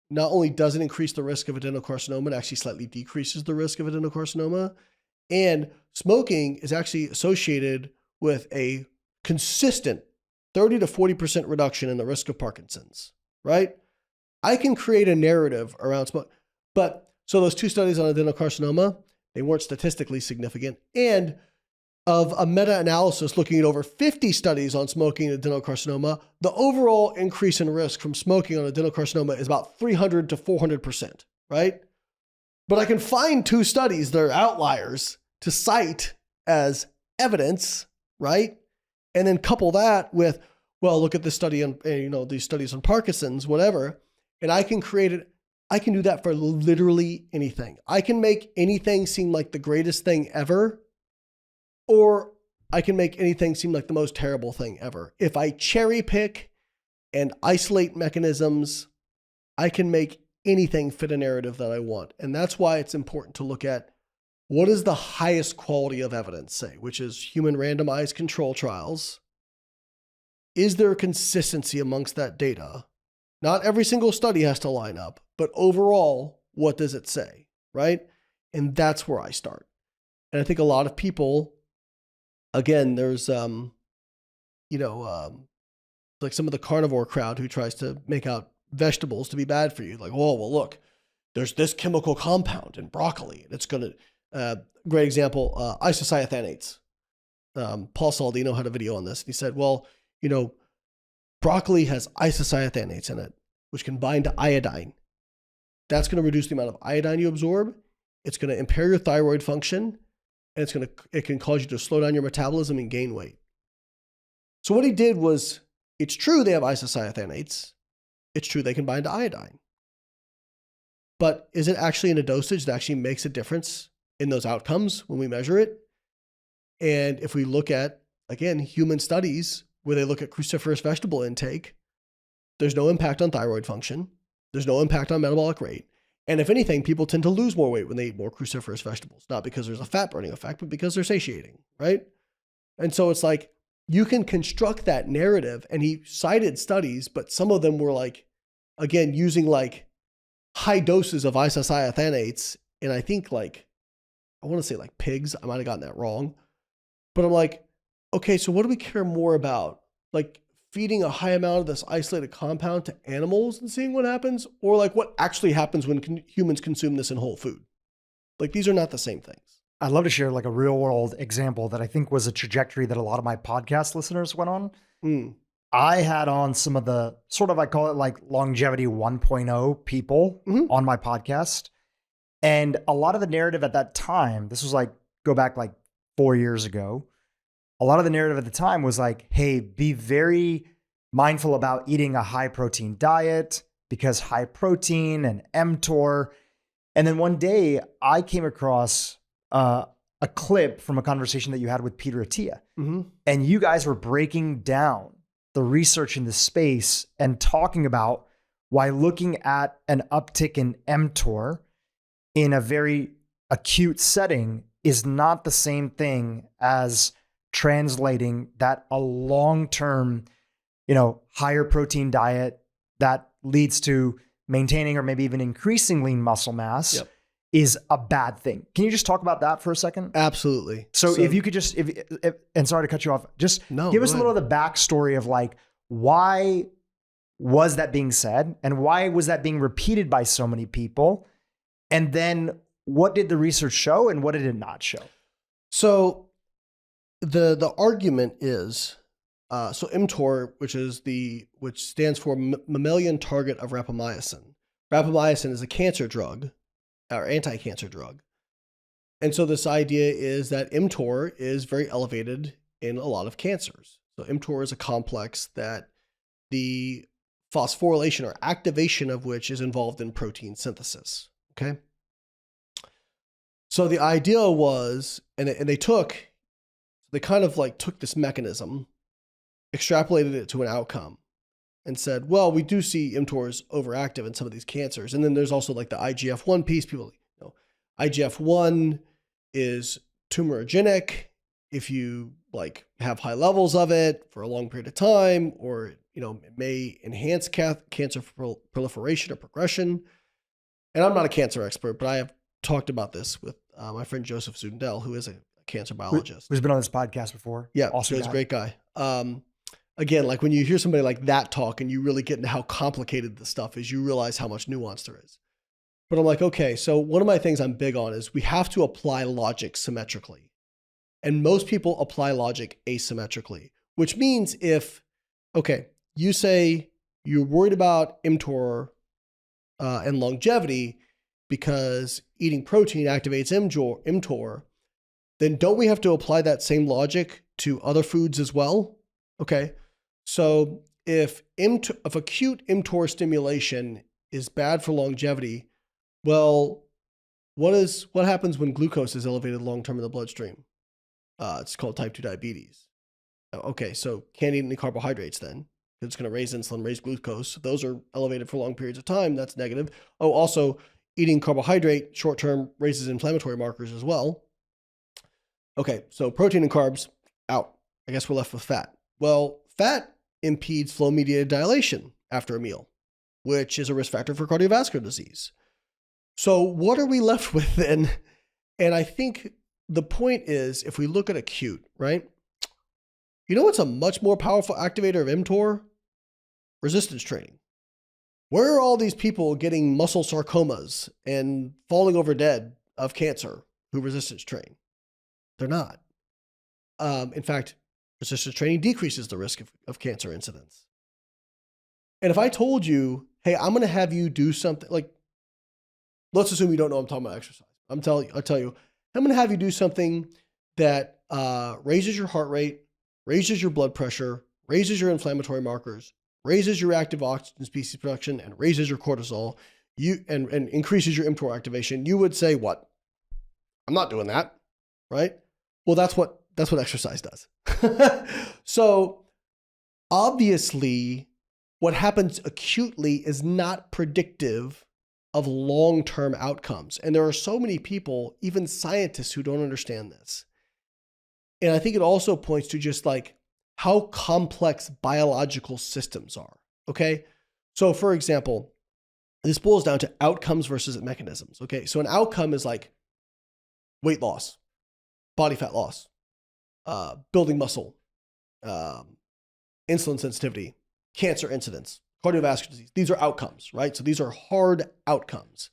not only doesn't increase the risk of adenocarcinoma, it actually slightly decreases the risk of adenocarcinoma. And smoking is actually associated with a consistent 30 to 40% reduction in the risk of Parkinson's, right? I can create a narrative around smoke. But so those 2 studies on adenocarcinoma, they weren't statistically significant. And of a meta-analysis looking at over 50 studies on smoking and adenocarcinoma, the overall increase in risk from smoking on adenocarcinoma is about 300 to 400%, right? But I can find 2 studies that are outliers to cite as evidence, right? And then couple that with, well, look at this study on, these studies on Parkinson's, whatever, and I can create it. I can do that for literally anything. I can make anything seem like the greatest thing ever Or I can make anything seem like the most terrible thing ever. If I cherry pick and isolate mechanisms, I can make anything fit a narrative that I want. And that's why it's important to look at what is the highest quality of evidence, say, which is human randomized control trials. Is there a consistency amongst that data? Not every single study has to line up, but overall, what does it say, right? And that's where I start. And I think a lot of people, again, there's, like some of the carnivore crowd who tries to make out vegetables to be bad for you. Like, oh, well, look, there's this chemical compound in broccoli, and it's going to, great example, isocyanates. Paul Saldino had a video on this. And he said, well, broccoli has isocyanates in it, which can bind to iodine. That's going to reduce the amount of iodine you absorb. It's going to impair your thyroid function, and it can cause you to slow down your metabolism and gain weight. So what he did was, it's true they have isocyanates. It's true they can bind to iodine. But is it actually in a dosage that actually makes a difference in those outcomes when we measure it? And if we look at, again, human studies where they look at cruciferous vegetable intake, there's no impact on thyroid function. There's no impact on metabolic rate. And if anything, people tend to lose more weight when they eat more cruciferous vegetables, not because there's a fat burning effect, but because they're satiating, right? And so it's like, you can construct that narrative. And he cited studies, but some of them were like, again, using like high doses of isocyanates. And I think I want to say like pigs. I might've gotten that wrong, but I'm like, okay, so what do we care more about? Like feeding a high amount of this isolated compound to animals and seeing what happens, or like what actually happens when humans consume this in whole food? Like these are not the same things. I'd love to share like a real world example that I think was a trajectory that a lot of my podcast listeners went on. I had on some of the sort of, I call it like longevity 1.0 people on my podcast. And a lot of the narrative at that time, this was like, go back like 4 years ago. A lot of the narrative at the time was like, hey, be very mindful about eating a high protein diet because high protein and mTOR. And then one day I came across a clip from a conversation that you had with Peter Attia. And you guys were breaking down the research in this space and talking about why looking at an uptick in mTOR in a very acute setting is not the same thing as translating that a long-term, higher protein diet that leads to maintaining or maybe even increasing lean muscle mass is a bad thing. Can you just talk about that for a second? Absolutely. So if you could just, and sorry to cut you off, just give us a little of the backstory of like, why was that being said? And why was that being repeated by so many people? And then what did the research show and what did it not show? So the argument is, so mTOR, which stands for mammalian target of rapamycin. Rapamycin is a cancer drug or anti-cancer drug. And so this idea is that mTOR is very elevated in a lot of cancers. So mTOR is a complex that the phosphorylation or activation of which is involved in protein synthesis. Okay. So the idea was, and they kind of like took this mechanism, extrapolated it to an outcome, and said, well, we do see mTOR is overactive in some of these cancers. And then there's also like the IGF-1 piece. People, IGF-1 is tumorigenic if you like have high levels of it for a long period of time, or, it may enhance cancer proliferation or progression. And I'm not a cancer expert, but I have talked about this with my friend Joseph Zundel, who is a cancer biologist. Who's been on this podcast before. Yeah, awesome he's a great guy. Again, like when you hear somebody like that talk and you really get into how complicated the stuff is, you realize how much nuance there is. But I'm like, okay, so one of my things I'm big on is we have to apply logic symmetrically. And most people apply logic asymmetrically, which means you say you're worried about mTOR and longevity because eating protein activates mTOR, then don't we have to apply that same logic to other foods as well? Okay. So if acute mTOR stimulation is bad for longevity, well, what happens when glucose is elevated long-term in the bloodstream? It's called type 2 diabetes. Okay, so can't eat any carbohydrates then. It's going to raise insulin, raise glucose. Those are elevated for long periods of time. That's negative. Oh, also eating carbohydrate short-term raises inflammatory markers as well. Okay, so protein and carbs out. I guess we're left with fat. Well, fat impedes flow-mediated dilation after a meal, which is a risk factor for cardiovascular disease. So what are we left with then? And I think the point is, if we look at acute, right? You know what's a much more powerful activator of mTOR? Resistance training. Where are all these people getting muscle sarcomas and falling over dead of cancer who resistance train? They're not. In fact, resistance training decreases the risk of cancer incidence. And if I told you, hey, I'm going to have you do something like, let's assume you don't know I'm talking about exercise. I'll tell you, I'm going to have you do something that raises your heart rate, raises your blood pressure, raises your inflammatory markers, raises your active oxygen species production, and raises your cortisol, and increases your mTOR activation. You would say, what? I'm not doing that, right? Well, that's what exercise does. So obviously, what happens acutely is not predictive of long-term outcomes. And there are so many people, even scientists, who don't understand this. And I think it also points to just like how complex biological systems are. Okay. So for example, this boils down to outcomes versus mechanisms. Okay. So an outcome is like weight loss, body fat loss, building muscle, insulin sensitivity, cancer incidence, cardiovascular disease. These are outcomes, right? So these are hard outcomes.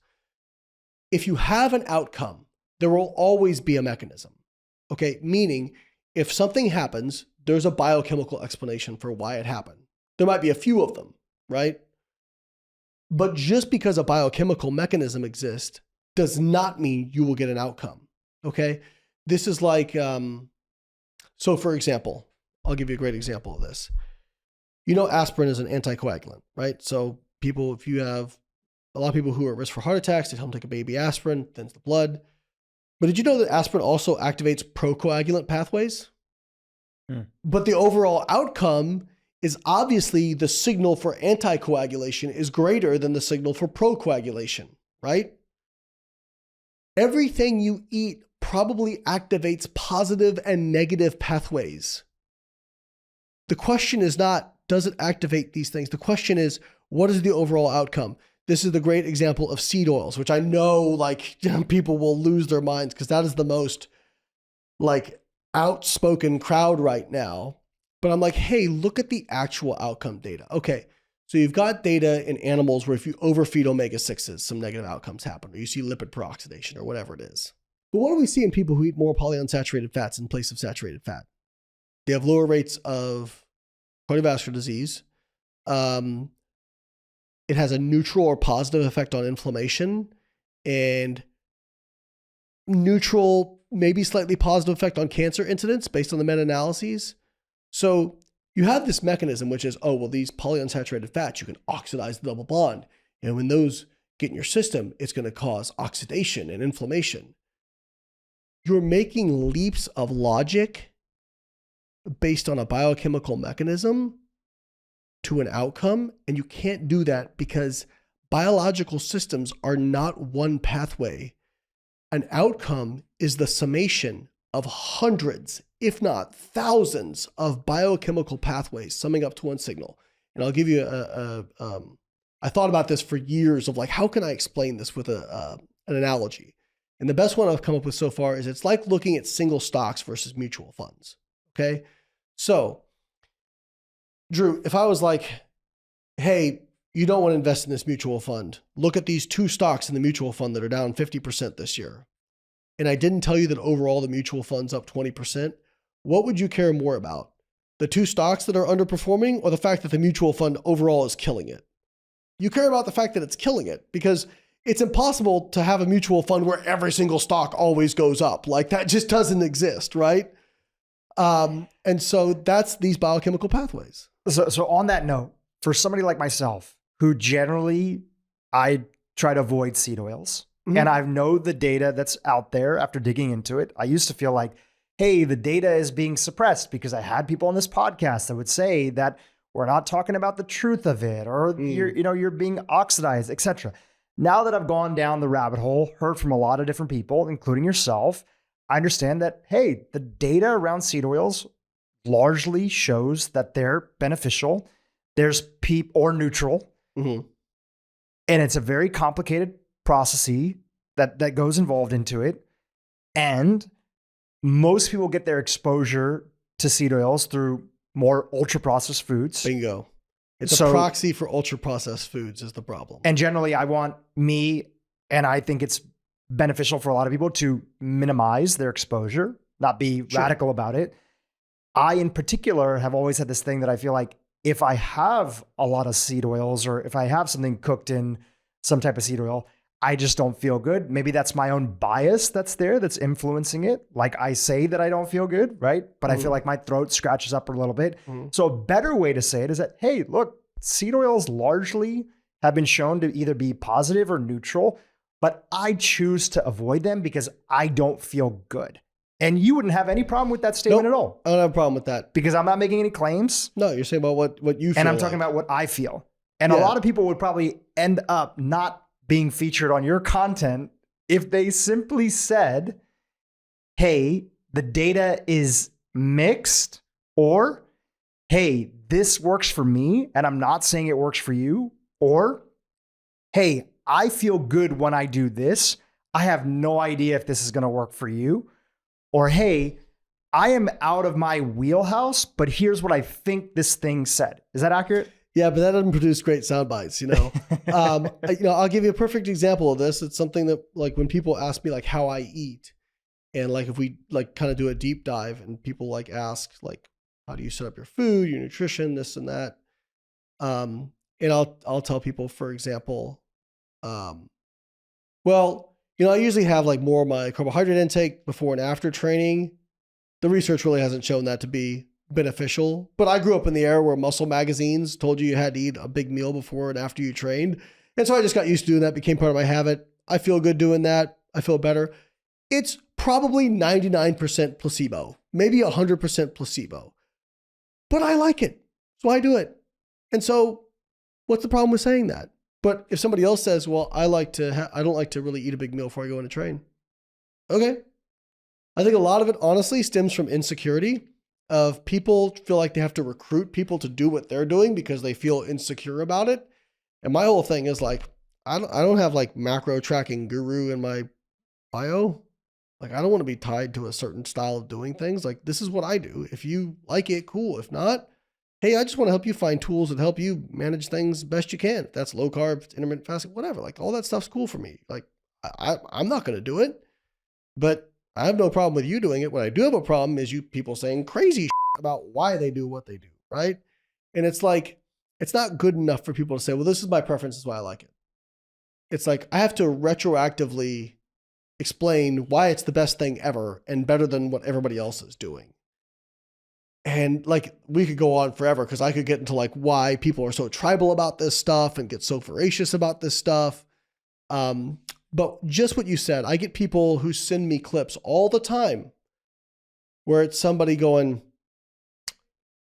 If you have an outcome, there will always be a mechanism. Okay. Meaning if something happens, there's a biochemical explanation for why it happened. There might be a few of them, right? But just because a biochemical mechanism exists does not mean you will get an outcome. Okay. This is like, so for example, I'll give you a great example of this. You know, aspirin is an anticoagulant, right? So people, if you have a lot of people who are at risk for heart attacks, they tell them to take a baby aspirin, thins the blood. But did you know that aspirin also activates procoagulant pathways? But the overall outcome is obviously the signal for anticoagulation is greater than the signal for procoagulation, right? Everything you eat probably activates positive and negative pathways. The question is not, does it activate these things? The question is, what is the overall outcome? This is the great example of seed oils, which I know like people will lose their minds because that is the most like outspoken crowd right now. But I'm like, hey, look at the actual outcome data. Okay, so you've got data in animals where if you overfeed omega-6s, some negative outcomes happen, or you see lipid peroxidation or whatever it is. But what do we see in people who eat more polyunsaturated fats in place of saturated fat? They have lower rates of cardiovascular disease. It has a neutral or positive effect on inflammation, and neutral, maybe slightly positive effect on cancer incidence based on the meta-analyses. So you have this mechanism, which is, oh, well, these polyunsaturated fats, you can oxidize the double bond. And when those get in your system, it's going to cause oxidation and inflammation. You're making leaps of logic based on a biochemical mechanism to an outcome. And you can't do that because biological systems are not one pathway. An outcome is the summation of hundreds, if not thousands, of biochemical pathways summing up to one signal. And I'll give you I thought about this for years of like, how can I explain this with an analogy? And the best one I've come up with so far is it's like looking at single stocks versus mutual funds. Okay. So Dhru, if I was like, hey, you don't want to invest in this mutual fund, look at these two stocks in the mutual fund that are down 50% this year. And I didn't tell you that overall the mutual fund's up 20%. What would you care more about? The two stocks that are underperforming or the fact that the mutual fund overall is killing it? You care about the fact that it's killing it because it's impossible to have a mutual fund where every single stock always goes up. Like that just doesn't exist, right? And so that's these biochemical pathways. So on that note, for somebody like myself, who generally I try to avoid seed oils, and I know the data that's out there after digging into it. I used to feel like, hey, the data is being suppressed, because I had people on this podcast that would say that we're not talking about the truth of it, or you're being oxidized, etc. Now that I've gone down the rabbit hole, heard from a lot of different people, including yourself, I understand that, hey, the data around seed oils largely shows that they're beneficial. There's or neutral. Mm-hmm. And it's a very complicated process that goes involved into it. And most people get their exposure to seed oils through more ultra-processed foods. Bingo. It's a proxy for ultra-processed foods is the problem. And generally, and I think it's beneficial for a lot of people to minimize their exposure, not be radical about it. I, in particular, have always had this thing that I feel like if I have a lot of seed oils, or if I have something cooked in some type of seed oil, I just don't feel good. Maybe that's my own bias that's influencing it. Like I say that I don't feel good, right? But I feel like my throat scratches up a little bit. So a better way to say it is that, hey, look, seed oils largely have been shown to either be positive or neutral, but I choose to avoid them because I don't feel good. And you wouldn't have any problem with that statement at all. I don't have a problem with that. Because I'm not making any claims. No, you're saying about what you feel. And I'm talking about what I feel. And a lot of people would probably end up not being featured on your content if they simply said, hey, the data is mixed, or hey, this works for me and I'm not saying it works for you, or hey, I feel good when I do this. I have no idea if this is going to work for you. Or hey, I am out of my wheelhouse, but here's what I think this thing said. Is that accurate? Yeah, but that doesn't produce great sound bites, I'll give you a perfect example of this. It's something that, like, when people ask me like how I eat, and like if we like kind of do a deep dive and people like ask like, how do you set up your food, your nutrition, this and that. And I'll tell people, for example, I usually have like more of my carbohydrate intake before and after training. The research really hasn't shown that to be beneficial, but I grew up in the era where muscle magazines told you had to eat a big meal before and after you trained. And so I just got used to doing that, became part of my habit. I feel good doing that. I feel better. It's probably 99% placebo, maybe 100% placebo, but I like it. So I do it. And so what's the problem with saying that? But if somebody else says, well, I don't like to really eat a big meal before I go in to train. Okay. I think a lot of it honestly stems from insecurity of people feel like they have to recruit people to do what they're doing because they feel insecure about it. And my whole thing is like, I don't have like macro tracking guru in my bio. Like, I don't want to be tied to a certain style of doing things. Like, this is what I do. If you like it, cool. If not, hey, I just want to help you find tools that help you manage things best you can. If that's low carb, intermittent fasting, whatever. Like, all that stuff's cool for me. Like, I'm not going to do it, but I have no problem with you doing it. What I do have a problem is you people saying crazy about why they do what they do, right? And it's like, it's not good enough for people to say, well, this is my preference, this is why I like it. It's like, I have to retroactively explain why it's the best thing ever and better than what everybody else is doing. And like, we could go on forever because I could get into like why people are so tribal about this stuff and get so voracious about this stuff. But just what you said, I get people who send me clips all the time where it's somebody going,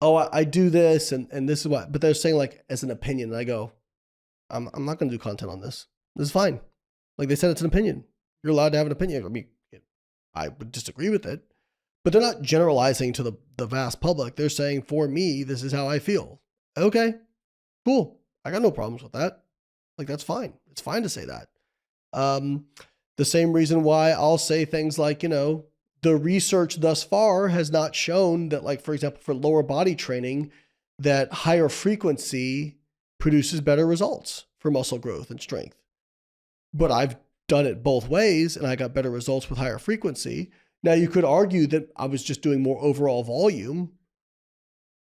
oh, I do this and this is what, but they're saying like as an opinion. And I go, I'm not going to do content on this. This is fine. Like they said, it's an opinion. You're allowed to have an opinion. I mean, I would disagree with it, but they're not generalizing to the vast public. They're saying, for me, this is how I feel. Okay, cool. I got no problems with that. Like, that's fine. It's fine to say that. The same reason why I'll say things like, the research thus far has not shown that, like, for example, for lower body training, that higher frequency produces better results for muscle growth and strength. But I've done it both ways and I got better results with higher frequency. Now you could argue that I was just doing more overall volume.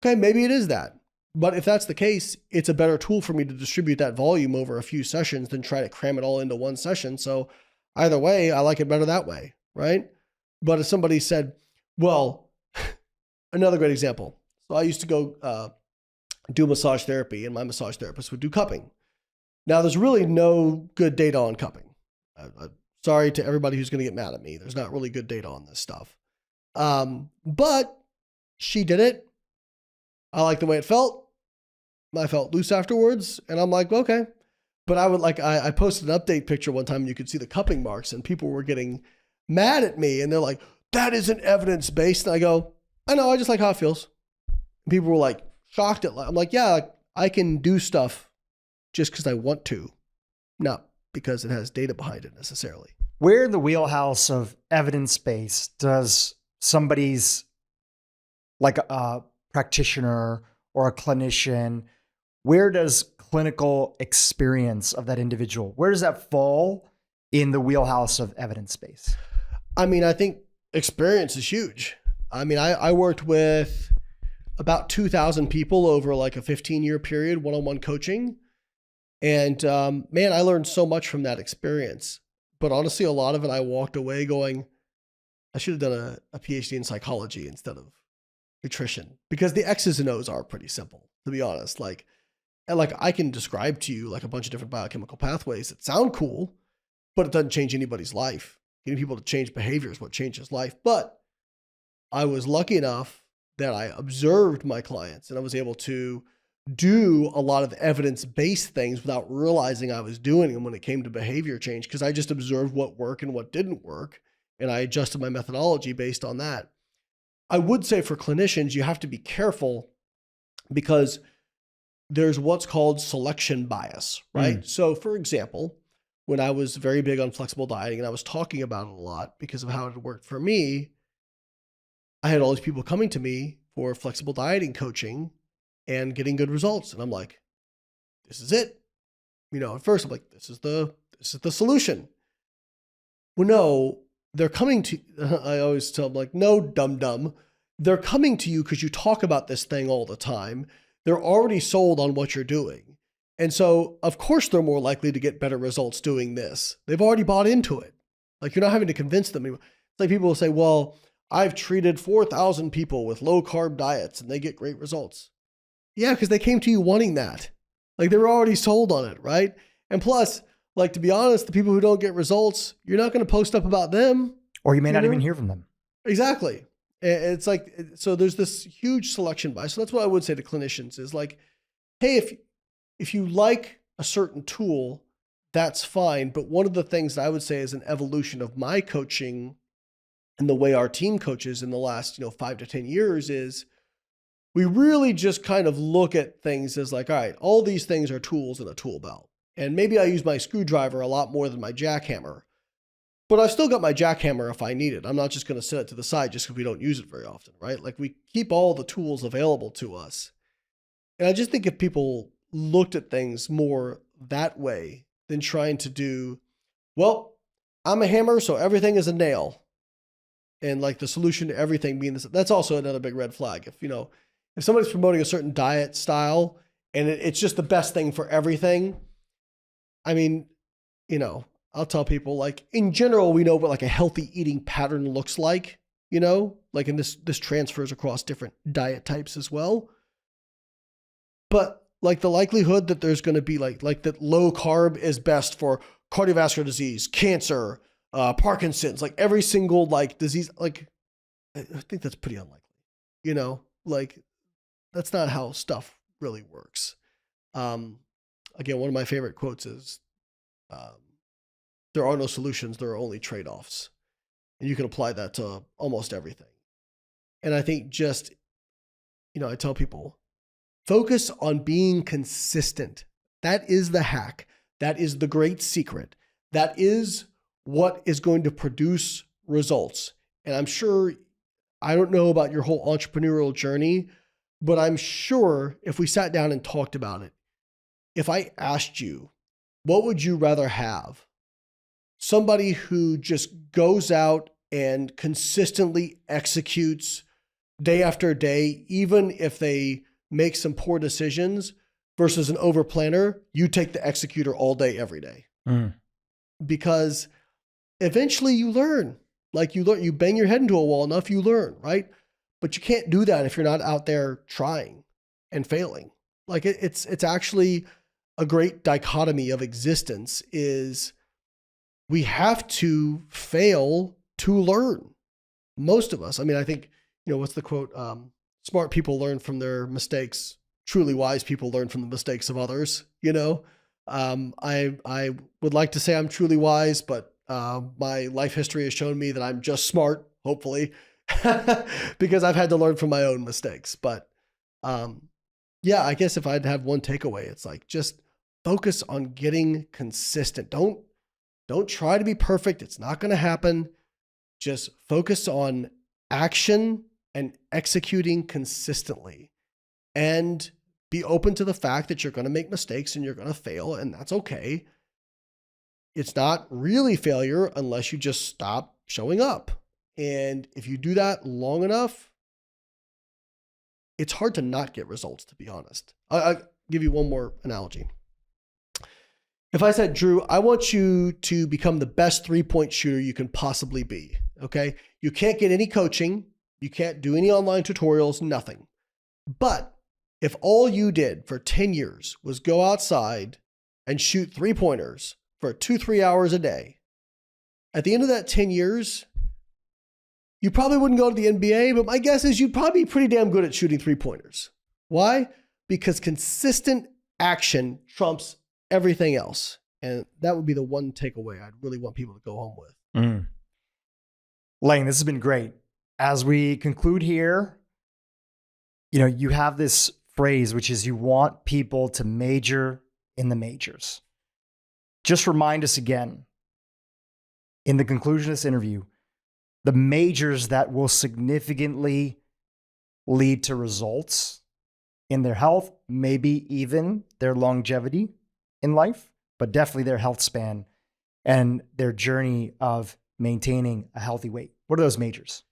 Okay, maybe it is that. But if that's the case, it's a better tool for me to distribute that volume over a few sessions than try to cram it all into one session. So either way, I like it better that way, right? But if somebody said, well, another great example. So I used to go do massage therapy and my massage therapist would do cupping. Now there's really no good data on cupping. Sorry to everybody who's going to get mad at me. There's not really good data on this stuff. But she did it. I like the way it felt. I felt loose afterwards, and I'm like, okay. But I posted an update picture one time and you could see the cupping marks and people were getting mad at me and they're like, that isn't evidence-based. And I go, I know, I just like how it feels. And people were like shocked at, I'm like, yeah, I can do stuff just because I want to, not because it has data behind it necessarily. Where in the wheelhouse of evidence-based does somebody's like a practitioner or a clinician, where does clinical experience of that individual, where does that fall in the wheelhouse of evidence-based? I mean, I think experience is huge. I mean, I worked with about 2,000 people over like a 15-year period, one-on-one coaching. And man, I learned so much from that experience. But honestly, a lot of it, I walked away going, I should have done a PhD in psychology instead of nutrition, because the X's and O's are pretty simple, to be honest. Like I can describe to you like a bunch of different biochemical pathways that sound cool, but it doesn't change anybody's life. Getting people to change behavior is what changes life. But I was lucky enough that I observed my clients and I was able to do a lot of evidence-based things without realizing I was doing them when it came to behavior change, because I just observed what worked and what didn't work. And I adjusted my methodology based on that. I would say for clinicians, you have to be careful because there's what's called selection bias, right? So for example, when I was very big on flexible dieting and I was talking about it a lot because of how it worked for me, I had all these people coming to me for flexible dieting coaching and getting good results. And I'm like, this is it. At first I'm like, this is the solution. Well, no, they're coming to, I always tell them like, no, dum-dum. They're coming to you because you talk about this thing all the time. They're already sold on what you're doing. And so of course they're more likely to get better results doing this. They've already bought into it. Like you're not having to convince them. It's like people will say, well, I've treated 4,000 people with low carb diets and they get great results. Yeah, because they came to you wanting that. Like they were already sold on it, right? And plus, like to be honest, the people who don't get results, you're not going to post up about them. Or you may not even hear from them. Exactly. It's like, so there's this huge selection bias. So that's what I would say to clinicians is like, hey, if you like a certain tool, that's fine. But one of the things that I would say is an evolution of my coaching and the way our team coaches in the last, 5 to 10 years is we really just kind of look at things as like, all right, all these things are tools in a tool belt. And maybe I use my screwdriver a lot more than my jackhammer, but I've still got my jackhammer if I need it. I'm not just going to set it to the side just because we don't use it very often, right? Like we keep all the tools available to us. And I just think if people looked at things more that way than trying to do, well, I'm a hammer, so everything is a nail. And like the solution to everything being this, that's also another big red flag. If somebody's promoting a certain diet style and it's just the best thing for everything, I mean, I'll tell people like in general, we know what like a healthy eating pattern looks like, like, and this transfers across different diet types as well. But like the likelihood that there's going to be like that low carb is best for cardiovascular disease, cancer, Parkinson's, like every single like disease, like I think that's pretty unlikely, like that's not how stuff really works. Again, one of my favorite quotes is, there are no solutions, there are only trade-offs. And you can apply that to almost everything. And I think just, I tell people, focus on being consistent. That is the hack. That is the great secret. That is what is going to produce results. And I'm sure, I don't know about your whole entrepreneurial journey, but I'm sure if we sat down and talked about it, if I asked you, what would you rather have? Somebody who just goes out and consistently executes day after day, even if they make some poor decisions, versus an overplanner, you take the executor all day, every day. Because eventually you learn. Like you bang your head into a wall enough, you learn, right? But you can't do that if you're not out there trying and failing. Like it's actually a great dichotomy of existence is we have to fail to learn. most of us, I mean, I think, what's the quote? Smart people learn from their mistakes. Truly wise people learn from the mistakes of others. I would like to say I'm truly wise, but my life history has shown me that I'm just smart, hopefully, because I've had to learn from my own mistakes. But yeah, I guess if I'd have one takeaway, it's like just focus on getting consistent. Don't try to be perfect. It's not going to happen. Just focus on action and executing consistently, and be open to the fact that you're going to make mistakes and you're going to fail, and that's okay. It's not really failure unless you just stop showing up. And if you do that long enough, it's hard to not get results, to be honest. I'll give you one more analogy. If I said, Dhru, I want you to become the best 3-point shooter you can possibly be, okay? You can't get any coaching. You can't do any online tutorials, nothing. But if all you did for 10 years was go outside and shoot 3-pointers for 2-3 hours a day, at the end of that 10 years, you probably wouldn't go to the NBA, but my guess is you'd probably be pretty damn good at shooting 3-pointers. Why? Because consistent action trumps everything else. And that would be the one takeaway I'd really want people to go home with. Layne, this has been great. As we conclude here, you have this phrase, which is you want people to major in the majors. Just remind us again, in the conclusion of this interview, the majors that will significantly lead to results in their health, maybe even their longevity in life, but definitely their health span and their journey of maintaining a healthy weight. What are those majors?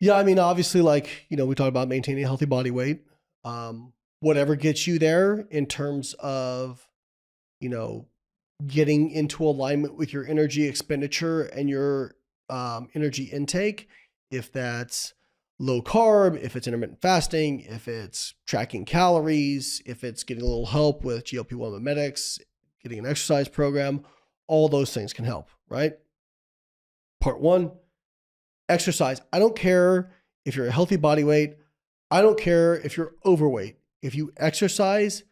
Yeah, I mean, obviously, we talked about maintaining a healthy body weight. Whatever gets you there in terms of, getting into alignment with your energy expenditure and your energy intake, if that's low carb, if it's intermittent fasting, if it's tracking calories, if it's getting a little help with GLP-1 mimetics, getting an exercise program, all those things can help, right? Part 1, exercise. I don't care if you're a healthy body weight. I don't care if you're overweight. If you exercise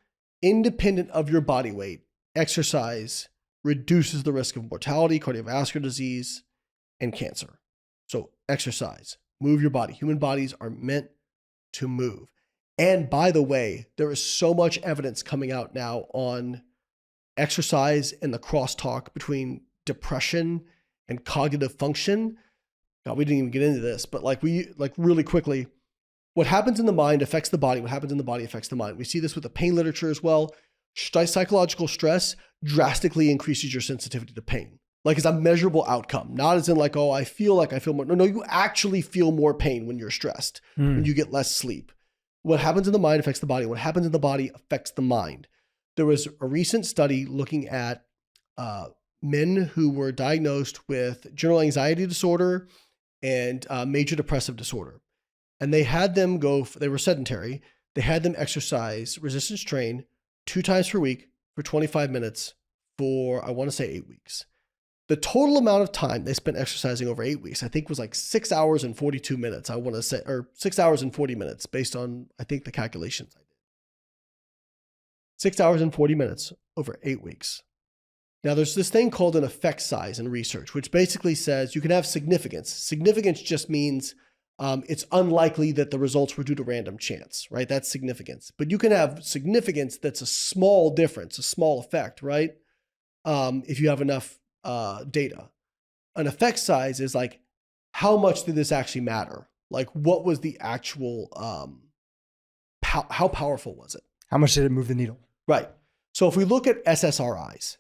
independent of your body weight, exercise reduces the risk of mortality, cardiovascular disease, and cancer. So exercise, move your body. Human bodies are meant to move. And by the way, there is so much evidence coming out now on exercise and the crosstalk between depression and cognitive function. God, we didn't even get into this, but really quickly, what happens in the mind affects the body. What happens in the body affects the mind. We see this with the pain literature as well. Psychological stress drastically increases your sensitivity to pain. It's a measurable outcome, not as in I feel more. No, you actually feel more pain when you're stressed, when you get less sleep. What happens in the mind affects the body. What happens in the body affects the mind. There was a recent study looking at men who were diagnosed with general anxiety disorder and major depressive disorder. And they had them they were sedentary. They had them exercise, resistance train 2 times per week for 25 minutes for, I want to say 8 weeks. The total amount of time they spent exercising over 8 weeks, I think was 6 hours and 42 minutes, I want to say, or 6 hours and 40 minutes based on, I think, the calculations I did. 6 hours and 40 minutes over 8 weeks. Now, there's this thing called an effect size in research, which basically says you can have significance. Significance just means it's unlikely that the results were due to random chance, right? That's significance. But you can have significance that's a small difference, a small effect, right? If you have enough data. An effect size is how much did this actually matter? What was the actual, how powerful was it? How much did it move the needle? Right. So if we look at SSRIs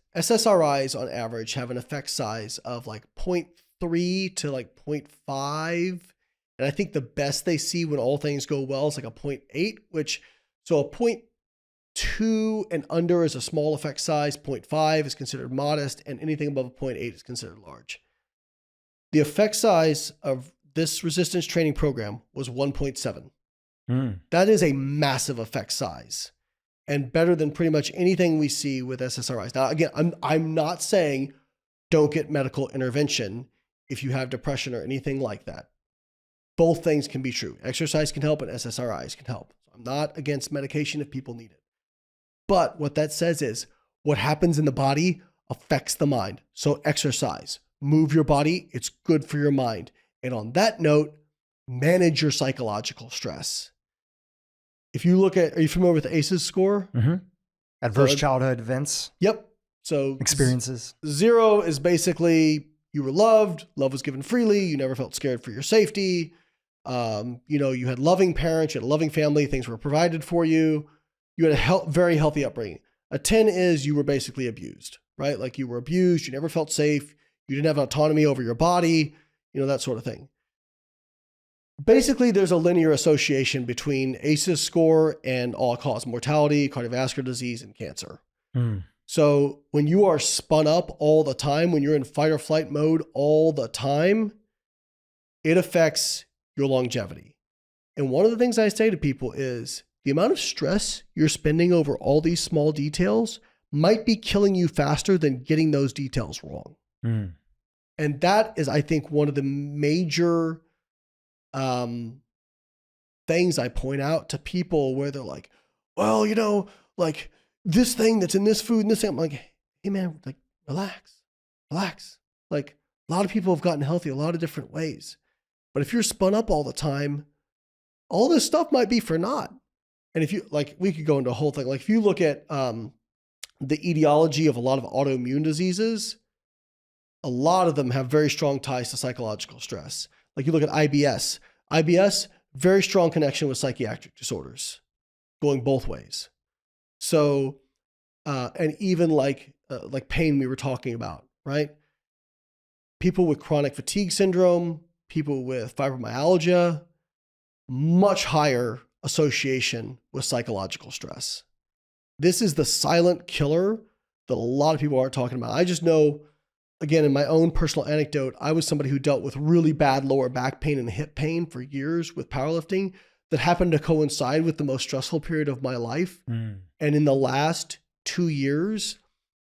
on average have an effect size of 0.3 to 0.5. And I think the best they see when all things go well is a 0.8, so a 0.2 and under is a small effect size, 0.5 is considered modest, and anything above a 0.8 is considered large. The effect size of this resistance training program was 1.7. That is a massive effect size and better than pretty much anything we see with SSRIs. Now, again, I'm not saying don't get medical intervention if you have depression or anything like that. Both things can be true. Exercise can help and SSRIs can help. I'm not against medication if people need it. But what that says is what happens in the body affects the mind. So exercise, move your body. It's good for your mind. And on that note, manage your psychological stress. If you look at, are you familiar with the ACEs score? Mm-hmm. Adverse childhood events. Yep. So experiences. 0 is basically you were loved, love was given freely, you never felt scared for your safety. You had loving parents, you had a loving family, things were provided for you. You had a very healthy upbringing. A 10 is you were basically abused, right? Like you were abused, you never felt safe, you didn't have autonomy over your body, that sort of thing. Basically, there's a linear association between ACEs score and all-cause mortality, cardiovascular disease, and cancer. So when you are spun up all the time, when you're in fight or flight mode all the time, it affects your longevity. And one of the things I say to people is the amount of stress you're spending over all these small details might be killing you faster than getting those details wrong. And that is, I think, one of the major things I point out to people where they're like, well, like this thing that's in this food and this thing. I'm like, hey man, like relax. Like a lot of people have gotten healthy a lot of different ways. But if you're spun up all the time, all this stuff might be for naught. And if you like, we could go into a whole thing. Like if you look at the etiology of a lot of autoimmune diseases, a lot of them have very strong ties to psychological stress. Like you look at IBS. IBS, very strong connection with psychiatric disorders, going both ways. So, and even like pain we were talking about, right? People with chronic fatigue syndrome, people with fibromyalgia, much higher association with psychological stress. This is the silent killer that a lot of people aren't talking about. I just know, again, in my own personal anecdote, I was somebody who dealt with really bad lower back pain and hip pain for years with powerlifting that happened to coincide with the most stressful period of my life. And in the last 2 years,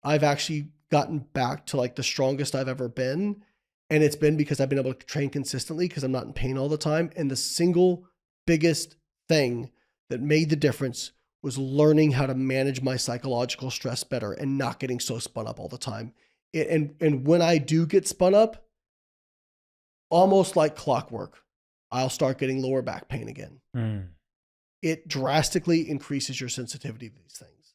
I've actually gotten back to like the strongest I've ever been. And it's been because I've been able to train consistently because I'm not in pain all the time. And the single biggest thing that made the difference was learning how to manage my psychological stress better and not getting so spun up all the time. And when I do get spun up, almost like clockwork, I'll start getting lower back pain again. It drastically increases your sensitivity to these things.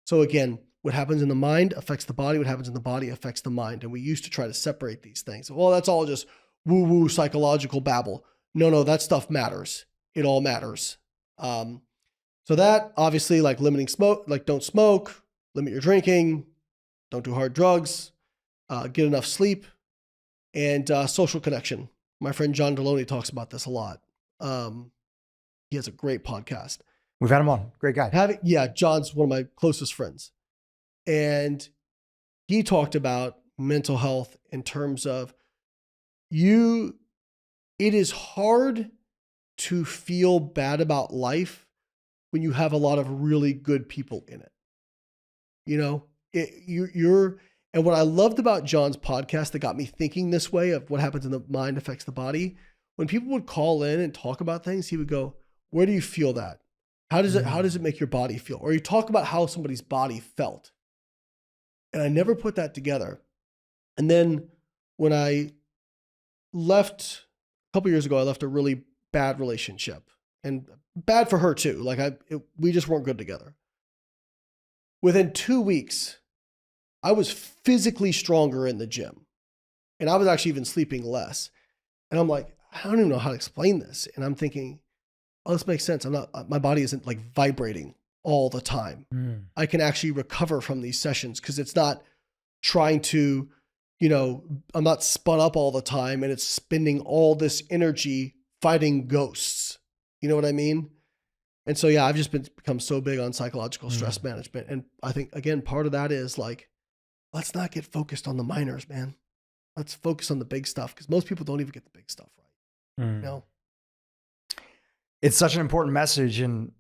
So again, what happens in the mind affects the body. What happens in the body affects the mind. And we used to try to separate these things. Well, that's all just woo-woo psychological babble. No, that stuff matters. It all matters. So that obviously, like limiting smoke, like don't smoke, limit your drinking, don't do hard drugs, get enough sleep, and social connection. My friend John Deloney talks about this a lot. He has a great podcast. We've had him on. Great guy. John's one of my closest friends. And he talked about mental health in terms of it is hard to feel bad about life when you have a lot of really good people in it. And what I loved about John's podcast that got me thinking this way of what happens in the mind affects the body, when people would call in and talk about things, he would go, where do you feel that? How does it make your body feel? Or you talk about how somebody's body felt. And I never put that together. And then when I left a couple years ago, I left a really bad relationship, and bad for her too. Like we just weren't good together. Within 2 weeks, I was physically stronger in the gym, and I was actually even sleeping less. And I'm like, I don't even know how to explain this. And I'm thinking, oh, this makes sense. My body isn't like vibrating all the time. I can actually recover from these sessions because it's not trying to, I'm not spun up all the time and it's spending all this energy fighting ghosts. You know what I mean? And so, I've just become so big on psychological stress management. And I think, again, part of that is like, let's not get focused on the minors, man. Let's focus on the big stuff because most people don't even get the big stuff right. It's such an important message. And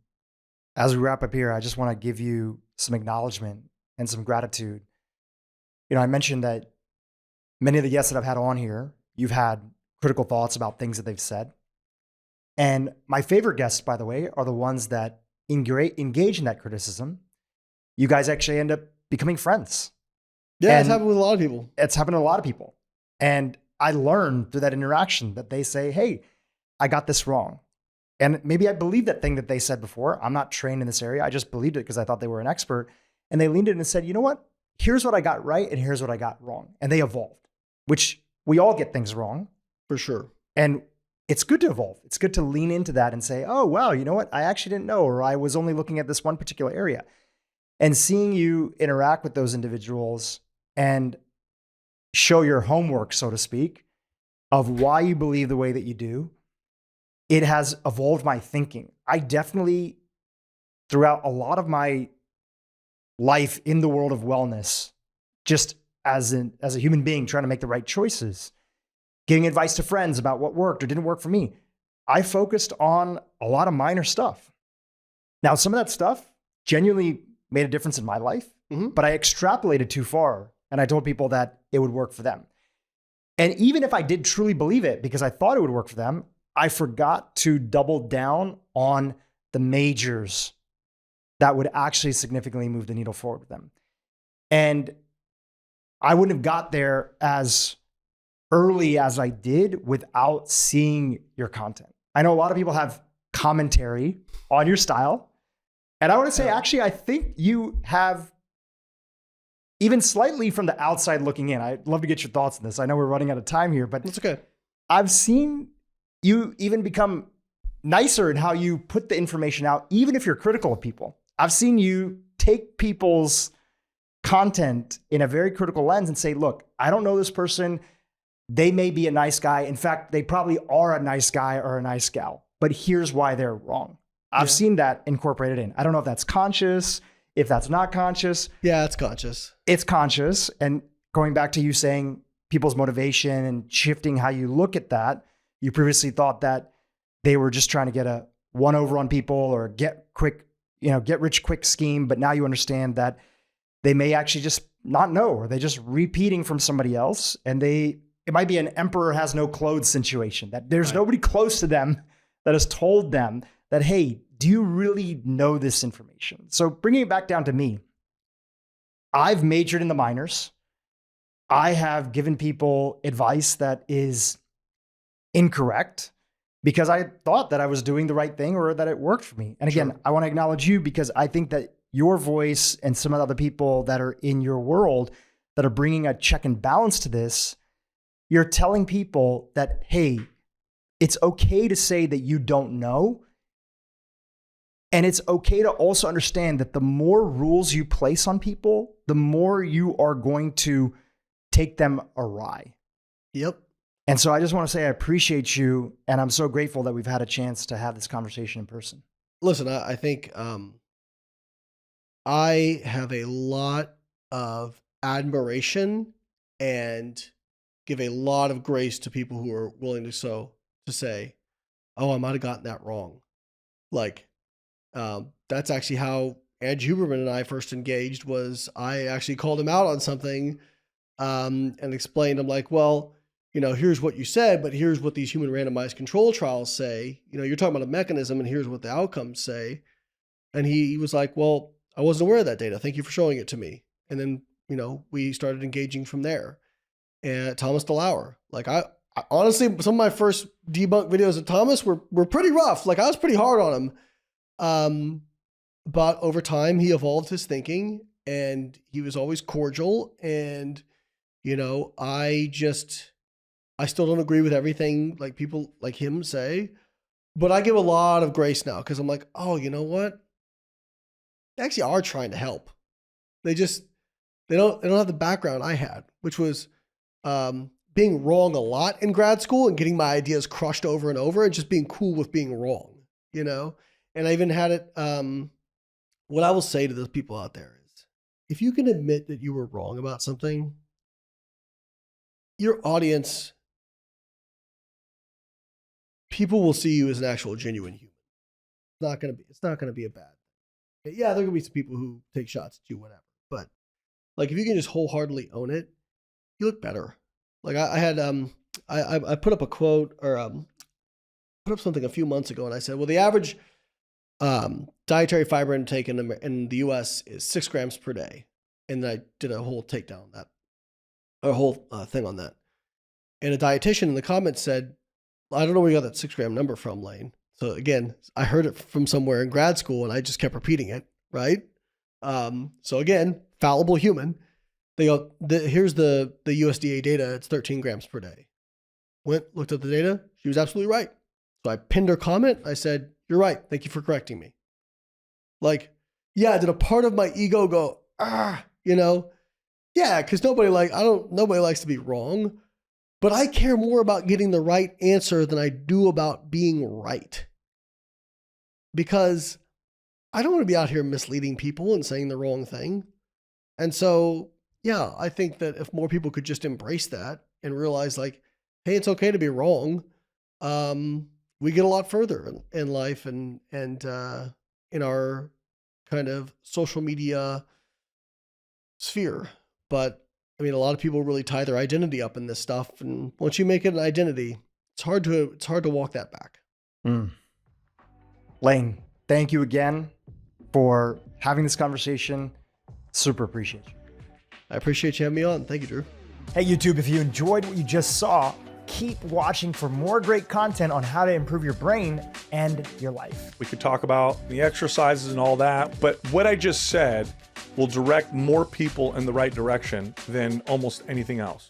as we wrap up here, I just want to give you some acknowledgement and some gratitude. I mentioned that many of the guests that I've had on here, you've had critical thoughts about things that they've said. And my favorite guests, by the way, are the ones that engage in that criticism. You guys actually end up becoming friends. Yeah, it's happened with a lot of people. It's happened to a lot of people. And I learned through that interaction that they say, hey, I got this wrong. And maybe I believed that thing that they said before. I'm not trained in this area. I just believed it because I thought they were an expert. And they leaned in and said, you know what? Here's what I got right and here's what I got wrong. And they evolved, which we all get things wrong. For sure. And it's good to evolve. It's good to lean into that and say, oh, wow, you know what? I actually didn't know, or I was only looking at this one particular area. And seeing you interact with those individuals and show your homework, so to speak, of why you believe the way that you do, it has evolved my thinking. I definitely, throughout a lot of my life in the world of wellness, just as a human being trying to make the right choices, giving advice to friends about what worked or didn't work for me, I focused on a lot of minor stuff. Now, some of that stuff genuinely made a difference in my life, but I extrapolated too far and I told people that it would work for them. And even if I did truly believe it because I thought it would work for them, I forgot to double down on the majors that would actually significantly move the needle forward with them. And I wouldn't have got there as early as I did without seeing your content. I know a lot of people have commentary on your style. And I want to say, actually, I think you have, even slightly from the outside looking in, I'd love to get your thoughts on this. I know we're running out of time here, but It's okay. I've seen you even become nicer in how you put the information out, even if you're critical of people. I've seen you take people's content in a very critical lens and say, look, I don't know this person. They may be a nice guy. In fact, they probably are a nice guy or a nice gal, but here's why they're wrong. I've seen that incorporated in. I don't know if that's conscious, if that's not conscious. Yeah, it's conscious. It's conscious. And going back to you saying people's motivation and shifting how you look at that, you previously thought that they were just trying to get a one over on people or get rich quick scheme. But now you understand that they may actually just not know, or they just repeating from somebody else. And it might be an emperor has no clothes situation, that there's nobody close to them that has told them that, hey, do you really know this information? So bringing it back down to me, I've majored in the minors. I have given people advice that is incorrect because I thought that I was doing the right thing or that it worked for me. And again, I want to acknowledge you because I think that your voice and some of the other people that are in your world that are bringing a check and balance to this, you're telling people that, hey, it's okay to say that you don't know. And it's okay to also understand that the more rules you place on people, the more you are going to take them awry. Yep. And so I just want to say I appreciate you. And I'm so grateful that we've had a chance to have this conversation in person. Listen, I think I have a lot of admiration and give a lot of grace to people who are willing to say, oh, I might have gotten that wrong. Like, that's actually how Andrew Huberman and I first engaged. Was I actually called him out on something and explained, I'm like, well, here's what you said, but here's what these human randomized control trials say. You're talking about a mechanism and here's what the outcomes say. And he was like, well, I wasn't aware of that data. Thank you for showing it to me. And then, we started engaging from there. And Thomas DeLauer, like I honestly, some of my first debunk videos of Thomas were pretty rough. Like I was pretty hard on him. But over time he evolved his thinking and he was always cordial. And, I still don't agree with everything like people like him say, but I give a lot of grace now. Cause I'm like, oh, you know what? They actually are trying to help. They don't have the background I had, which was, being wrong a lot in grad school and getting my ideas crushed over and over and just being cool with being wrong, And I even had it, what I will say to those people out there is, if you can admit that you were wrong about something, your audience, people will see you as an actual genuine human. It's not going to be a bad thing. Yeah, there are going to be some people who take shots at you, whatever. But like, if you can just wholeheartedly own it, you look better. Like I had I put up a quote or put up something a few months ago, and I said, well, the average dietary fiber intake in the U.S. is 6 grams per day, and I did a whole takedown on that, a whole thing on that. And a dietitian in the comments said, I don't know where you got that 6 gram number from, Layne. So again, I heard it from somewhere in grad school, and I just kept repeating it, right? So again, fallible human. They go, here's the USDA data. It's 13 grams per day. Looked at the data. She was absolutely right. So I pinned her comment. I said, you're right. Thank you for correcting me. Like, yeah, did a part of my ego go, you know? Yeah, because nobody likes to be wrong. But I care more about getting the right answer than I do about being right. Because I don't want to be out here misleading people and saying the wrong thing. And so, yeah, I think that if more people could just embrace that and realize like, hey, it's okay to be wrong, we get a lot further in life and in our kind of social media sphere. But I mean, a lot of people really tie their identity up in this stuff. And once you make it an identity, it's hard to walk that back. Layne, thank you again for having this conversation. Super appreciate you. I appreciate you having me on. Thank you, Dhru. Hey, YouTube, if you enjoyed what you just saw, keep watching for more great content on how to improve your brain and your life. We could talk about the exercises and all that, but what I just said will direct more people in the right direction than almost anything else.